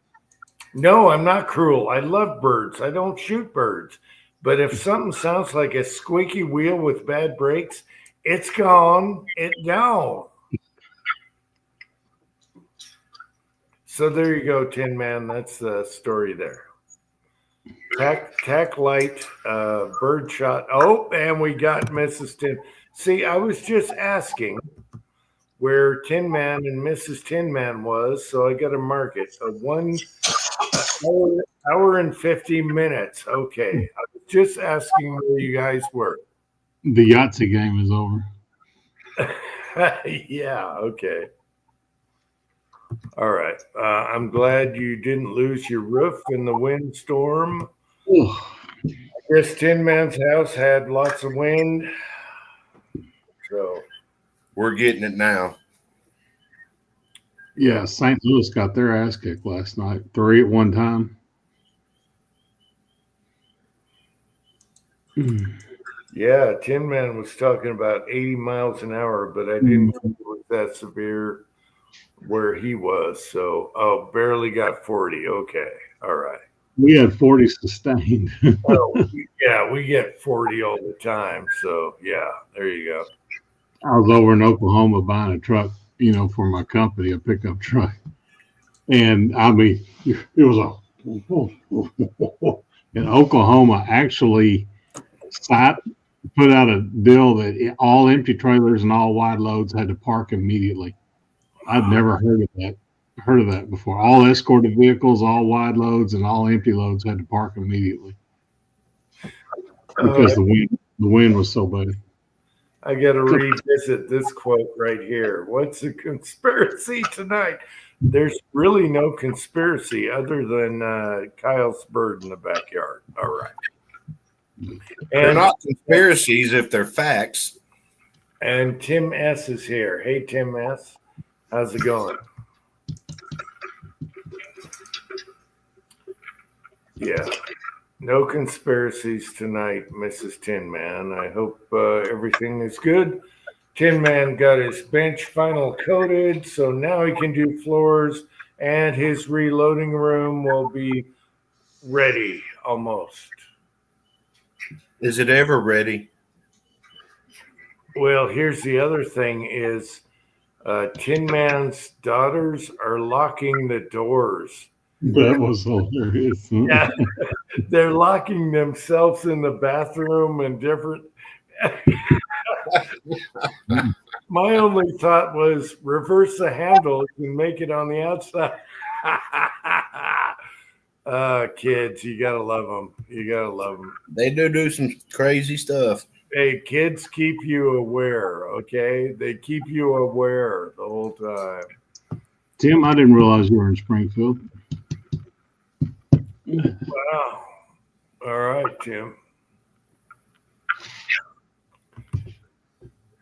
No, I'm not cruel. I love birds. I don't shoot birds. But if something sounds like a squeaky wheel with bad brakes, it's gone. It's gone. So there you go, Tin Man. That's the story there. Tack light, bird shot. Oh, and we got Mrs. Tin. See, I was just asking where Tin Man and Mrs. Tin Man was, so I got to mark it. So 1 hour and 50 minutes. Okay, I was just asking where you guys were. The Yahtzee game is over. Yeah. Okay. All right. I'm glad you didn't lose your roof in the windstorm. I guess Tin Man's house had lots of wind. So we're getting it now. Yeah, St. Louis got their ass kicked last night. 3 at one time. Yeah, Tin Man was talking about 80 miles an hour, but I didn't think it was that severe where he was. So, oh, barely got 40. Okay. All right. We had 40 sustained. Oh, yeah, we get 40 all the time. So, yeah, there you go. I was over in Oklahoma buying a truck, for my company, a pickup truck. And I mean, it was in Oklahoma actually put out a deal that all empty trailers and all wide loads had to park immediately. I'd never heard of that before. All escorted vehicles, all wide loads, and all empty loads had to park immediately because the wind was so bad. I got to revisit this quote right here. What's the conspiracy tonight? There's really no conspiracy other than Kyle's bird in the backyard. All right. They're And, not conspiracies if they're facts. and Tim S is here. Hey, Tim S. How's it going? Yeah. No conspiracies tonight, Mrs. Tin Man. I hope everything is good. Tin Man got his bench final coated, so now he can do floors, and his reloading room will be ready almost. Is it ever ready? Well, here's the other thing is Tin Man's daughters are locking the doors. That was hilarious. Yeah, they're locking themselves in the bathroom and different. My only thought was reverse the handle and make it on the outside. Kids, you gotta love them. You gotta love them. They do some crazy stuff. Hey, kids keep you aware, okay? They keep you aware the whole time. Tim, I didn't realize you were in Springfield. Wow. All right, Tim.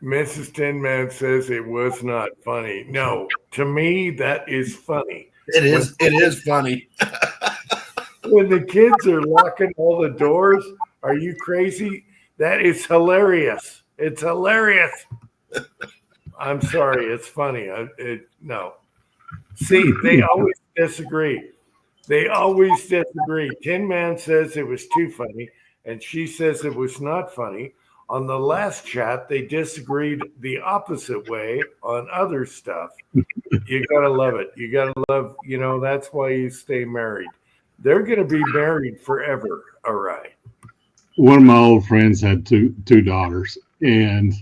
Mrs. Tin Man says it was not funny. No, to me, that is funny. It is funny. When the kids are locking all the doors, are you crazy? That is hilarious. It's hilarious. I'm sorry, it's funny. No. See, they always disagree. They always disagree. Tin Man says it was too funny, and she says it was not funny. On the last chat, they disagreed the opposite way on other stuff. You gotta love it. You gotta love, that's why you stay married. They're gonna be married forever. All right. One of my old friends had two daughters, and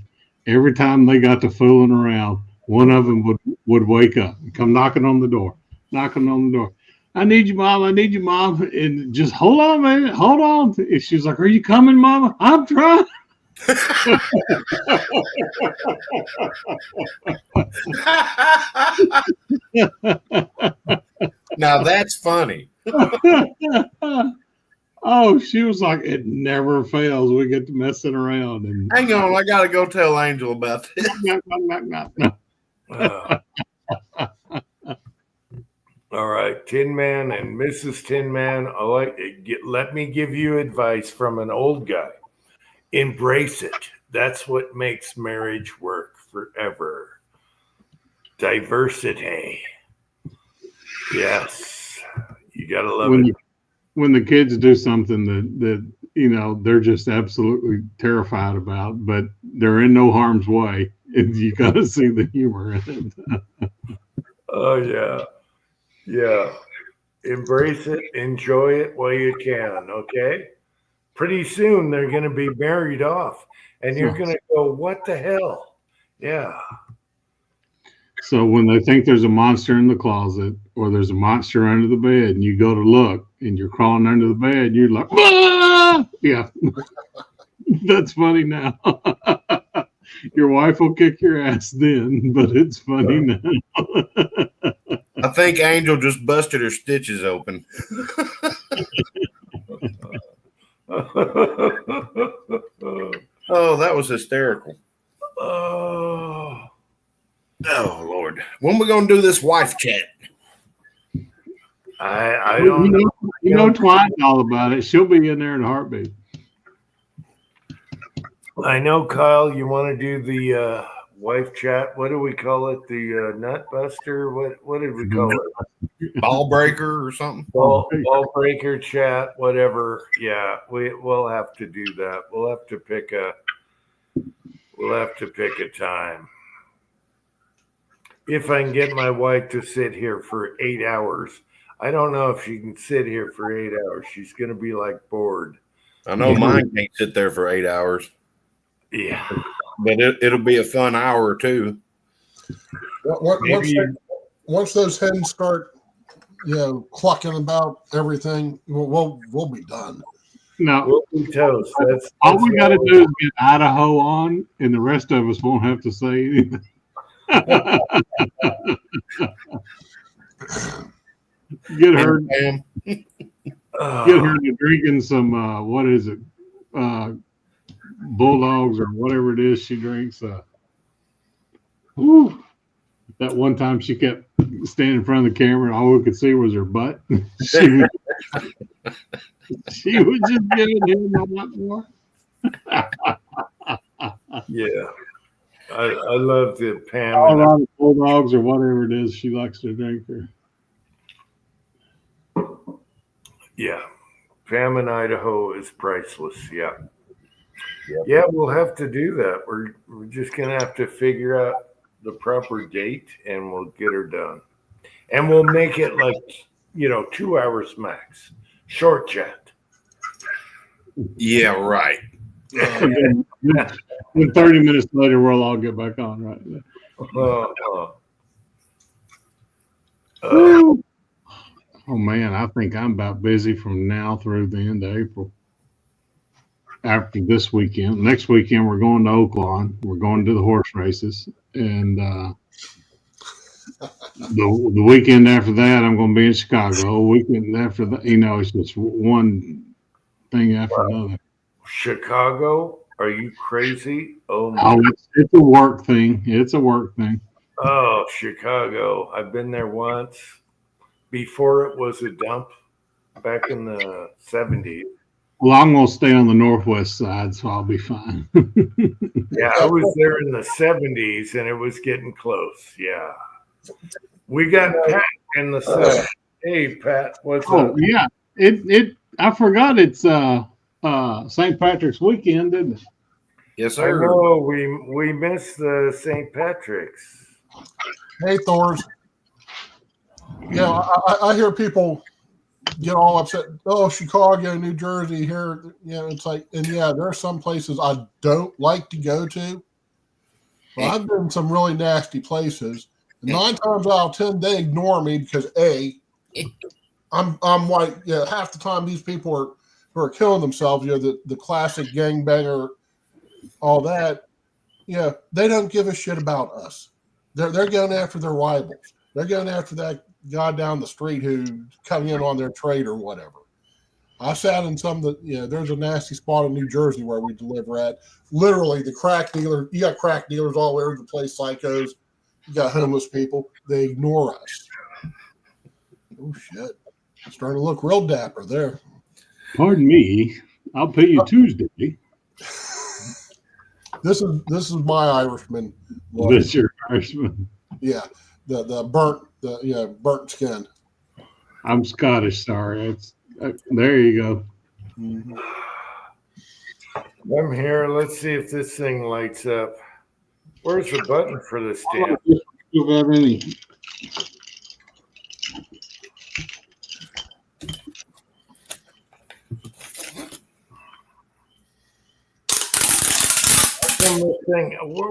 every time they got to fooling around, one of them would wake up and come knocking on the door. I need you, Mom. I need you, Mom. And just hold on, man. Hold on. And she was like, "Are you coming, Mama? I'm trying." Now that's funny. Oh, she was like, "It never fails. We get to messing around." And Hang on, I gotta go tell Angel about this. All right, Tin Man and Mrs. Tin Man. Let me give you advice from an old guy. Embrace it. That's what makes marriage work forever. Diversity. Yes, you gotta love it. When the kids do something that they're just absolutely terrified about, but they're in no harm's way, and you got to see the humor in it. Oh yeah. Yeah. Embrace it, enjoy it while you can, okay? Pretty soon they're going to be married off, and you're going to go, what the hell? Yeah. So when they think there's a monster in the closet or there's a monster under the bed and you go to look and you're crawling under the bed, you're like, ah! Yeah. That's funny now. Your wife will kick your ass then, but it's funny now. I think Angel just busted her stitches open. Oh, that was hysterical. Oh, Lord. When we going to do this wife chat? I don't know. Twine's all about it. She'll be in there in a heartbeat. I know, Kyle, you want to do the wife chat. What do we call it? The nut buster? What did we call it? Ball breaker or something. Ball breaker chat, whatever. Yeah, we'll have to do that. We'll have to pick a time. If I can get my wife to sit here for 8 hours. I don't know if she can sit here for 8 hours. She's going to be like bored. I know mine can't sit there for 8 hours, Yeah. but it'll be a fun hour or two. Once those hens start, clucking about everything, we'll be done. No, We'll be toast. all we got to do is get Idaho on, and the rest of us won't have to say anything. Get her to drinking some what is it? Bulldogs or whatever it is she drinks. That one time she kept standing in front of the camera and all we could see was her butt. She was just giving him a lot more. Yeah. I love the Pam. Colorado Bulldogs or whatever it is she likes to drink. Yeah. Pam in Idaho is priceless. Yeah. Yeah, we'll have to do that. We're just going to have to figure out the proper date and we'll get her done. And we'll make it like, 2 hours max. Short chat. Yeah, right. And then 30 minutes later, we'll all get back on, right? Oh, man, I think I'm about busy from now through the end of April. After this weekend. Next weekend, we're going to Oaklawn. We're going to the horse races. And the weekend after that, I'm going to be in Chicago. The weekend after that, it's just one thing after another. Chicago? Are you crazy? Oh, it's a work thing. It's a work thing. Oh, Chicago. I've been there once. Before it was a dump back in the 70s. Well, I'm going to stay on the northwest side, so I'll be fine. Yeah, I was there in the 70s, and it was getting close. Yeah. We got Pat in the south. Hey, Pat, what's up? Yeah. I forgot it's St. Patrick's weekend, didn't it? Yes, I sir. know we missed the St. Patrick's. Hey, Thors. Yeah, I hear people get all upset. Oh, Chicago, New Jersey, here. It's like, and there are some places I don't like to go to. But I've been in some really nasty places. 9 times out of 10, they ignore me because I'm white. Yeah, half the time these people who are killing themselves. The classic gangbanger, all that. Yeah, they don't give a shit about us. They're going after their rivals. They're going after that guy down the street who's coming in on their trade or whatever. I sat in some of the, there's a nasty spot in New Jersey where we deliver at. Literally, the crack dealer, you got crack dealers all over the place, psychos. You got homeless people. They ignore us. Oh, shit. Starting to look real dapper there. Pardon me. I'll pay you Tuesday. This is my Irishman. Look. That's your Irishman. Yeah. The burnt skin. I'm Scottish, sorry. There you go. Mm-hmm. I'm here. Let's see if this thing lights up. Where's the button for this damn? You got any?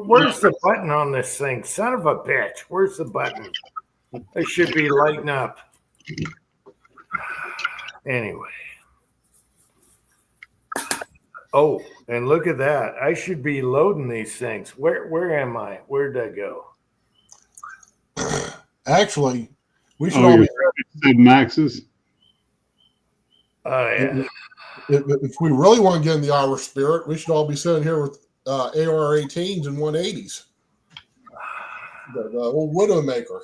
Where's the button on this thing? Son of a bitch. Where's the button? It should be lighting up. Anyway. Oh, and look at that. I should be loading these things. Where am I? Where did I go? Actually, we should all be Max's. Yeah. If we really want to get in the Irish spirit, we should all be sitting here with AR-18s and 180s. The old Widowmaker.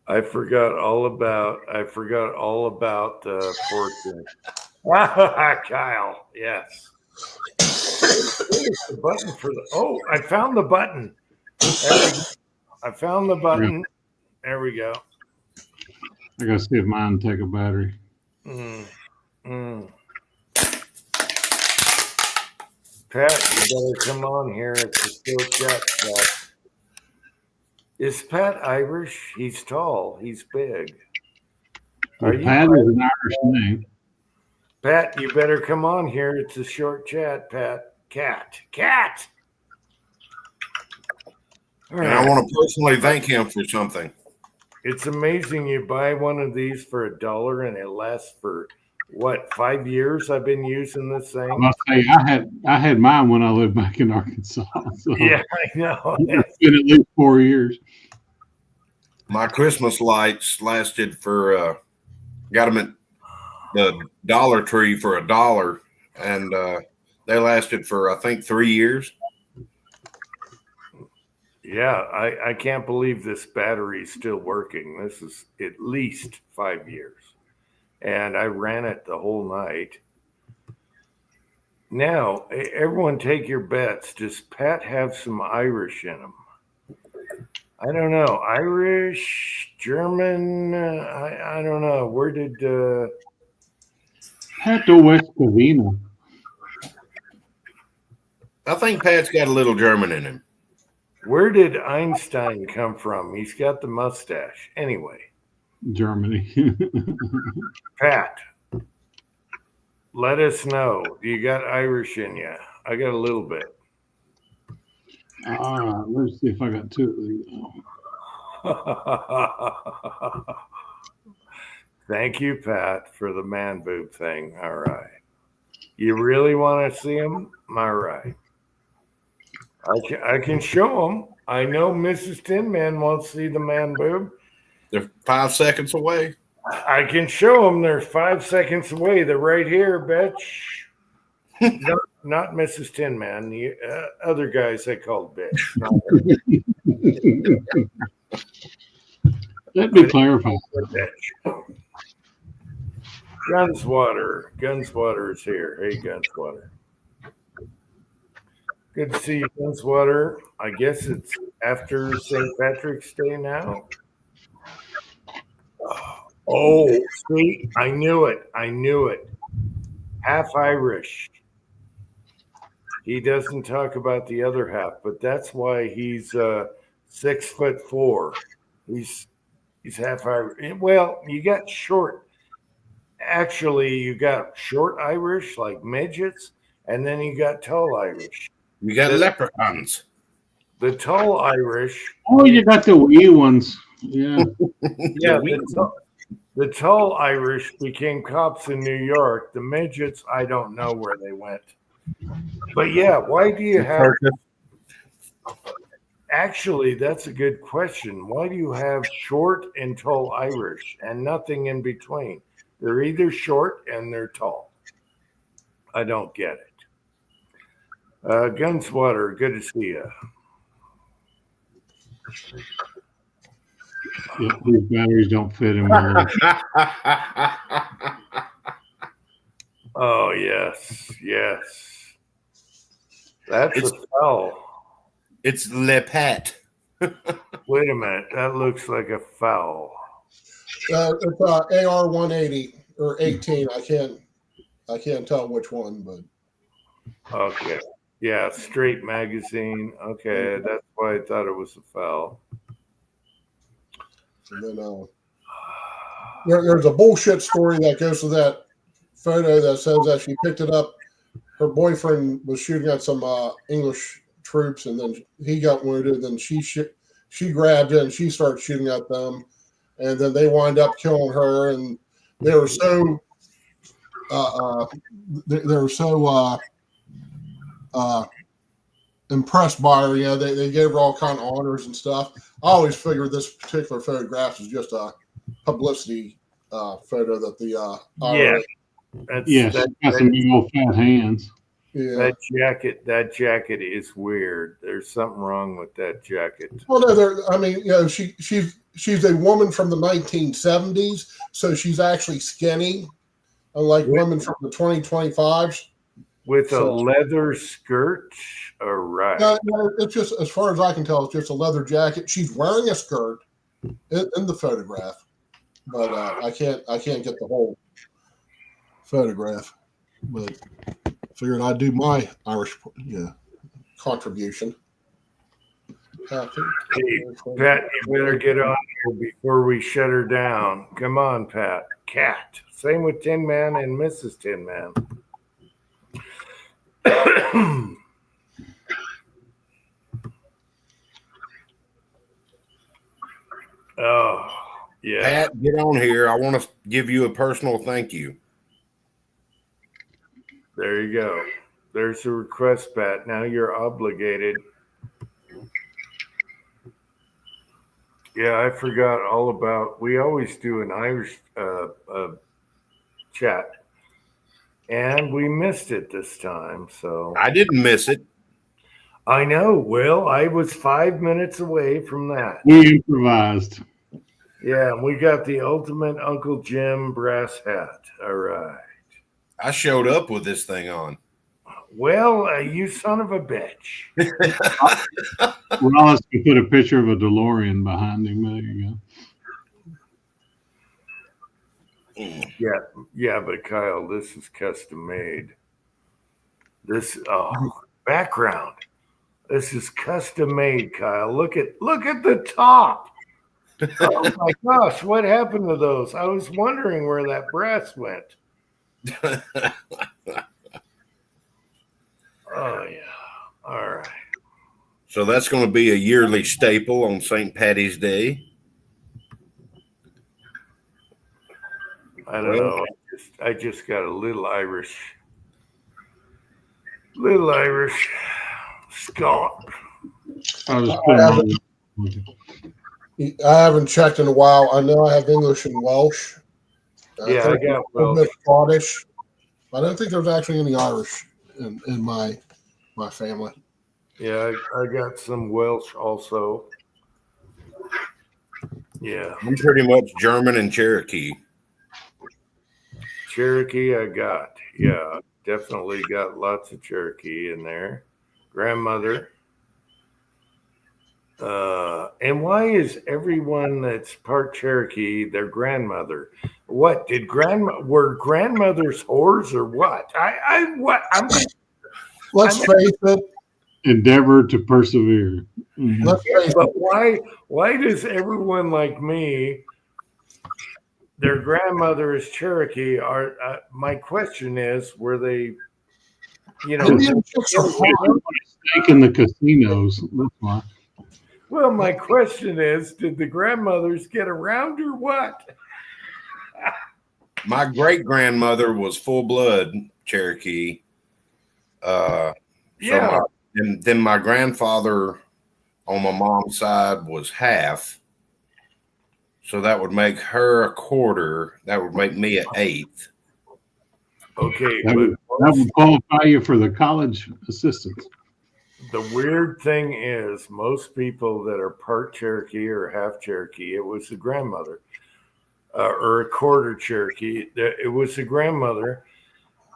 I forgot all about Fortune. Kyle, yes. Where's the button for the? Oh, I found the button. There we go. I found the button. There we go. I gotta see if mine take a battery. Mm, mm. Pat, you better come on here. It's a short chat shop. Is Pat Irish? He's tall. He's big. Are you Pat is an Irish name. Pat, you better come on here. It's a short chat, Pat. Cat. All And I right. want to personally thank him for something. It's amazing you buy one of these for $1 and it lasts for what, 5 years? I've been using this I thing. must say, I had mine when I lived back in Arkansas. So Yeah, I know. it's been at least 4 years. My Christmas lights lasted for got them at the Dollar Tree for $1, and they lasted for I think 3 years. Yeah, I can't believe this battery's still working. This is at least 5 years. And I ran it the whole night. Now, everyone take your bets. Does Pat have some Irish in him? I don't know. Irish, German, I don't know. Where did Pato West Covina. I think Pat's got a little German in him. where did Einstein come from? He's got the mustache. Anyway, Germany. Pat, let us know. Do you got Irish in you? I got a little bit. Let's see if I got two of these. Thank you, Pat, for the man boob thing. All right. You really want to see him? All right. I can show him. I know Mrs. Tin Man won't see the man boob. They're 5 seconds away. I can show them. They're 5 seconds away. They're right here, bitch. Not Mrs. Tin Man. The other guys I called bitch. Not her. Let me clarify. Bitch. Gunswater is here. Hey, Gunswater. Good to see you, Gunswater. I guess it's after St. Patrick's Day now. Oh, see, I knew it. Half Irish. He doesn't talk about the other half, but that's why he's 6'4". He's half Irish. Well, you got short. Actually, you got short Irish like midgets, and then you got tall Irish. You got leprechauns. The tall Irish. Oh, you got the wee ones. Yeah. Yeah, the tall Irish became cops in New York. The midgets, I don't know where they went. But yeah, why do you have? Actually, that's a good question. Why do you have short and tall Irish and nothing in between? They're either short and they're tall. I don't get it. Gunswater, good to see you. Yeah, these batteries don't fit in my Oh, yes. That's a foul. It's Le Pat. Wait a minute. That looks like a foul. It's AR 180 or 18. I can't tell which one, but Okay. Yeah, straight magazine. Okay, that's why I thought it was a foul. and then there's a bullshit story that goes to that photo that says that she picked it up. Her boyfriend was shooting at some English troops, and then he got wounded. And she grabbed it and she started shooting at them, and then they wind up killing her. And they were so impressed by her. You know, they gave her all kind of honors and stuff. I always figured this particular photograph is just a publicity photo that the Yeah. Yes, got some big old fat hands. yeah. That jacket is weird. There's something wrong with that jacket. Well, no, I mean, you know, she's a woman from the 1970s, so she's actually skinny. unlike women from the 2025s. With a So- leather skirt? All right. No, it's just, as far as I can tell, it's just a leather jacket. She's wearing a skirt in the photograph, but I can't get the whole photograph. But I figured I'd do my Irish contribution. Happy. Hey, Pat, you better get on here before we shut her down. Come on, Pat. Cat. Same with Tin Man and Mrs. Tin Man. Oh, yeah. Pat, get on here. I want to give you a personal thank you. There you go. There's a request, Pat. Now you're obligated. Yeah, I forgot all about. We always do an Irish chat, and we missed it this time. So I didn't miss it. I know. Well, I was 5 minutes away from that. We improvised. Yeah, we got the ultimate Uncle Jim brass hat. All right. I showed up with this thing on. Well, you son of a bitch. Wallace can put a picture of a DeLorean behind him. There you go. Yeah, but Kyle, this is custom made. This background. This is custom made, Kyle. Look at the top. Oh my gosh, what happened to those? I was wondering where that brass went. Oh yeah. All right. So that's going to be a yearly staple on St. Patty's Day. I don't know. I just got a little Irish Scott. I was putting on- I haven't checked in a while. I know I have English and Welsh. Yeah, I think got a little Welsh. bit Scottish. I don't think there's actually any Irish in my family. Yeah, I got some Welsh also. Yeah, I'm pretty much German and Cherokee. Cherokee I got. Yeah, definitely got lots of Cherokee in there. Grandmother. And why is everyone that's part Cherokee their grandmother? What did were grandmothers whores or what? Let's face it. endeavor to persevere. Mhm. Let's face But it. why does everyone like me, their grandmother is Cherokee? My question is, were they, Indian chicks are hot. Steak in the casinos. That's why. well, my question is, did the grandmothers get around or what? My great grandmother was full blood Cherokee. Yeah. And then my grandfather on my mom's side was half. So that would make her a quarter. That would make me an eighth. Okay, That would, but that would qualify you for the college assistance. the weird thing is, most people that are part Cherokee or half Cherokee, it was the grandmother, or a quarter Cherokee. It was the grandmother.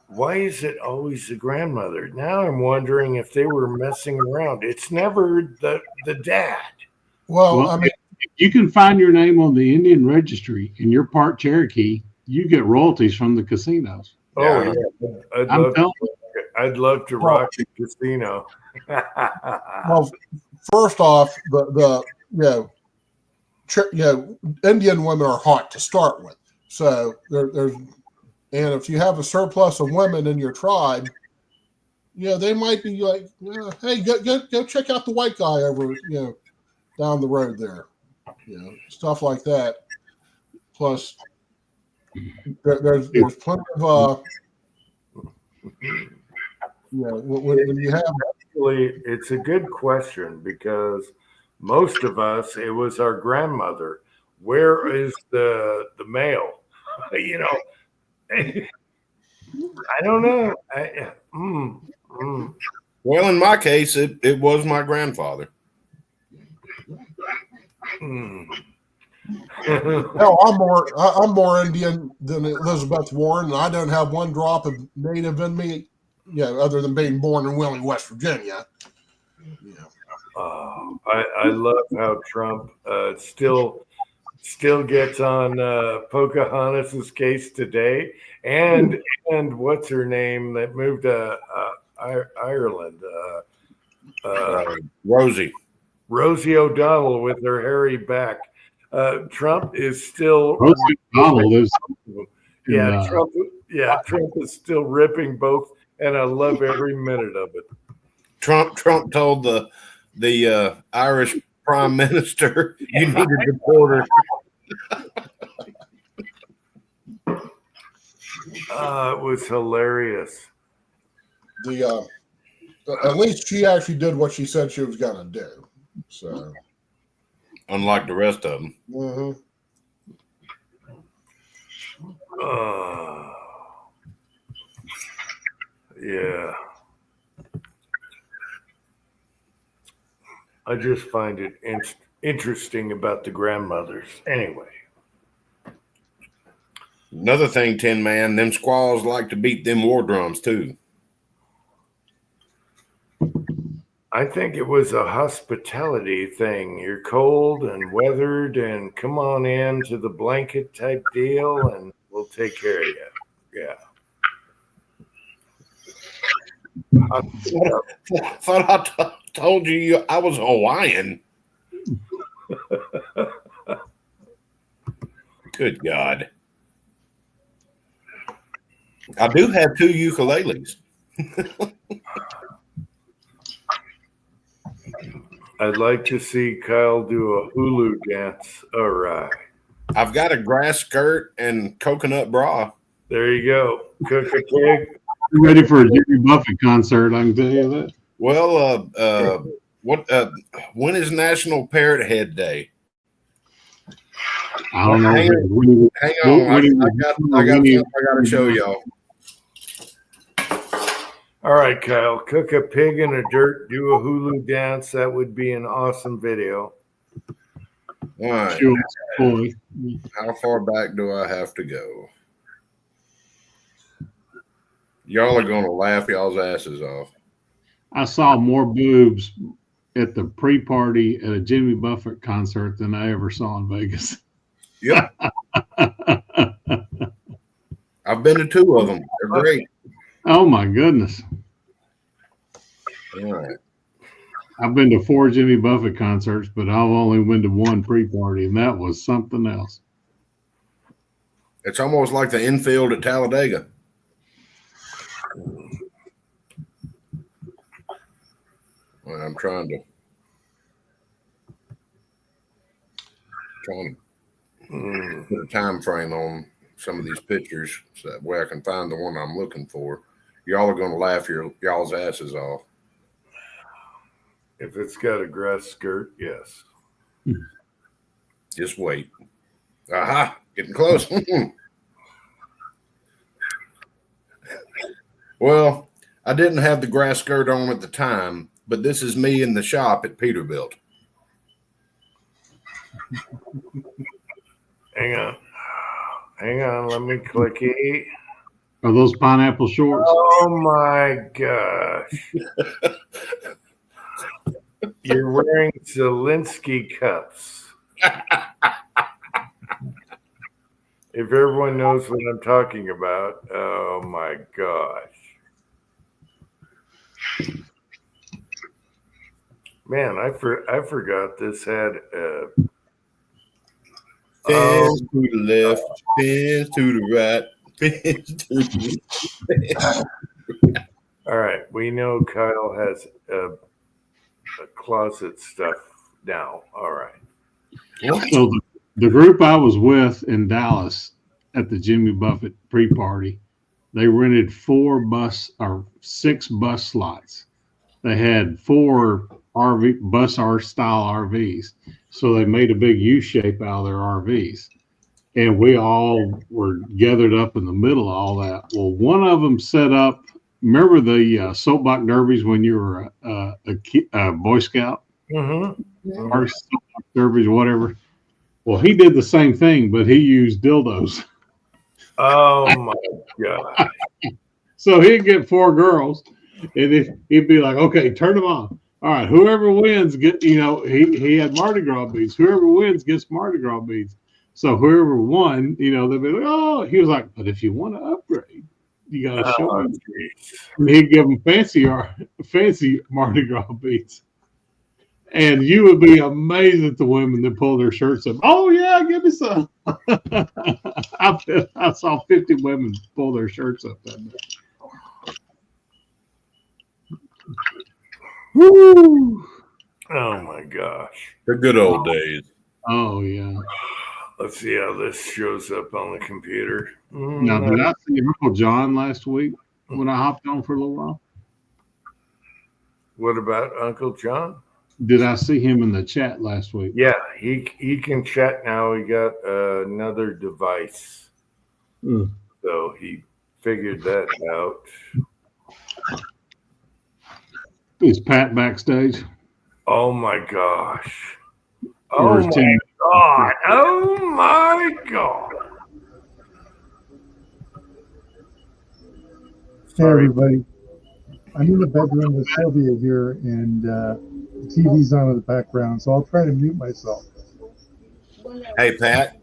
Why is it always the grandmother? Now I'm wondering if they were messing around. It's never the dad. Well, Well, I mean, if you can find your name on the Indian registry and you're part Cherokee, you get royalties from the casinos. Oh Yeah. yeah, I'm telling I'd love to rock the casino. well, first off, the Indian women are hot to start with. So there's, and if you have a surplus of women in your tribe, they might be like, hey, go check out the white guy over, down the road there, stuff like that. Plus, there's plenty of, when you have. Actually, it's a good question because most of us, it was our grandmother. Where is the male? I don't know. Well, in my case, it was my grandfather. Hell, I'm more Indian than Elizabeth Warren, and I don't have one drop of native in me, other than being born in Wheeling, West Virginia. I love how Trump still gets on Pocahontas's case today, and what's her name that moved to Ireland, Rosie O'Donnell with her hairy back. Trump is still Donald is Trump is still ripping both, and I love every minute of it. Trump told the Irish Prime Minister, "You need to deport her." It was hilarious. At least she actually did what she said she was going to do. So, unlike the rest of them. Mm-hmm. Yeah. I just find it interesting about the grandmothers. Anyway. Another thing, Tin Man, them squaws like to beat them war drums too. I think it was a hospitality thing. You're cold and weathered, and come on in to the blanket type deal, and we'll take care of you. Yeah. I thought I told you I was Hawaiian. Good God. I do have 2 ukuleles. I'd like to see Kyle do a hulu dance. All right. I've got a grass skirt and coconut bra. There you go. Cook a pig. You're ready for a Jimmy Buffett concert, I can tell you that. Well, when is National Parrot Head Day? I don't know. Hang on. I got to show y'all. All right, Kyle. Cook a pig in the dirt, do a hulu dance. That would be an awesome video. All right. Sure. Boy. How far back do I have to go? Y'all are going to laugh y'all's asses off. I saw more boobs at the pre-party at a Jimmy Buffett concert than I ever saw in Vegas. Yep. I've been to 2 of them. They're great. Oh my goodness. All right. I've been to 4 Jimmy Buffett concerts, but I've only been to 1 pre-party, and that was something else. It's almost like the infield at Talladega. Well, I'm trying to put a time frame on some of these pictures so that way I can find the one I'm looking for. Y'all are going to laugh y'all's asses off. If it's got a grass skirt, yes. Just wait. Aha, getting close. Well, I didn't have the grass skirt on at the time, but this is me in the shop at Peterbilt. Hang on. Let me click it. Are those pineapple shorts? Oh my gosh. You're wearing Zelensky cups. If everyone knows what I'm talking about, oh my gosh. Man, I forgot this had Fins to the left, fins to the right, fins to the left. all right, we know Kyle has a closet stuff now. All right. So the group I was with in Dallas at the Jimmy Buffett pre-party, they rented 6 bus slots. They had 4 bus R style RVs. So they made a big U shape out of their RVs. And we all were gathered up in the middle of all that. Well, one of them set up, remember the soapbox derbies when you were a Boy Scout? Mm-hmm. Or soapbox derbies, whatever. Well, he did the same thing, but he used dildos. Oh my God. So he'd get 4 girls, and he'd be like, "Okay, turn them on. All right, whoever wins get." He had Mardi Gras beads. Whoever wins gets Mardi Gras beads. So whoever won, they'd be like, "Oh," he was like, "But if you want to upgrade, you got to show Oh, me." geez. And he'd give them fancy Mardi Gras beads. And you would be amazed at the women that pull their shirts up. Oh yeah, give me some. I saw 50 women pull their shirts up that day. Woo! Oh my gosh. The good old days. Oh yeah. Let's see how this shows up on the computer. Now, did I see Uncle John last week when I hopped on for a little while? What about Uncle John? Did I see him in the chat last week? Yeah, he can chat now. He got another device. Mm. So he figured that out. Is Pat backstage? Oh my gosh. Or Oh is my Tim? God. Oh my God. Hey everybody, I'm in the bedroom with Sylvia here, and the TV's on in the background, so I'll try to mute myself. Hey, Pat.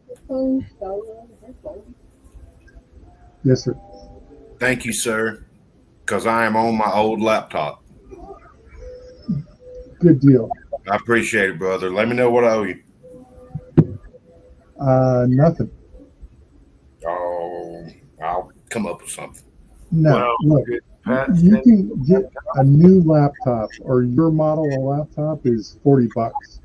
Yes, sir. Thank you, sir, because I am on my old laptop. Good deal. I appreciate it, brother. Let me know what I owe you. Nothing. Oh, I'll come up with something. No, Well, look, Pat you sent- can get a new laptop, or your model of laptop is $40,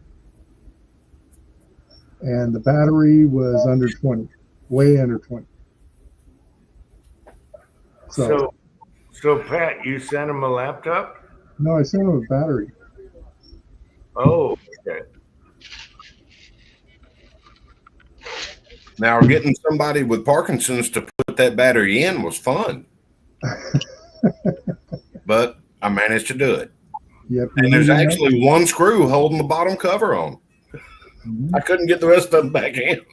and the battery was under 20, way under 20. So Pat, you sent him a laptop? No, I sent him a battery. Oh, okay. Now, getting somebody with Parkinson's to put that battery in was fun. But I managed to do it. Yep. And there's actually one screw holding the bottom cover on. I couldn't get the rest of them back in.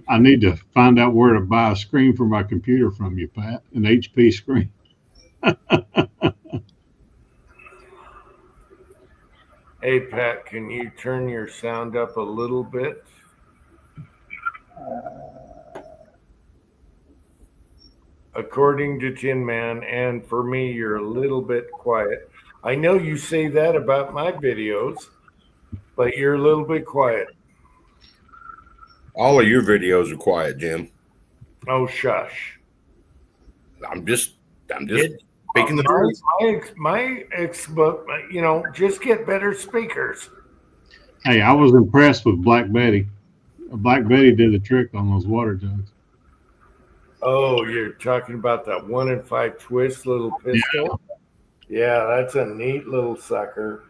I need to find out where to buy a screen for my computer from you, Pat, an HP screen. Hey Pat, can you turn your sound up a little bit? According to Tin Man, and for me, you're a little bit quiet. I know you say that about my videos, but you're a little bit quiet. All of your videos are quiet, Jim. Oh, shush. I'm just speaking the truth. Just get better speakers. Hey, I was impressed with Black Betty. Black Betty did the trick on those water jugs. Oh, you're talking about that 1 in 5 twist little pistol? Yeah, that's a neat little sucker.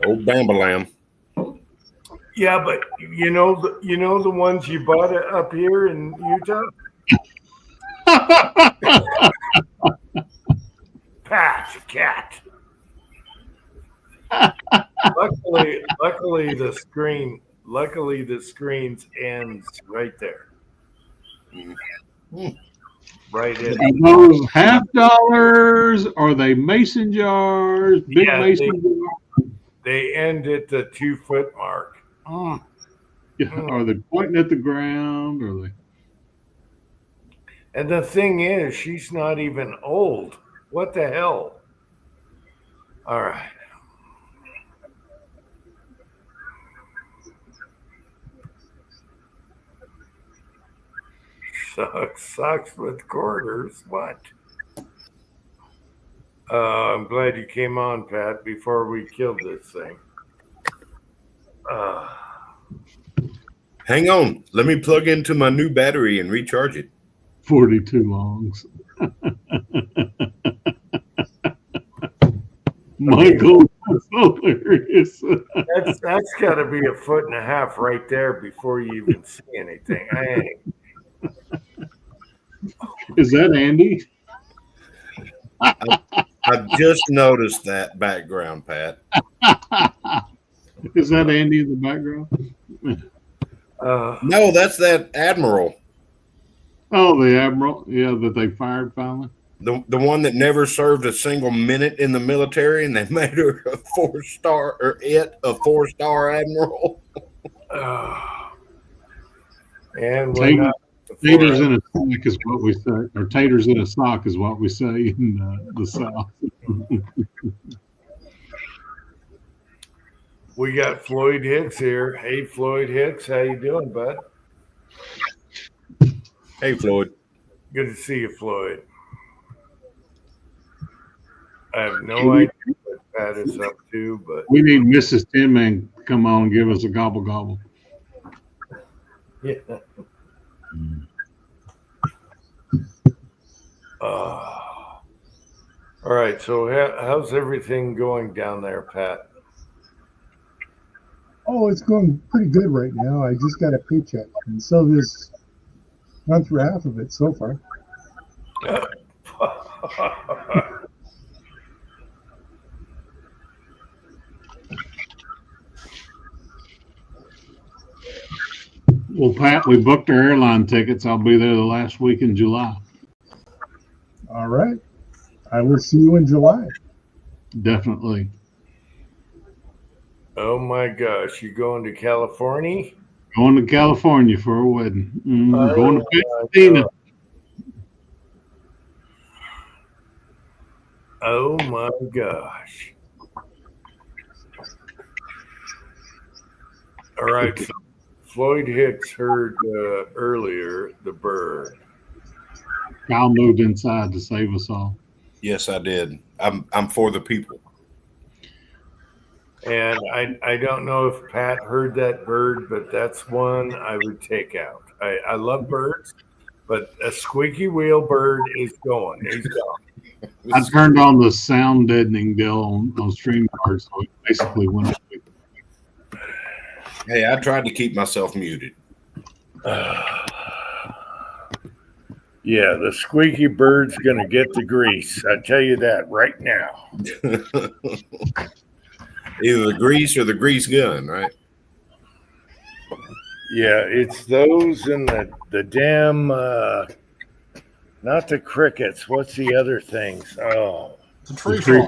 Old Bambalam. Yeah, but you know the ones you bought up here in Utah? Pat, cat. Luckily the screen's ends right there. Right in. Are those $half? Are they mason jars? Big Yeah, mason jars? They end at the 2 foot mark. Are they pointing at the ground? Are they? And the thing is, she's not even old. What the hell? All right. Sucks with quarters. What? I'm glad you came on, Pat, before we killed this thing. Hang on. Let me plug into my new battery and recharge it. 42 longs. Michael, that's hilarious. That's got to be 1.5 foot right there before you even see anything. Hey. Is that Andy? I just noticed that background, Pat. Is that Andy in the background? No, that's that admiral, Oh, the admiral, yeah, that they fired finally. the one that never served a single minute in the military, and they made her a 4-star, or it a 4-star admiral. And we're not Taters in a sock is what we say, or taters in a sock is what we say in the South. We got Floyd Hicks here. Hey, Floyd Hicks, how you doing, bud? Hey, Floyd. Good to see you, Floyd. I have no idea what Pat is up to, but We need Mrs. Tinman to come on and give us a gobble gobble. yeah. All right. So how's everything going down there, Pat? Oh, it's going pretty good right now. I just got a paycheck, and Sylvia's gone through half of it so far. Well, Pat, we booked our airline tickets. I'll be there the last week in July. All right. I will see you in July. Definitely. Oh my gosh, you going to California? Going to California for a wedding. Oh, Going to my Pasadena. God. Oh my gosh. All right. So Floyd Hicks heard earlier the bird. Kyle moved inside to save us all. Yes, I did. I'm for the people. And I don't know if Pat heard that bird, but that's one I would take out. I love birds, but a squeaky wheel bird is going. He's gone. I turned on the sound deadening deal on StreamYard, so it basically went away. Hey, I tried to keep myself muted. Yeah, the squeaky bird's going to get the grease. I tell you that right now. Either the grease or the grease gun, right? Yeah, it's those and the damn, not the crickets. What's the other things? Oh, The tree Tree frog.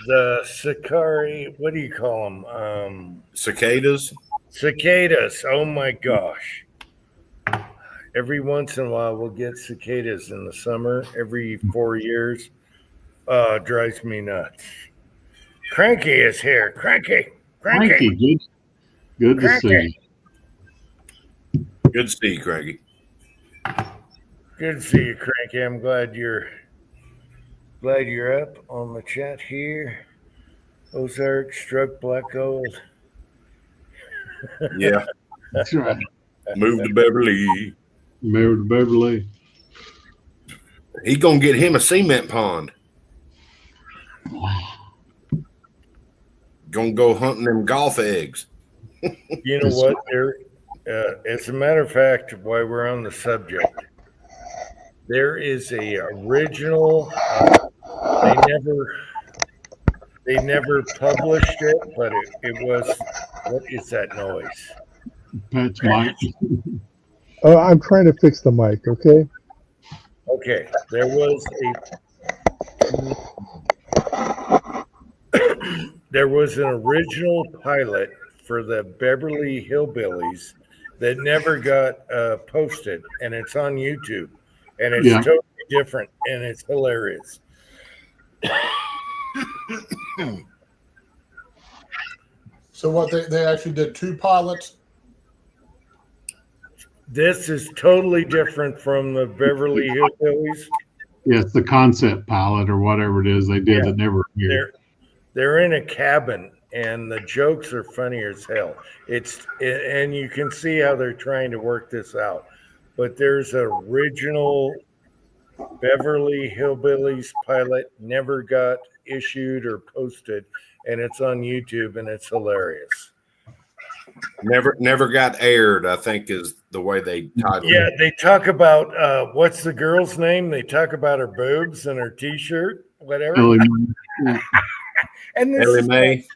the Sakari, what do you call them? Cicadas. Cicadas. Oh my gosh. Every once in a while, we'll get cicadas in the summer, every 4 years. Drives me nuts. Cranky is here. Cranky. Frankie, good to see you. Good to see you, Craigie. Good to see you, Cranky. I'm glad you're up on the chat here. Ozark struck black gold. Yeah, That's right. move to Beverly. Married to Beverly. He gonna get him a cement pond. Gonna go hunting them golf eggs. You know what? As a matter of fact, while we're on the subject, there is a original. They never published it, but it was. What is that noise? Pat's Mike. Oh, I'm trying to fix the mic, okay? Okay, there was there was an original pilot for the Beverly Hillbillies that never got posted, and it's on YouTube, and it's totally different, and it's hilarious. So what they actually did 2 pilots. This is totally different from the Beverly Hillbillies. Yeah, it's the concept pilot or whatever it is they did that never appeared. They're in a cabin, and the jokes are funny as hell. And you can see how they're trying to work this out. But there's an original Beverly Hillbillies pilot, never got issued or posted, and it's on YouTube, and it's hilarious. Never got aired, I think is the way they titled Yeah, it. they talk about what's the girl's name? They talk about her boobs and her T-shirt, whatever. Ellie, And this Ellie is Mae.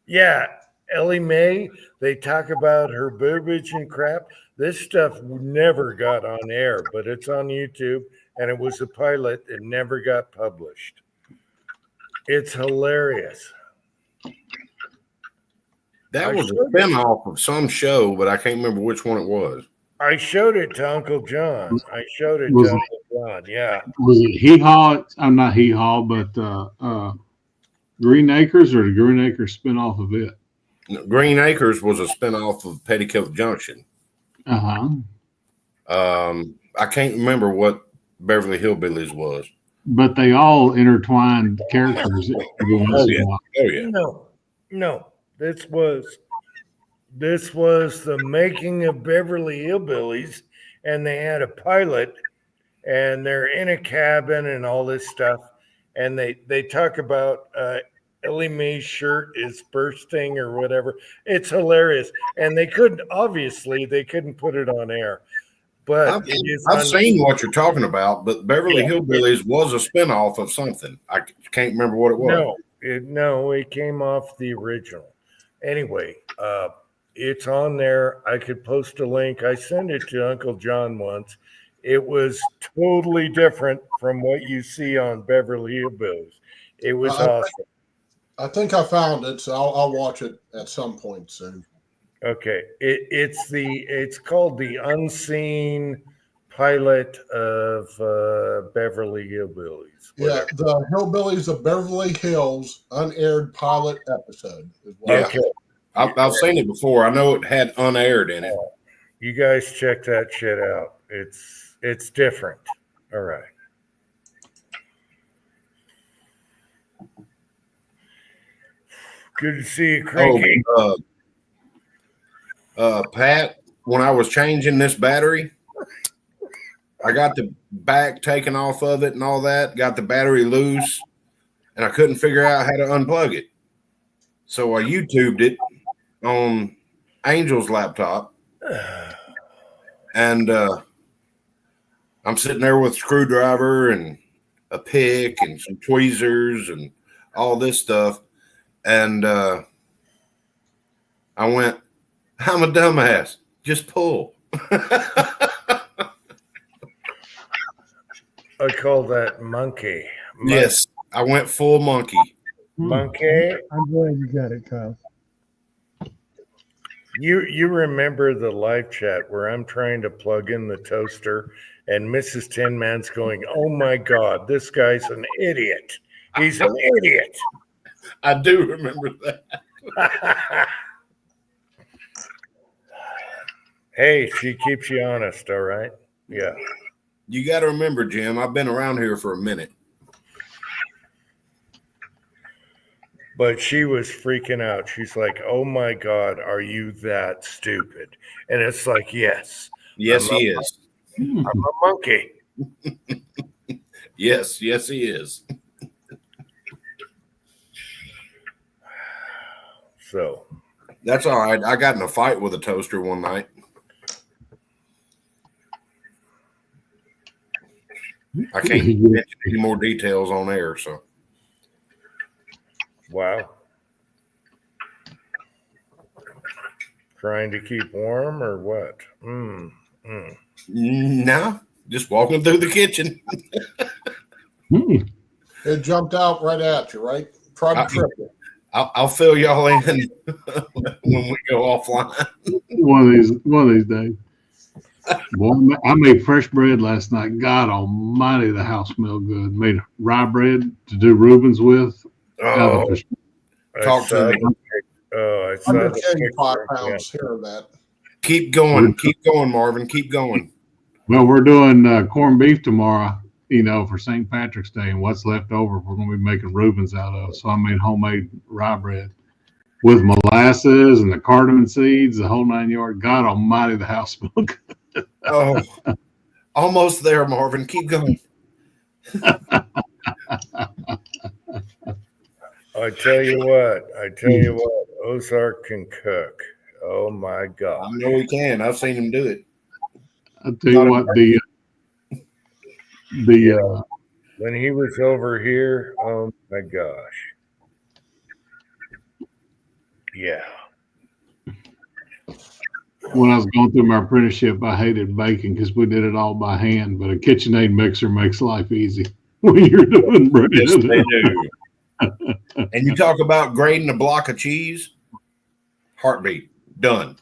yeah, Ellie Mae, they talk about her boobage and crap. This stuff never got on air, but it's on YouTube, and it was a pilot. It never got published. It's hilarious. That was a spinoff of some show, but I can't remember which one it was. I showed it to Uncle John. Yeah. Was it Hee Haw? I'm not Hee Haw, but Green Acres, or the Green Acres spinoff of it? Green Acres was a spinoff of Petticoat Junction. Uh-huh. I can't remember what Beverly Hillbillies was. But they all intertwined characters. Oh yeah. No. This was the making of Beverly Hillbillies, and they had a pilot, and they're in a cabin and all this stuff, and they talk about Ellie Mae's shirt is bursting or whatever. It's hilarious, and they couldn't put it on air. But I've seen what you're talking about, but Beverly Hillbillies was a spinoff of something. I can't remember what it was. It came off the original. Anyway, it's on there. I could post a link. I sent it to Uncle John once. It was totally different from what you see on Beverly Hillbillies. It was awesome. I think I found it, so I'll watch it at some point soon. Okay, it's called the Unseen Pilot of Beverly Hillbillies. Yeah, the Hillbillies of Beverly Hills unaired pilot episode. Okay, I've seen it before. I know it had unaired in it. You guys check that shit out. It's different. All right. Good to see you, Cranky. Pat, when I was changing this battery, I got the back taken off of it and all that, got the battery loose, and I couldn't figure out how to unplug it. So I YouTubed it on Angel's laptop, and I'm sitting there with a screwdriver and a pick and some tweezers and all this stuff, and I went, I'm a dumbass. Just pull. I call that monkey. Yes, I went full monkey. Monkey. I'm glad you got it, Kyle. You remember the live chat where I'm trying to plug in the toaster and Mrs. Tin Man's going, "Oh my God, this guy's an idiot. He's an idiot." I do remember that. Hey, she keeps you honest, all right? Yeah. You got to remember, Jim, I've been around here for a minute. But she was freaking out. She's like, "Oh my God, are you that stupid?" And it's like, yes. Yes, he is. I'm a monkey. Yes, he is. So that's all right. I got in a fight with a toaster one night. I can't mention any more details on air, so. wow. Trying to keep warm or what? No, just walking through the kitchen. It jumped out right at you, right? Try to trip it. I'll fill y'all in when we go offline. One of these days. Boy, I made fresh bread last night. God almighty, the house smelled good. Made rye bread to do Reubens with. Oh, talk to me. I saw I'm the getting 5 picture. pounds here of that. Keep going, Marvin. Keep going. Well, we're doing corned beef tomorrow, for St. Patrick's Day, and what's left over, we're going to be making Reubens out of. So I made homemade rye bread with molasses and the cardamom seeds, the whole 9 yards. God almighty, the house smelled good. Oh, almost there, Marvin. Keep going. I tell you what, Ozark can cook. Oh my God. I know he can. I've seen him do it. I'll tell you what, when he was over here, oh my gosh. Yeah. When I was going through my apprenticeship, I hated baking because we did it all by hand. But a KitchenAid mixer makes life easy when you're doing bread. Yes, they do. And you talk about grating a block of cheese, heartbeat, done.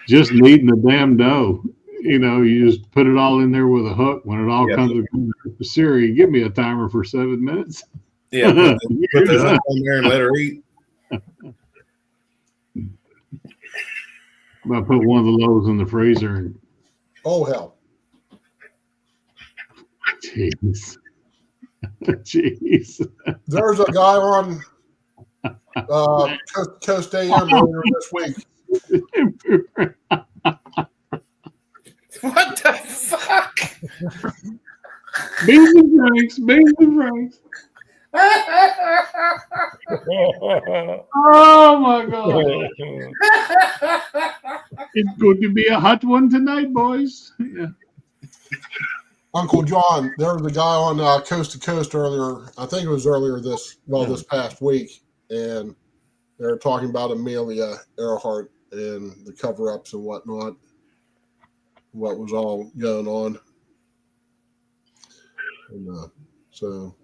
Just kneading the damn dough. You just put it all in there with a hook. When it all Yep. comes together, Siri, give me a timer for 7 minutes. Yeah, put the hook on there and let her eat. I put one of the loaves in the freezer and Oh hell. jeez. Jeez. There's a guy on Coast AM earlier this week. What the fuck? Beans and Franks, beans and Franks. Oh my God. It's going to be a hot one tonight, boys. Yeah. Uncle John, there was a guy on Coast to Coast earlier. I think it was earlier this past week, and they were talking about Amelia Earhart and the cover-ups and whatnot, what was all going on. And so,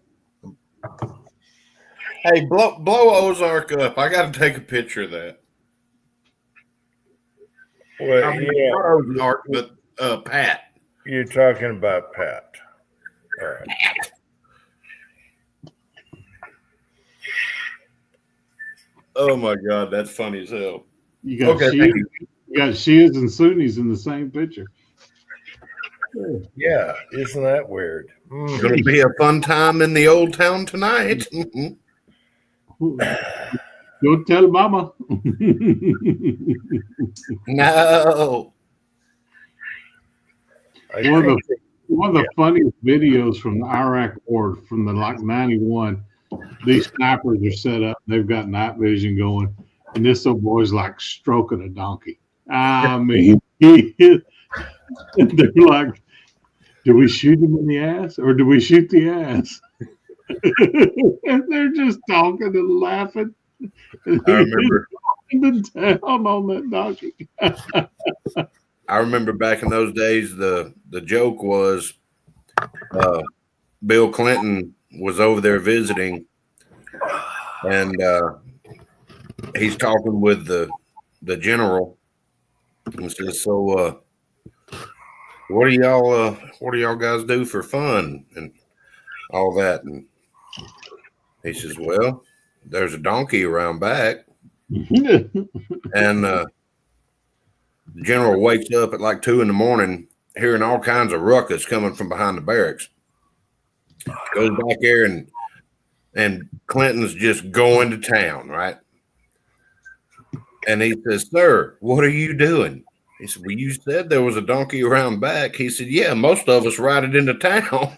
Hey, blow Ozark up. I got to take a picture of that. Well, yeah, Not Ozark, but Pat. you're talking about Pat. All right. Oh my God, that's funny as hell. You got Okay, Shias, thank you. you got Shias and Sunnis in the same picture. Yeah, isn't that weird? Mm. Going to be a fun time in the old town tonight. Don't tell Mama. No. I One of think One of the funniest videos from the Iraq War from the 91, these snipers are set up. They've got night vision going, and this little boy's like stroking a donkey. I mean, they're like, do we shoot him in the ass or do we shoot the ass? And they're just talking and laughing. I remember. The town on that donkey. I remember back in those days, the joke was Bill Clinton was over there visiting, and he's talking with the general, and says, "So, what do y'all guys do for fun and all that?" And he says, "Well, there's a donkey around back." And the general wakes up at like 2 a.m, hearing all kinds of ruckus coming from behind the barracks. Goes back there, and Clinton's just going to town, right? And he says, "Sir, what are you doing?" He said, "Well, you said there was a donkey around back." He said, "Yeah, most of us ride it into town."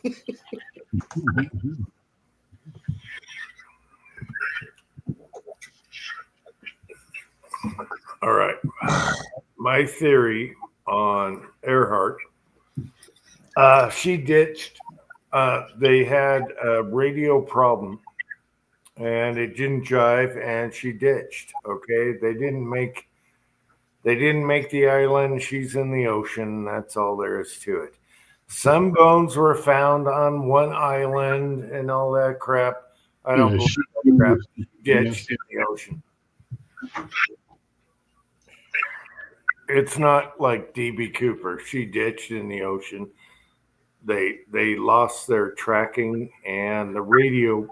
All right. My theory on Earhart, she ditched. They had a radio problem and it didn't jive and she ditched. Okay. They didn't make the island. She's in the ocean. That's all there is to it. Some bones were found on one island and all that crap. I don't believe that crap. She ditched in the ocean. It's not like DB Cooper. She ditched in the ocean. They lost their tracking, and the radio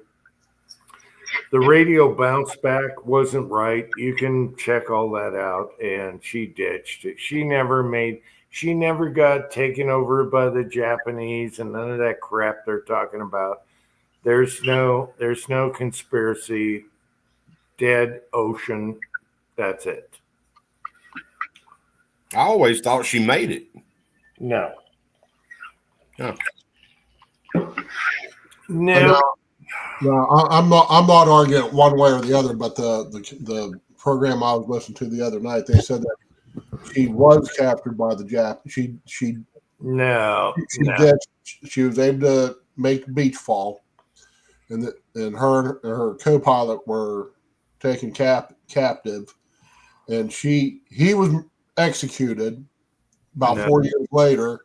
bounce back wasn't right. You can check all that out, and she ditched it. She never got taken over by the Japanese and none of that crap they're talking about. There's no conspiracy. Dead ocean. That's it. I always thought she made it. No. Huh. No. No, I'm not arguing one way or the other, but the program I was listening to the other night, they said that she was captured by the Jap. She did. She was able to make the beach fall, and her co-pilot were taken captive, and he was executed about No. 4 years later,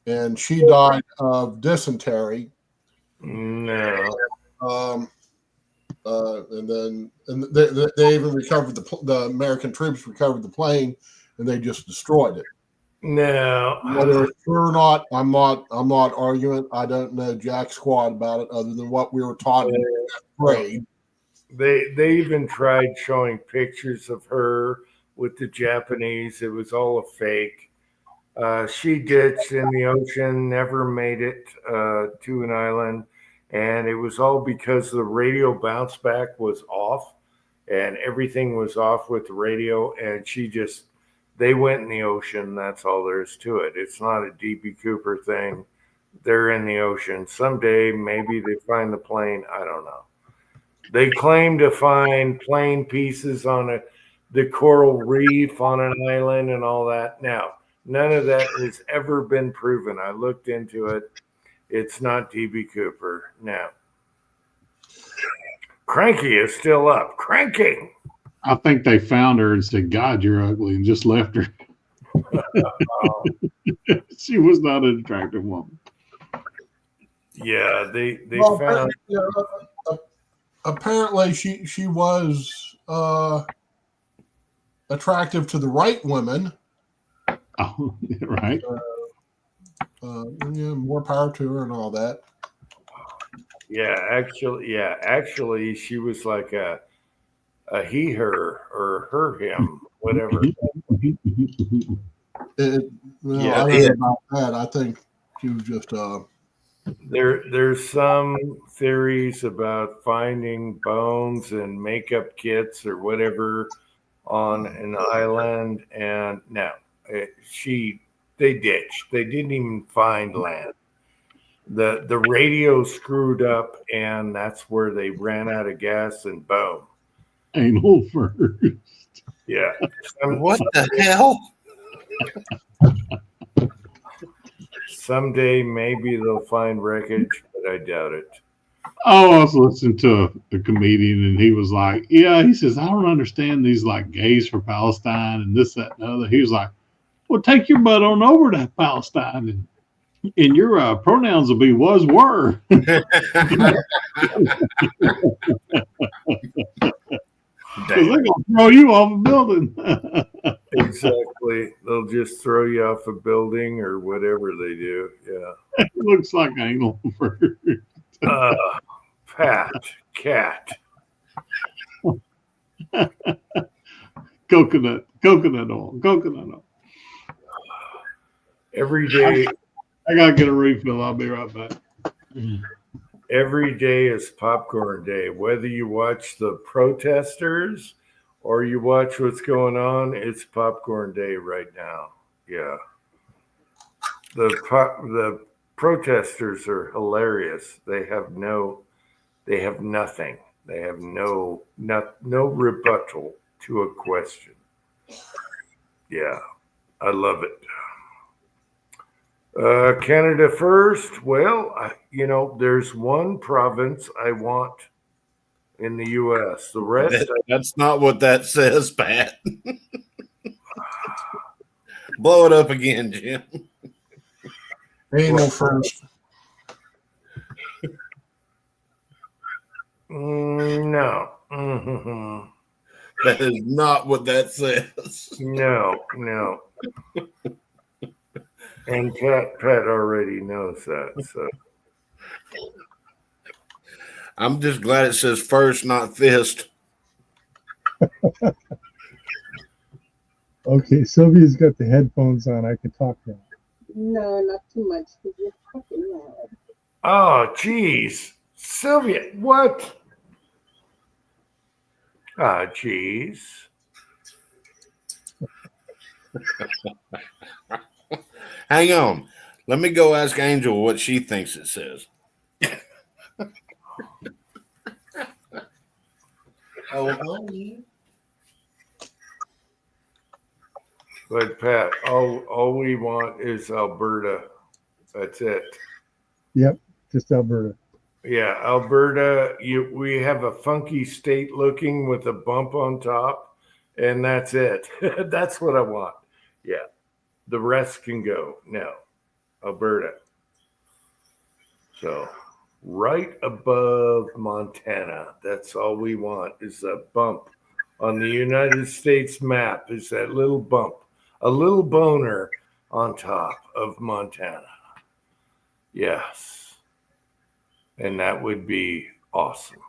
and she died of dysentery. No. And they even recovered the American troops recovered the plane, and they just destroyed it. No. Whether it's true or not, I'm not arguing. I don't know jack squat about it other than what we were taught in grade. They even tried showing pictures of her with the Japanese. It was all a fake. She ditched in the ocean, never made it to an island. And it was all because the radio bounce back was off and everything was off with the radio. And they went in the ocean. That's all there is to it. It's not a DB Cooper thing. They're in the ocean. Someday, maybe they find the plane. I don't know. They claim to find plane pieces on the coral reef on an island and all that. Now, none of that has ever been proven. I looked into it. It's not DB Cooper. No. Cranky is still up. Cranky. I think they found her and said, "God, you're ugly," and just left her. She was not an attractive woman. Yeah, they Well, found. apparently she was attractive to the right women. Oh, right. Yeah, more power to her and all that. Yeah, actually, she was like a he, her, or her, him, whatever. I don't know about that. I think she was just There's some theories about finding bones and makeup kits or whatever on an island, and no, they ditched. They didn't even find land. The radio screwed up, and that's where they ran out of gas, and boom. Anal first. Yeah. What the hell? Someday maybe they'll find wreckage, but I doubt it. Oh, I was listening to a comedian, and he was like, "Yeah," he says, "I don't understand these like gays for Palestine and this, that, and the other." He was like, "Well, take your butt on over to Palestine, and your pronouns will be was, were." Because they're gonna throw you off a building. Exactly. They'll just throw you off a building or whatever they do. Yeah. It looks like anal first. Pat, cat. Coconut oil. Every day, I gotta get a refill. I'll be right back. every day is popcorn day. Whether you watch the protesters or you watch what's going on, it's popcorn day right now. Yeah. The protesters are hilarious. They have nothing. They have no rebuttal to a question. Yeah, I love it. Canada first. Well, there's one province I want in the U.S. The rest, That's not what that says, Pat. Blow it up again, Jim. anal first. no. Mhm. That is not what that says. No. And Pat already knows that. So I'm just glad it says first, not fist. Okay, Sylvia's got the headphones on. I can talk now. No, not too much because you're fucking loud. oh, geez. Sylvia, what? Ah, geez. Hang on. Let me go ask Angel what she thinks it says. But Pat, all we want is Alberta. That's it. Yep, just Alberta. Yeah, Alberta. We have a funky state looking with a bump on top, and that's it. That's what I want. Yeah. The rest can go. No, Alberta. So right above Montana. That's all we want is a bump on the United States map. Is that little bump, a little boner on top of Montana. Yes. And that would be awesome.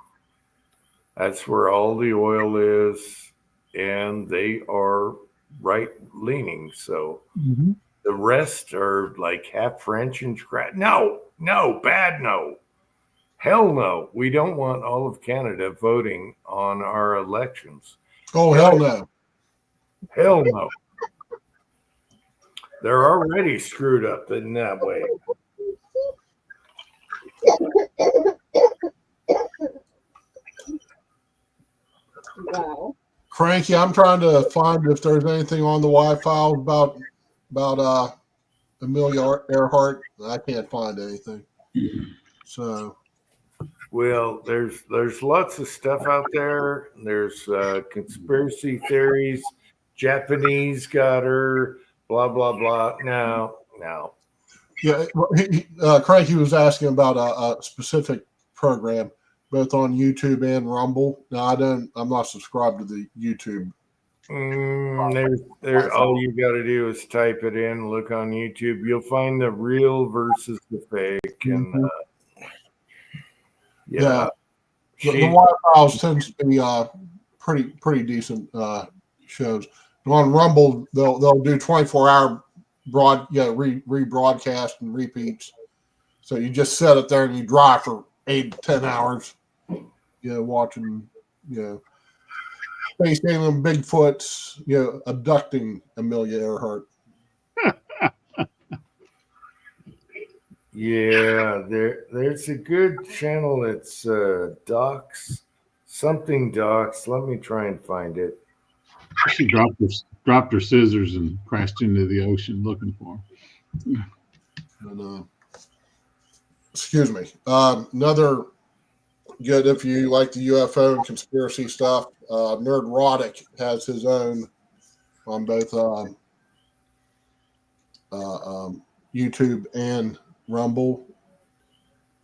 That's where all the oil is, and they are right leaning. So the rest are like half French and no, bad no. Hell no. We don't want all of Canada voting on our elections. Oh, hell no. Hell no. They're already screwed up in that way. Wow. Cranky, I'm trying to find if there's anything on the Wi-Fi about Amelia Earhart. I can't find anything. So Well, there's lots of stuff out there. There's conspiracy theories. Japanese got her. Blah blah blah. No. yeah, Cranky was asking about a specific program, both on YouTube and Rumble. Now I'm not subscribed to the YouTube. There. All you got to do is type it in. Look on YouTube. You'll find the real versus the fake, and Yeah. The White House tends to be pretty decent shows. On Rumble, they'll do 24-hour rebroadcast and repeats. So you just sit up there and you drive for 8 to 10 hours, watching, space alien Bigfoots, abducting Amelia Earhart. Yeah, there's a good channel. It's Docs, something Docs. Let me try and find it. She dropped her scissors and crashed into the ocean looking for him. And, excuse me. Another good, if you like the UFO and conspiracy stuff, Nerdrotic has his own on both YouTube and Rumble,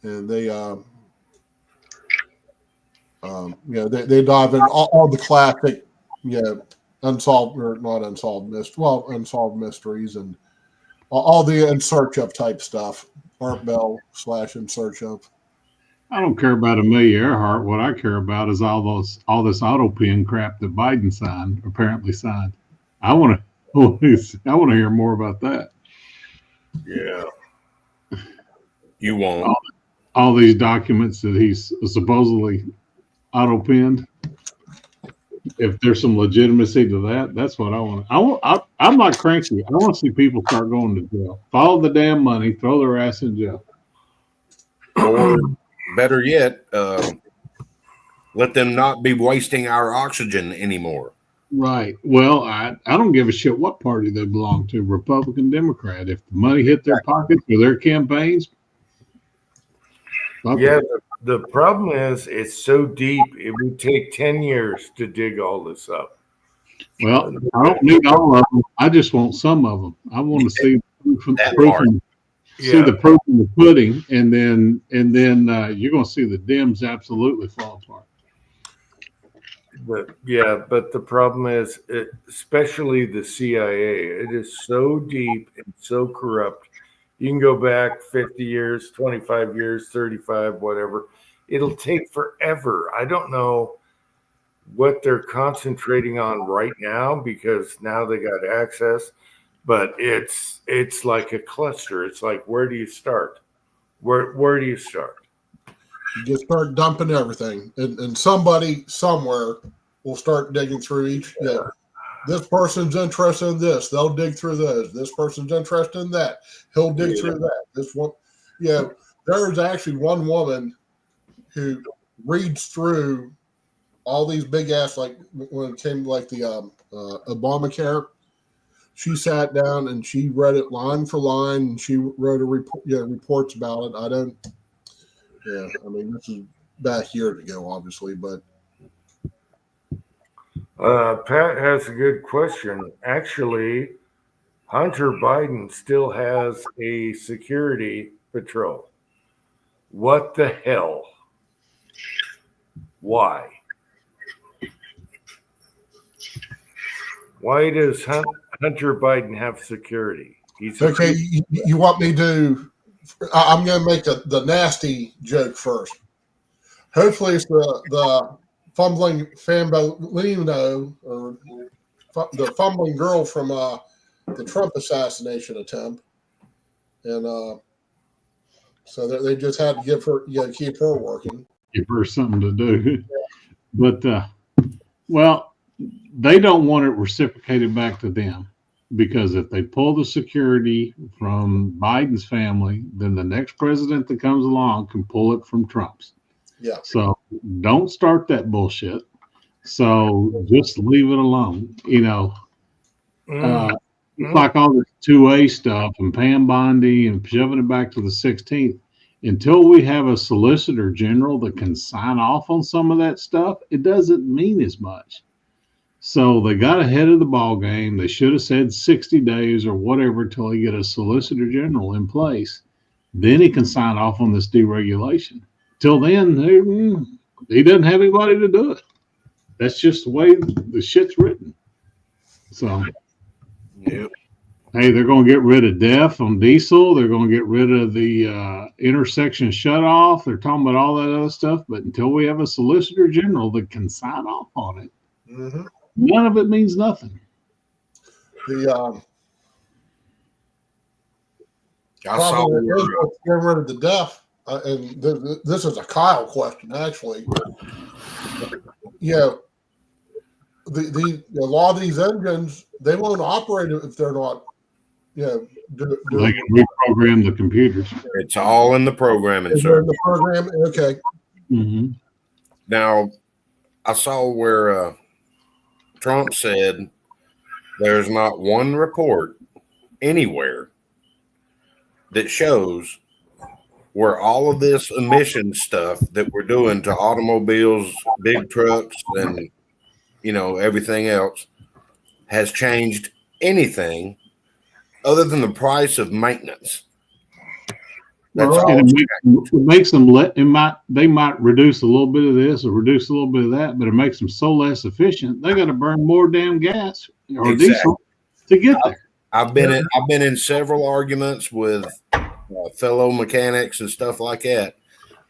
and they they dive in all the classic unsolved mysteries and all the in search of type stuff. Art Bell / in search of. I don't care about Amelia Earhart. What I care about is all this auto pen crap that Biden apparently signed. I want to hear more about that. Yeah. You won't. All these documents that he's supposedly auto penned. If there's some legitimacy to that, that's what I want. I'm not cranky. I want to see people start going to jail. Follow the damn money. Throw their ass in jail. Or better yet, let them not be wasting our oxygen anymore. Right. Well, I don't give a shit what party they belong to, Republican, Democrat. If the money hit their pockets or their campaigns. Yeah, the problem is it's so deep. It would take 10 years to dig all this up. Well, I don't need all of them. I just want some of them. I want to see the proof in the pudding, and then you're going to see the Dems absolutely fall apart. But the problem is, especially the CIA, it is so deep and so corrupt. You can go back 50 years, 25 years, 35, whatever. It'll take forever. I don't know what they're concentrating on right now because now they got access, but it's like a cluster. It's like, where do you start? Where do you start? You just start dumping everything, and somebody somewhere will start digging through each. This person's interested in this. They'll dig through those. This person's interested in that. He'll dig through that. This one, there's actually one woman who reads through all these big ass, like when it came to like the Obamacare. She sat down and she read it line for line, and she wrote reports about it. I mean, this is back years ago, obviously, but Pat has a good question. Actually, Hunter Biden still has a security patrol. What the hell? Why? Why does Hunter Biden have security? He's Okay, you want me to? I'm going to make the nasty joke first. Hopefully, it's the fumbling Fambolino or the fumbling girl from the Trump assassination attempt, and so they just had to give her, keep her working. Give her something to do. But well, they don't want it reciprocated back to them, because if they pull the security from Biden's family, then the next president that comes along can pull it from Trump's. Yeah. So don't start that bullshit. So just leave it alone. Like all this 2A stuff and Pam Bondi and shoving it back to the 16th. Until we have a solicitor general that can sign off on some of that stuff, it doesn't mean as much. So they got ahead of the ball game. They should have said 60 days or whatever till they get a solicitor general in place. Then he can sign off on this deregulation. Till then, he doesn't have anybody to do it. That's just the way the shit's written. So, Yep. hey, they're going to get rid of DEF on diesel. They're going to get rid of the intersection shutoff. They're talking about all that other stuff. But until we have a solicitor general that can sign off on it, Mm-hmm. none of it means nothing. The I saw problem where, is getting rid of the deaf, and this is a Kyle question actually. The a lot of these engines, they won't operate if they're not, They can reprogram the computers. it's all in the programming, is sir. there in the program? Okay. Mm-hmm. Now, I saw where Trump said there's not one report anywhere that shows where all of this emission stuff that we're doing to automobiles, big trucks, and everything else has changed anything other than the price of maintenance. That's Well, all. It makes them they might reduce a little bit of this or reduce a little bit of that, but it makes them so less efficient. They got to burn more damn gas or Exactly. diesel to get there. I've been in several arguments with fellow mechanics and stuff like that.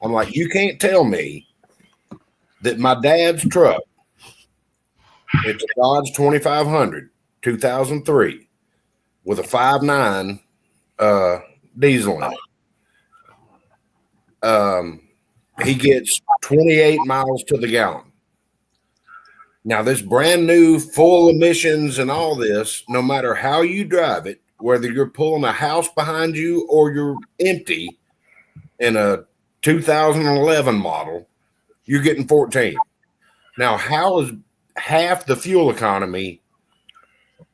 I'm like, you can't tell me that my dad's truck, it's a Dodge 2500, 2003, with a 5.9 diesel in it. He gets 28 miles to the gallon. Now, this brand new, full emissions and all this, no matter how you drive it, whether you're pulling a house behind you or you're empty in a 2011 model, you're getting 14. Now, how is half the fuel economy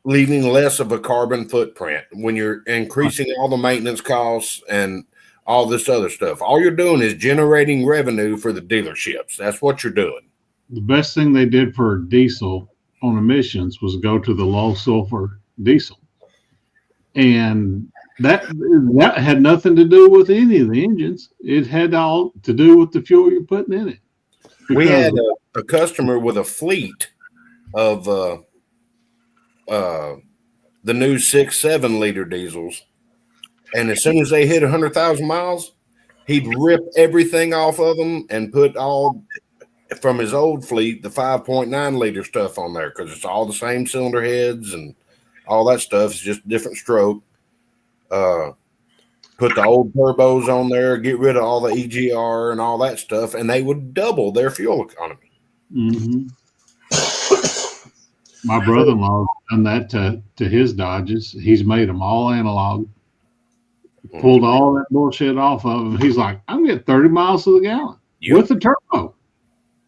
leaving less of a carbon footprint when you're increasing all the maintenance costs and all this other stuff? All you're doing is generating revenue for the dealerships. That's what you're doing. The best thing they did for diesel on emissions was go to the low sulfur diesel. And that had nothing to do with any of the engines. It had all to do with the fuel you're putting in it. We had a customer with a fleet of the new 6-7 liter diesels, and as soon as they hit 100,000 miles, he'd rip everything off of them and put all from his old fleet the 5.9 liter stuff on there, because it's all the same cylinder heads and all that stuff. It's just different stroke. Put the old turbos on there, get rid of all the EGR and all that stuff, and they would double their fuel economy. Mm-hmm. My brother-in-law done that to his Dodges. He's made them all analog. Pulled all that bullshit off of him. He's like, I'm getting 30 miles to the gallon with the turbo.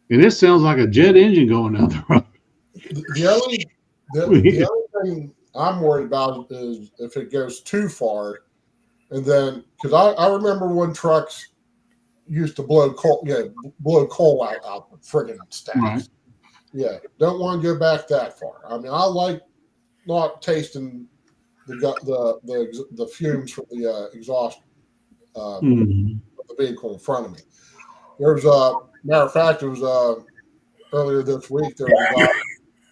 And it sounds like a jet engine going down the road. The only thing I'm worried about is if it goes too far. And then, because I remember when trucks used to blow coal out the friggin' stacks. Right. Yeah, don't want to go back that far. I mean, I like not tasting the fumes from the exhaust Mhm. of the vehicle in front of me. There's a matter of fact, it was earlier this week. There was a guy.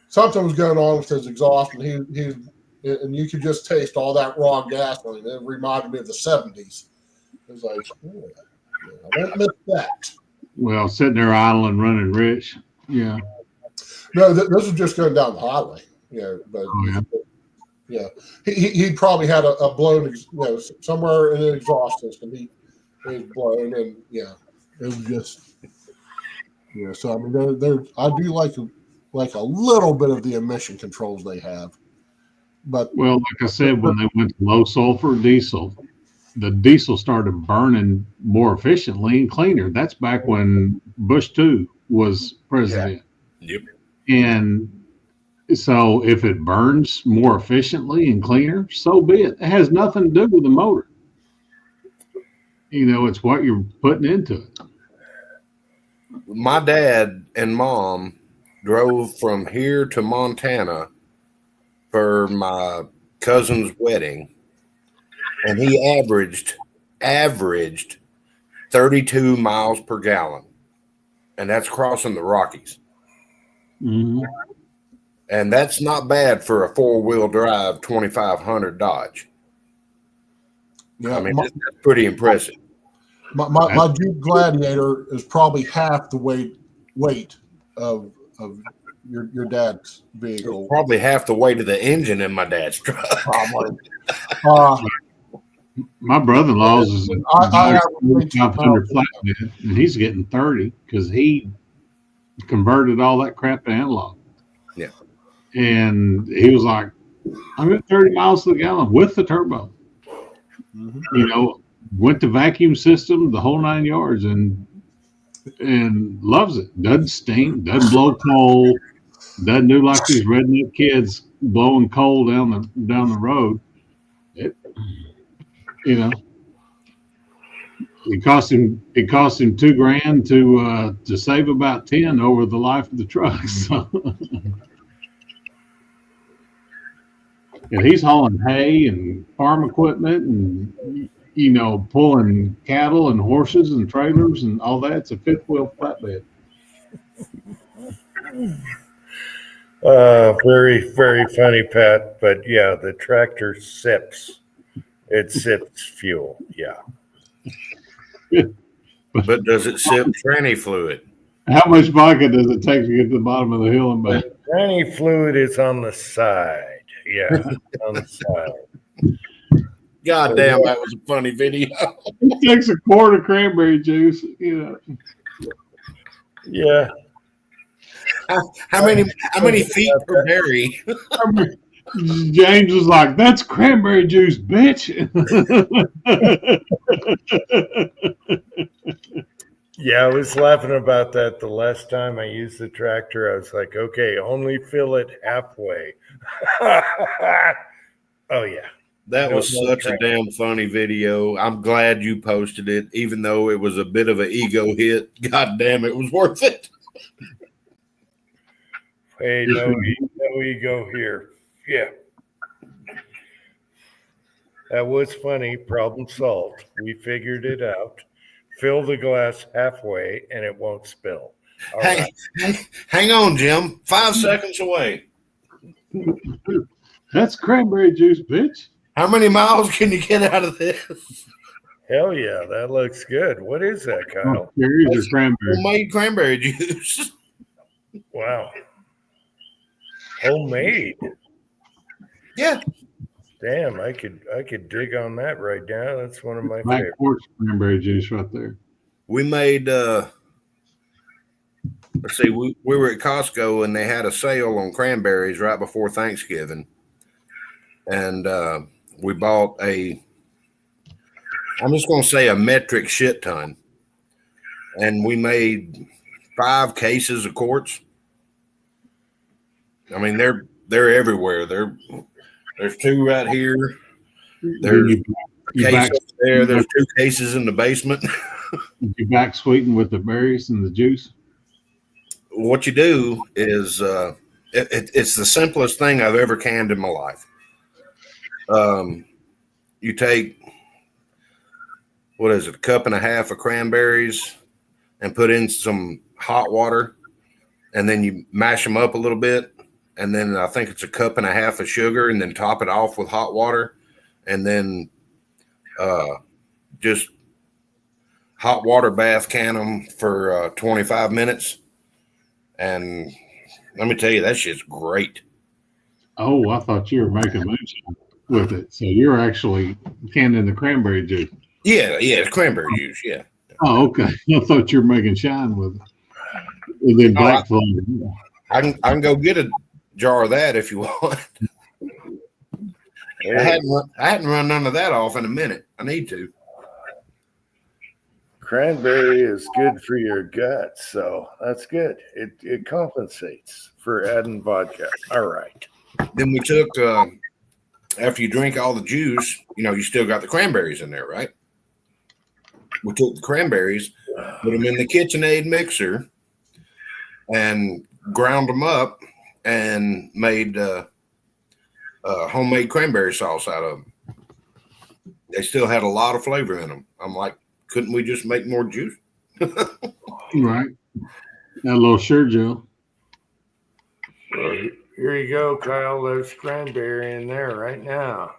Something was going on with his exhaust, and and you could just taste all that raw gasoline. It reminded me of the '70s. It was like, oh, yeah, I don't miss that. Well, sitting there idling, running rich. Yeah. No, this is just going down the highway. But Oh, yeah. he probably had a blown, somewhere in the exhaust system. He was blown, and it was just, So I mean, I do like a little bit of the emission controls they have, but Well, like I said, when they went to low sulfur diesel, the diesel started burning more efficiently and cleaner. That's back when Bush 2 was president. Yep. And so if it burns more efficiently and cleaner, so be it. It has nothing to do with the motor. It's what you're putting into it. My dad and mom drove from here to Montana for my cousin's wedding, and he averaged 32 miles per gallon, and that's crossing the Rockies. Mm-hmm. And that's not bad for a 4-wheel drive 2500 Dodge. yeah, I mean, that's pretty impressive. my Jeep Gladiator is probably half the weight of your dad's vehicle. Probably half the weight of the engine in my dad's truck. Probably. My brother-in-law's is a I 500 flatbed, and he's getting 30 because he converted all that crap to analog. Yeah. And he was like, I'm at 30 miles to the gallon with the turbo. Mm-hmm. Went to vacuum system, the whole 9 yards, and loves it. Doesn't stink, doesn't blow coal, doesn't do like these redneck kids blowing coal down the road. It cost him $2,000 to save about 10 over the life of the truck. So. And he's hauling hay and farm equipment and pulling cattle and horses and trailers and all that. It's a fifth wheel flatbed. Very, very funny, Pat. But yeah, the tractor sips. It sips fuel. Yeah. But does it sip tranny fluid? How much vodka does it take to get to the bottom of the hill and back? Any fluid is on the side. Yeah, on the side. God damn, that was a funny video. It takes a quart of cranberry juice, Yeah. How many feet per berry? James was like, "That's cranberry juice, bitch." Yeah, I was laughing about that the last time I used the tractor. I was like, okay, only fill it halfway. Oh, yeah. That was such a damn funny video. I'm glad you posted it, even though it was a bit of an ego hit. God damn, it was worth it. Hey, no ego here. Yeah. That was funny. Problem solved. We figured it out. Fill the glass halfway and it won't spill. All Hey, right. hang on, Jim. 5 seconds away. That's cranberry juice, bitch. How many miles can you get out of this? Hell yeah, that looks good. What is that, Kyle? Cherries or cranberry? Homemade cranberry juice. Wow. Homemade. Yeah. Damn, I could dig on that right now. That's one of my Black favorites. quartz cranberry juice right there. We made let's see, we were at Costco and they had a sale on cranberries right before Thanksgiving. And we bought I'm just gonna say a metric shit ton. And we made 5 cases of quartz. I mean, they're everywhere. There's 2 right here. There's a case over there. There's 2 cases in the basement. You back sweeten with the berries and the juice. what you do is it's the simplest thing I've ever canned in my life. You take, what is it, a cup and a half of cranberries and put in some hot water, and then you mash them up a little bit, and then I think it's a cup and a half of sugar, and then top it off with hot water, and then just hot water bath can them for 25 minutes. And let me tell you, that shit's great. Oh, I thought you were making moonshine with it. So you're actually canning the cranberry juice. Yeah, it's cranberry juice. Yeah. Oh, okay. I thought you were making shine with it. And then black flavor. I can go get a jar of that if you want. I hadn't run none of that off in a minute. I need to. Cranberry is good for your gut, so that's good. It compensates for adding vodka. All right. Then we took after you drink all the juice, you still got the cranberries in there, right? We took the cranberries, put them in the KitchenAid mixer, and ground them up, and made homemade cranberry sauce out of them. They still had a lot of flavor in them. I'm like, couldn't we just make more juice? Right. That little sure Joe. Well, here you go, Kyle. There's cranberry in there right now.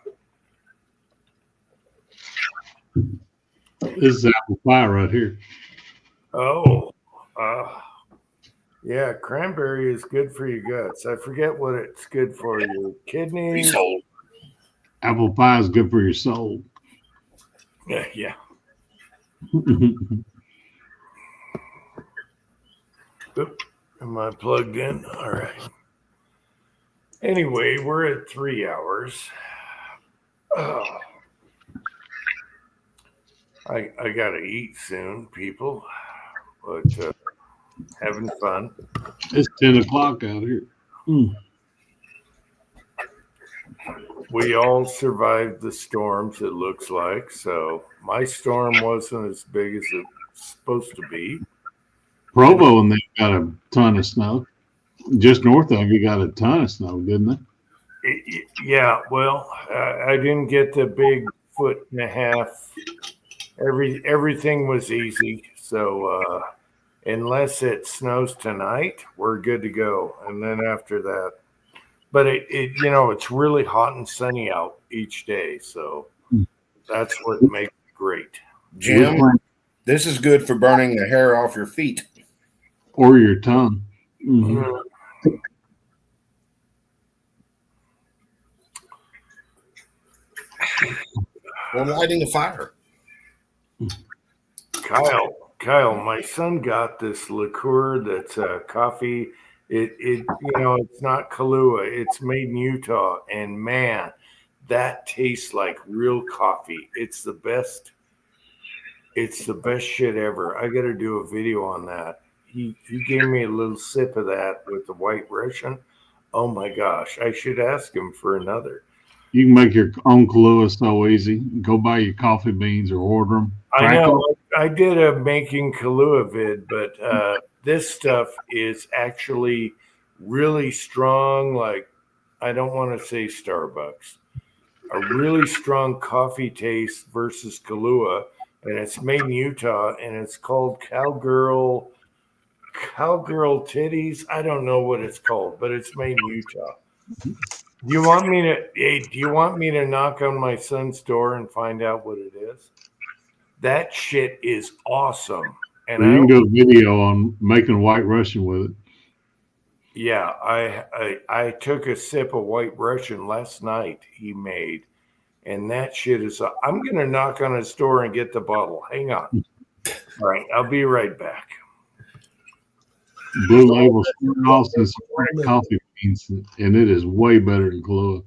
This is apple pie right here. Oh, yeah, cranberry is good for your guts. I forget what it's good for, your kidneys. Apple pie is good for your soul. Yeah. Oop, am I plugged in? All right. Anyway, we're at 3 hours. I gotta eat soon, people. But having fun. It's 10 o'clock out here. We all survived the storms, it looks like. So my storm wasn't as big as it's supposed to be. Provo and they got a ton of snow. Just north of you got a ton of snow, didn't they? Yeah, well, I didn't get the big 1.5 feet. Everything was easy. So unless it snows tonight, we're good to go. And then after that, but it's really hot and sunny out each day. So that's what makes it great. Jim, this is good for burning the hair off your feet. Or your tongue. Mm-hmm. Or lighting a fire. Kyle, my son got this liqueur that's coffee. It's not Kahlua. It's made in Utah, and man, that tastes like real coffee. It's the best. It's the best shit ever. I got to do a video on that. He gave me a little sip of that with the White Russian. Oh my gosh, I should ask him for another. You can make your own Kahlua so easy. Go buy your coffee beans or order them. I know. I did a making Kahlua vid, but this stuff is actually really strong. Like, I don't want to say Starbucks. A really strong coffee taste versus Kahlua, and it's made in Utah, and it's called Cowgirl Titties. I don't know what it's called, but it's made in Utah. Do you want me to knock on my son's door and find out what it is? That shit is awesome. And you can do a video on making White Russian with it. Yeah, I took a sip of White Russian last night he made, and that shit is. I'm gonna knock on his door and get the bottle. Hang on. All right, I'll be right back. Blue Label also some coffee beans, and it is way better than Kahlua.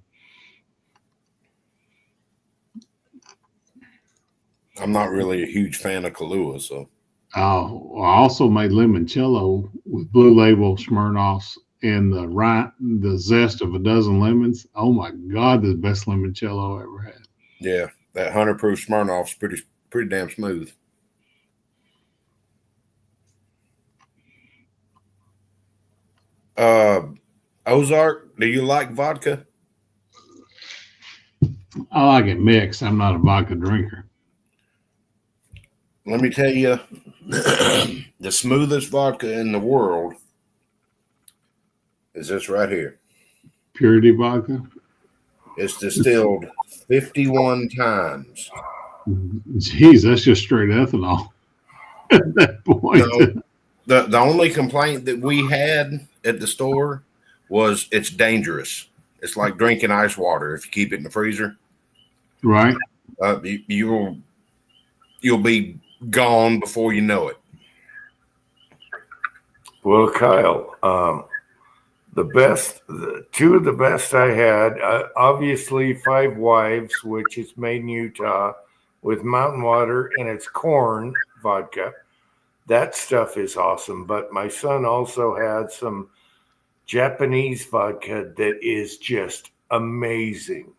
I'm not really a huge fan of Kahlua, so. I also made limoncello with Blue Label, Smirnoffs, and the zest of a dozen lemons. Oh my God, the best limoncello I ever had. Yeah, that 100 proof Smirnoff's pretty damn smooth. Ozark, do you like vodka? I like it mixed. I'm not a vodka drinker. Let me tell you, the smoothest vodka in the world is this right here. Purity vodka. It's distilled 51 times. Jeez, that's just straight ethanol. At that point, No, the only complaint that we had at the store was it's dangerous. It's like drinking ice water if you keep it in the freezer. right? You'll be gone before you know it. Well, Kyle, two of the best I had, obviously Five Wives, which is made in Utah with mountain water and it's corn vodka. That stuff is awesome. But my son also had some Japanese vodka that is just amazing.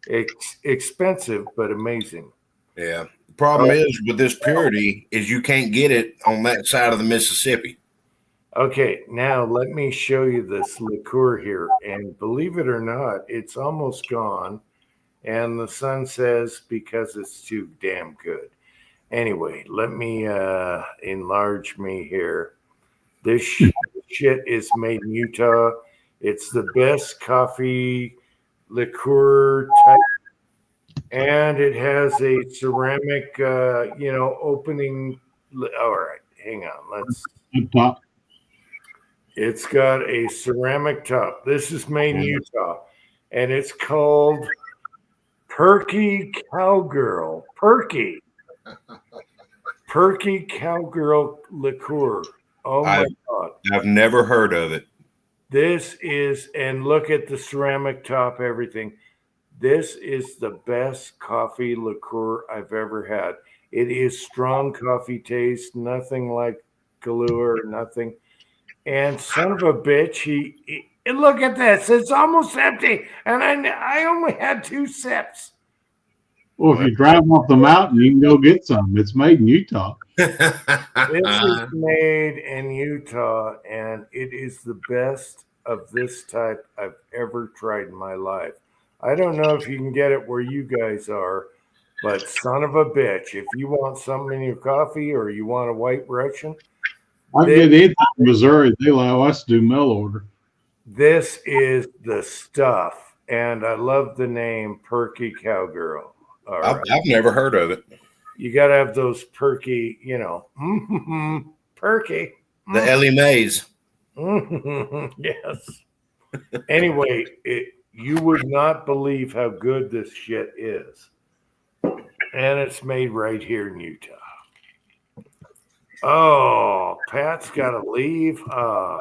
It's expensive, but amazing. Yeah. The problem is with this purity is you can't get it on that side of the Mississippi. Okay, now let me show you this liqueur here. And believe it or not, it's almost gone. And the son says because it's too damn good. Anyway, let me enlarge me here. This shit is made in Utah. It's the best coffee liqueur type. And it has a ceramic, opening. All right, hang on. Up top. It's got a ceramic top. This is made in Utah, and it's called Perky Cowgirl. Perky Cowgirl liqueur. Oh my God. I've never heard of it. This is, and look at the ceramic top, everything. This is the best coffee liqueur I've ever had. It is strong coffee taste, nothing like Kahlua, nothing. And son of a bitch, and look at this. It's almost empty. And I only had 2 sips. Well, if you drive off the mountain, you can go get some. It's made in Utah. This is made in Utah, and it is the best of this type I've ever tried in my life. I don't know if you can get it where you guys are, but son of a bitch, if you want something in your coffee or you want a white Russian, I get anything in Missouri. They allow us to do mail order. this is the stuff. And I love the name Perky Cowgirl. All right. I've never heard of it. You got to have those perky, perky. The Ellie Mays. Yes. Anyway, you would not believe how good this shit is. And it's made right here in Utah. Oh, Pat's got to leave. I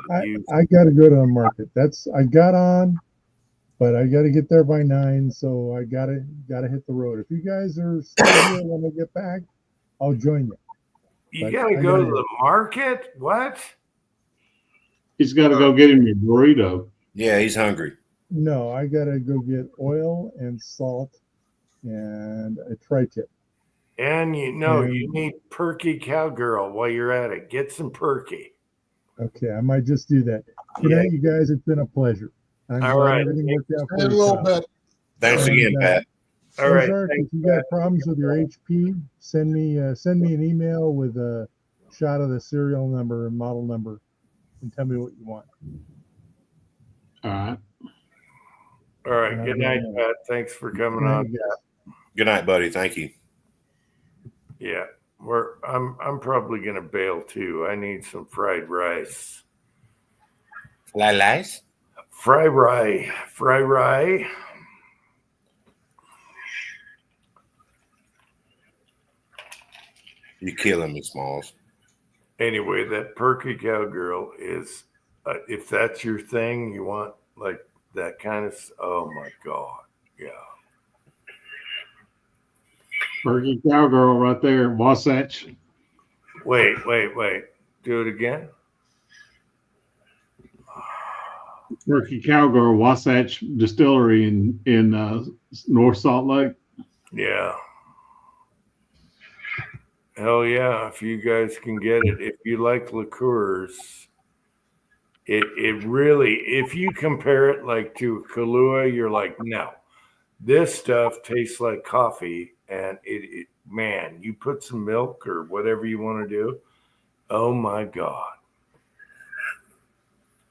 got to go to the market. I got on, but I got to get there by 9, so I gotta hit the road. If you guys are still here when I get back, I'll join you. You got to go to the market? What? He's got to go get him your burrito. Yeah, he's hungry. No, I gotta go get oil and salt and a tri-tip. And you need Perky Cowgirl while you're at it. Get some Perky. Okay, I might just do that. Good night, you guys. It's been a pleasure. I'm All glad right. everything worked out for In a you. little bit. Thanks again, Pat. All right. Ozark, if you got problems with your HP, send me an email with a shot of the serial number and model number, and tell me what you want. All right. All right. Good night, Pat. Thanks for coming on. Good night, buddy. Thank you. Yeah. I'm probably gonna bail too. I need some fried rice. Lies. Fry rye. You're killing me, Smalls. Anyway, that Perky Cowgirl is, if that's your thing, you want like that kind of. Oh my God, yeah. Perky Cowgirl right there, Wasatch. Wait. Do it again. Perky Cowgirl, Wasatch Distillery in North Salt Lake. Yeah. Hell yeah, if you guys can get it. If you like liqueurs, It really, if you compare it like to Kahlua, you're like, no, this stuff tastes like coffee, and man, you put some milk or whatever you want to do. Oh my God.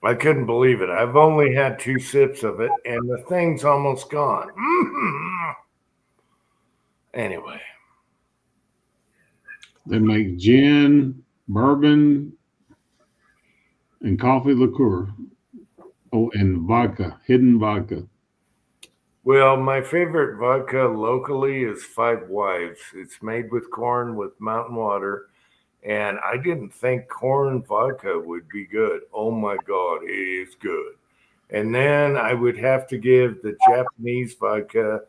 I couldn't believe it. I've only had 2 sips of it, and the thing's almost gone. Anyway, They make gin, bourbon, and coffee liqueur. Oh, and vodka, hidden vodka. well, my favorite vodka locally is Five Wives. It's made with corn with mountain water, and I didn't think corn vodka would be good. Oh my God, it is good. And then I would have to give the Japanese vodka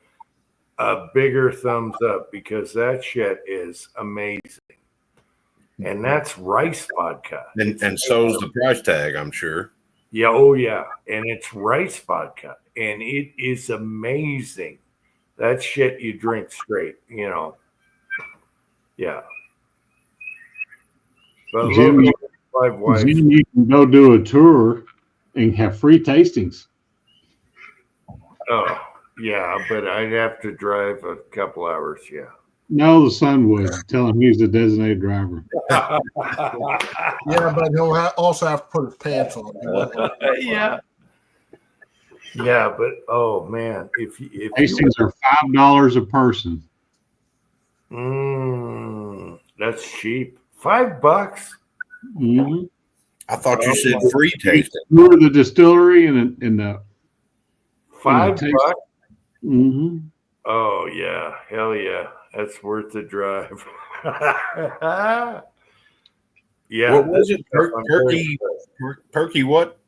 a bigger thumbs up because that shit is amazing. And that's rice vodka. And so's the price tag, I'm sure. Yeah, oh yeah. And it's rice vodka. And it is amazing. That shit you drink straight, you know. Yeah. But Jim, local Five Wives. Jim, you can go do a tour and have free tastings. Oh, yeah, but I'd have to drive a couple hours, yeah. No, the son would. Tell him he's the designated driver. Yeah, but he'll also have to put his pants on. Yeah. Yeah, but oh man, if Tastings are $5 a person. That's cheap. $5. Mm-hmm. I thought you said free tasting. Tour the distillery and the $5. Mm-hmm. Oh yeah, hell yeah, that's worth the drive. Yeah. What was it? Perky what?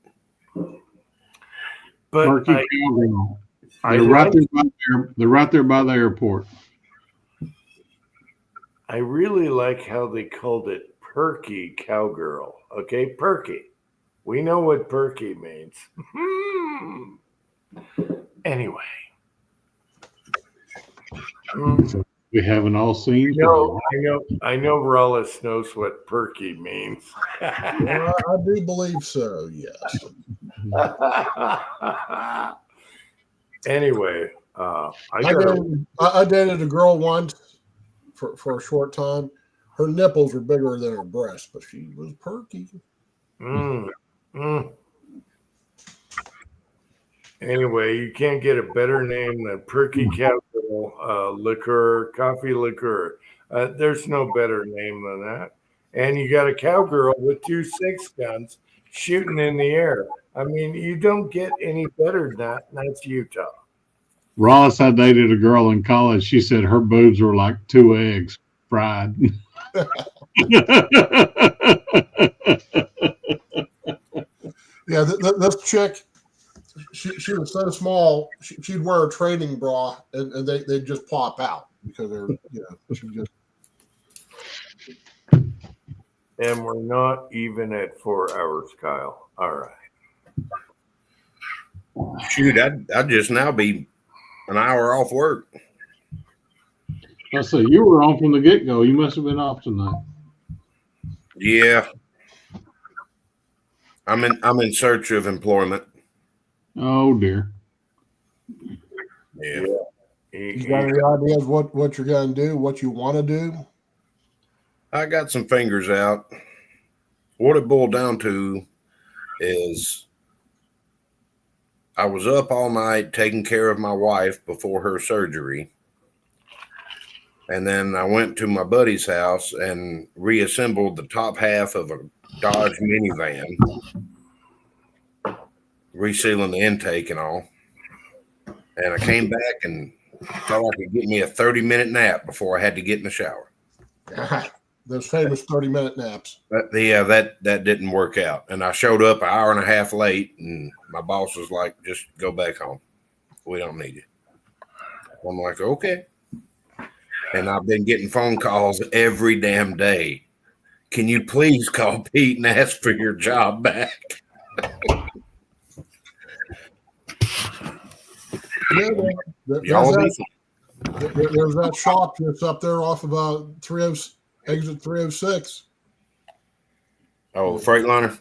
But Perky Cowgirl. I They're right there by the airport. I really like how they called it Perky Cowgirl. Okay, Perky. We know what Perky means. Anyway. We haven't all seen. I know Rollis knows what Perky means. Well, I do believe so, yes. Anyway, I dated a girl once for a short time. Her nipples were bigger than her breasts, but she was perky. Anyway, you can't get a better name than Perky Cowgirl liqueur, coffee liqueur. There's no better name than that. And you got a cowgirl with 2 6-guns shooting in the air. I mean, you don't get any better than that. And that's Utah. Ross, I dated a girl in college. She said her boobs were like 2 eggs fried. Yeah, this chick, she was so small, she'd wear a training bra and they'd just pop out because they're, she just. And we're not even at 4 hours, Kyle. All right. Shoot, I'd just now be an hour off work. I say you were on from the get-go. You must have been off tonight. Yeah. I'm in search of employment. Oh dear. Yeah. You got any ideas what you're gonna do, what you want to do? I got some fingers out. What it boiled down to is I was up all night taking care of my wife before her surgery. And then I went to my buddy's house and reassembled the top half of a Dodge minivan, resealing the intake and all. And I came back and thought I could get me a 30-minute nap before I had to get in the shower. Those famous 30-minute naps. That didn't work out. And I showed up an hour and a half late, and my boss was like, just go back home. We don't need you. I'm like, okay. And I've been getting phone calls every damn day. Can you please call Pete and ask for your job back? Yeah, there's that shop that's up there off about exit 306. Oh, Freightliner?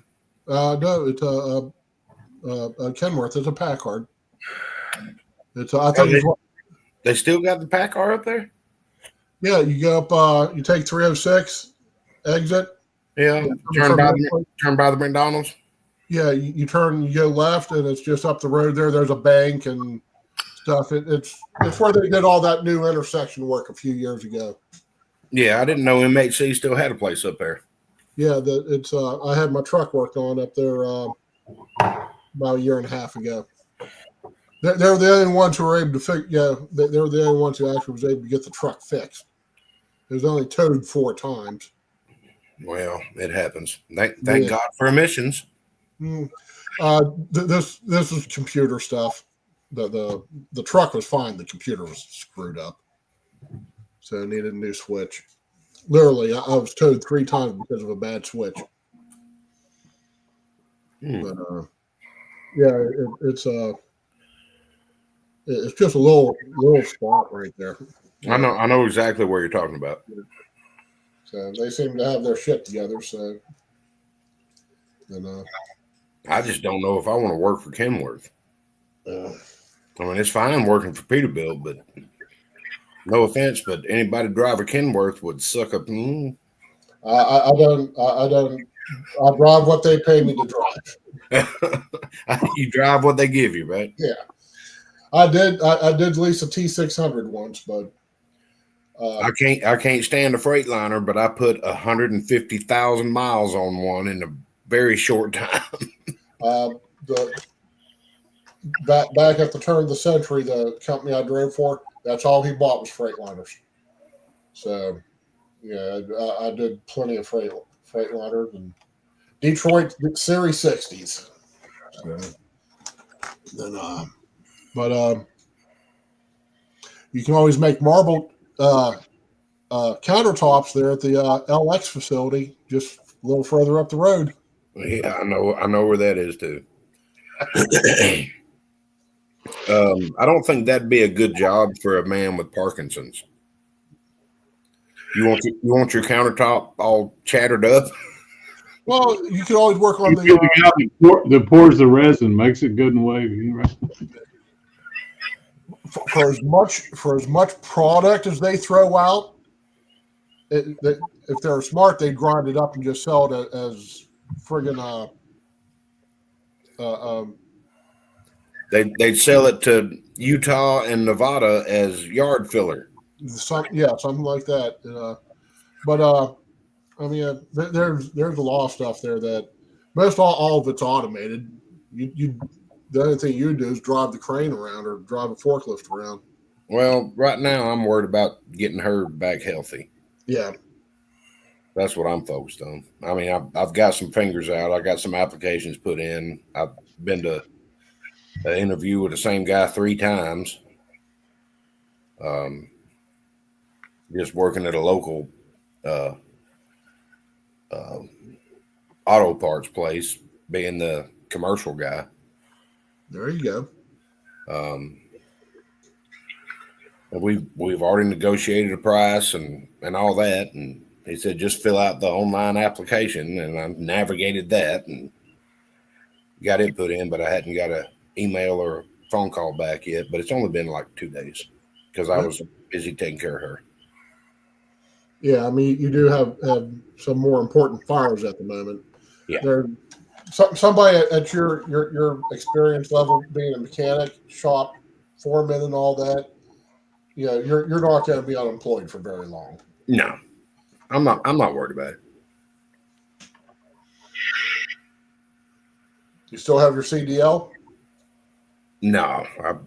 No, it's a Kenworth. It's a Packard. It's I think it's what, They still got the Packard up there? yeah. You go up. You take 306 exit. Yeah. From- Turn by the McDonald's. Yeah, you turn, you go left, and it's just up the road there. There's a bank and stuff. It's where they did all that new intersection work a few years ago. Yeah, I didn't know MHC still had a place up there. Yeah, it's I had my truck worked on up there about a year and a half ago. They're the only ones who were able to fix. Yeah, they're the only ones who actually was able to get the truck fixed. It was only towed 4 times. Well, it happens. Thank Yeah. God for emissions. This is computer stuff. The truck was fine. The computer was screwed up, so I needed a new switch. Literally, I was towed 3 times because of a bad switch. But yeah, it's just a little spot right there. I know exactly where you're talking about. So they seem to have their shit together. So, and I just don't know if I want to work for Kenworth. uh, I mean, it's fine working for Peterbilt, but no offense, but anybody drive a Kenworth would suck up. I don't. I drive what they pay me to drive. You drive what they give you, right? Yeah, I did. I did lease a T600 once, but I can't stand a Freightliner, but I put 150,000 miles on one in a very short time. the back at the turn of the century, the company I drove for, that's all he bought was Freightliners. So, yeah, I did plenty of Freightliners and Detroit Series 60s. So, then, but you can always make marble countertops there at the LX facility, just a little further up the road. Yeah, I know where that is too. I don't think that'd be a good job for a man with Parkinson's. You want your countertop all chattered up? Well, you can always work on You feel the guy that pours the resin, makes it good and wavy. Right? for as much product as they throw out. If they're smart, they grind it up and just sell it as friggin' They'd sell it to Utah and Nevada as yard filler. something like that. I mean, there's a lot of stuff there that most all of it's automated. The only thing you do is drive the crane around or drive a forklift around. Well, right now I'm worried about getting her back healthy. Yeah. That's what I'm focused on. I mean, I've got some fingers out. I got some applications put in. I've been to an interview with the same guy 3 times. Just working at a local auto parts place, being the commercial guy. There you go. And we've already negotiated a price and all that, and he said just fill out the online application, and I navigated that and got it put in, but I hadn't got an email or a phone call back yet. But it's only been like 2 days because I was busy taking care of her. Yeah, I mean, you do have some more important fires at the moment. Yeah. There, somebody at your experience level, being a mechanic, shop foreman, and all that, you know, you're not going to be unemployed for very long. No, I'm not worried about it. You still have your CDL? No,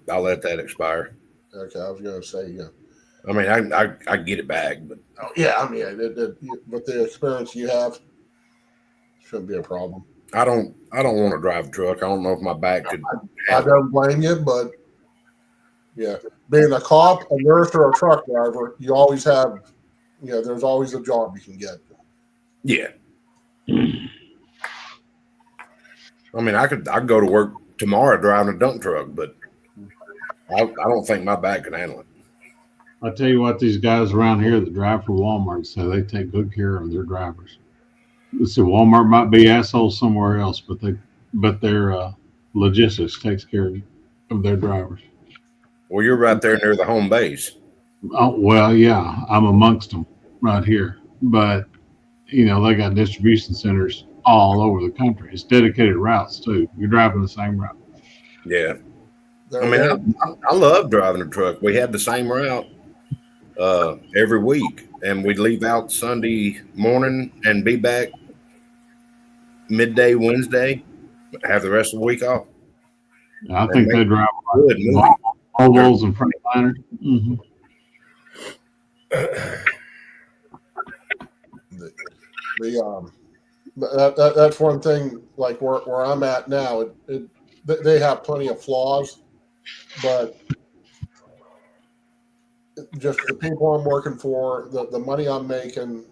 I'll let that expire. Okay, I was going to say, yeah. I mean, I get it back, but Yeah, I mean, with the experience you have, shouldn't be a problem. I don't want to drive a truck. I don't know if my back could. I don't blame you, but yeah, being a cop, a nurse, or a truck driver, you always have, you know, there's always a job you can get. Yeah. I mean, I could go to work tomorrow driving a dump truck, but I don't think my back can handle it. I tell you what, these guys around here that drive for Walmart say they take good care of their drivers. let's see, Walmart might be assholes somewhere else, but their logistics takes care of their drivers. Well, you're right there near the home base. Oh, well, yeah, I'm amongst them right here, but you know, they got distribution centers all over the country. It's dedicated routes too. You're driving the same route. Yeah. There, I mean, I love driving a truck. We had the same route every week, and we'd leave out Sunday morning and be back midday Wednesday, have the rest of the week off. I think they drive Good movie. Volvos and Freightliners. Mm-hmm. That's one thing. Like where I'm at now, they have plenty of flaws, but just the people I'm working for, the money I'm making,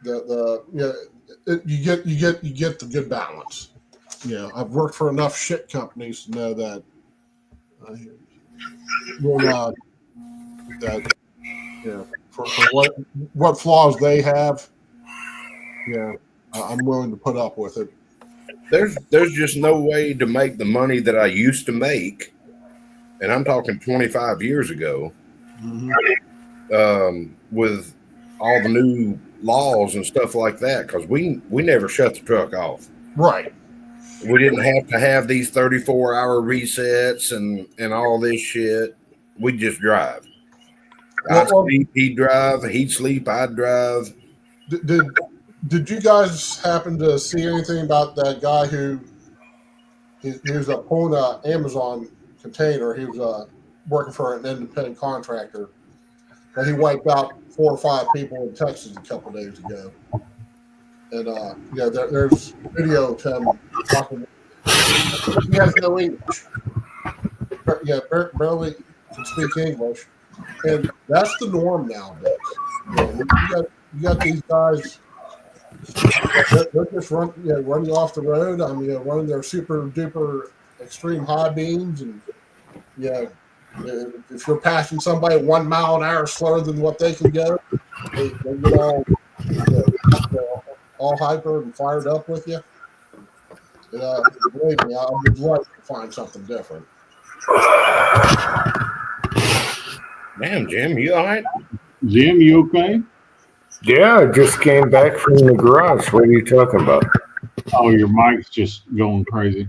you get the good balance. I've worked for enough shit companies to know that for what flaws they have, I'm willing to put up with it. There's just no way to make the money that I used to make, and I'm talking 25 years ago, with all the new laws and stuff like that, because we never shut the truck off. Right. We didn't have to have these 34-hour resets and all this shit. We just drive. I'd sleep, he'd drive. He'd sleep, I'd drive. Did you guys happen to see anything about that guy who he was pulling an Amazon container? He was working for an independent contractor, and he wiped out 4 or 5 people in Texas a couple days ago. And there's video of him talking. He has no English. Barely can speak English, and that's the norm nowadays. You got these guys. They're just running off the road. Running their super duper extreme high beams, and if you're passing somebody 1 mile an hour slower than what they can go, they get all hyper and fired up with you. Believe me, I would like to find something different. Damn, Jim, you all right? Jim, you okay? Yeah, I just came back from the garage. What are you talking about? Oh, your mic's just going crazy.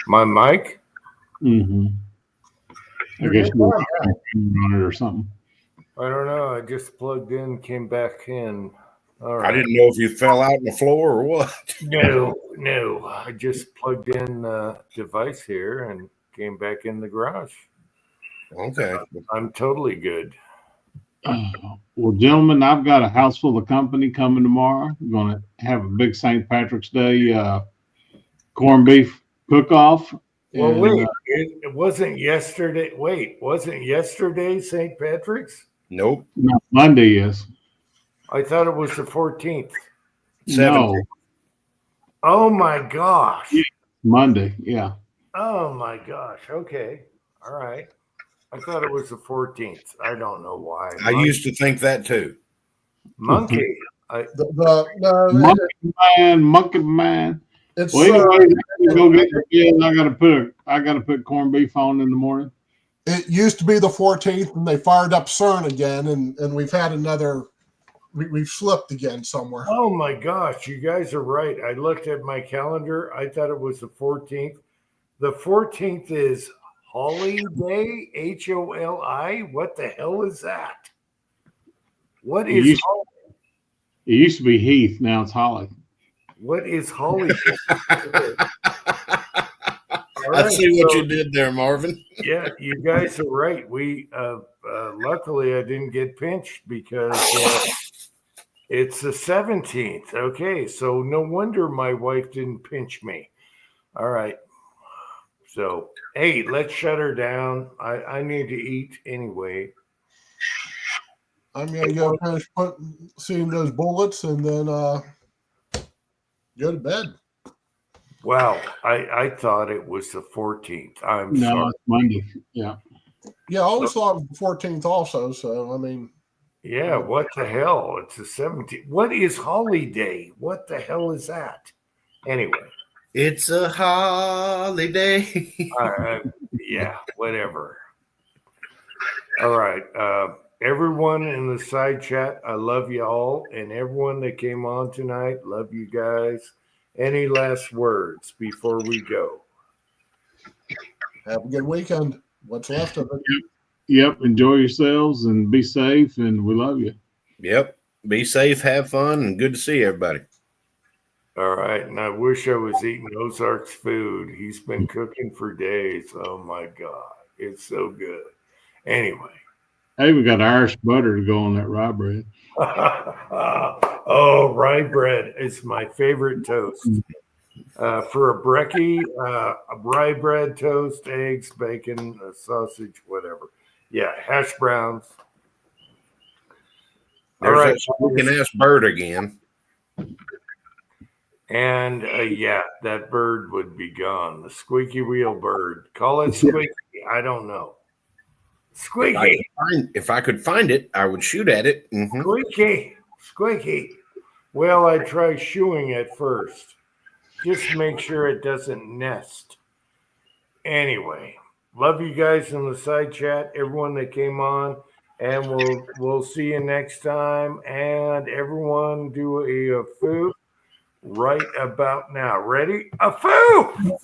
My mic? Mm-hmm. I guess you're on it or something. I don't know. I just plugged in, came back in. All right. I didn't know if you fell out on the floor or what. No. I just plugged in the device here and came back in the garage. Okay. I'm totally good. Well, gentlemen, I've got a house full of company coming tomorrow. We're going to have a big St. Patrick's Day corned beef cook-off. Well, and, wait, it wasn't yesterday. Wait, wasn't yesterday St. Patrick's? Nope. No, Monday is. I thought it was the 14th. No, Oh my gosh. Monday. Yeah. Oh my gosh. Okay. All right. I thought it was the 14th. I don't know why. I used to think that too. Monkey. Monkey man. It's Well, anyway, go get the kids. I gotta put corned beef on in the morning. it used to be the 14th, and they fired up CERN again, and we've had another. We've slipped again somewhere. Oh my gosh, you guys are right. I looked at my calendar. I thought it was the 14th. The 14th is Holly Day, Holi. What the hell is that? What is Holly? It used to be Heath. Now it's Holly. What is Holly? I see what you did there, Marvin. Yeah, you guys are right. We luckily I didn't get pinched because it's the 17th. Okay, so no wonder my wife didn't pinch me. All right. So hey, let's shut her down. I need to eat anyway. I'm gonna go finish seeing those bullets, and then go to bed. Wow, I thought it was the 14th. I'm No, sorry. it's Monday. Yeah. Yeah, I always thought it was the 14th also. So I mean, Yeah, what the hell? It's the 17th. What is holiday? What the hell is that? Anyway, It's a holiday. yeah, whatever. All right. Everyone in the side chat, I love you all. And everyone that came on tonight, love you guys. Any last words before we go? Have a good weekend. What's left of it. Yep. Enjoy yourselves and be safe. And we love you. Yep. Be safe, have fun, and good to see everybody. All right. And I wish I was eating Ozark's food. He's been cooking for days. Oh my God. It's so good. Anyway. Hey, we got Irish butter to go on that rye bread. Oh, rye bread is my favorite toast. For a brekkie, a rye bread, toast, eggs, bacon, a sausage, whatever. Yeah, hash browns. There's All right, that squeaking ass bird again. and yeah, that bird would be gone. The squeaky wheel bird. Call it squeaky. I don't know. Squeaky, If I could find it, I would shoot at it. Mhm. squeaky, squeaky. Well, I try shooing it first. Just make sure it doesn't nest. Anyway, love you guys in the side chat, everyone that came on, and we'll see you next time. And everyone do a foo right about now. Ready? A foo!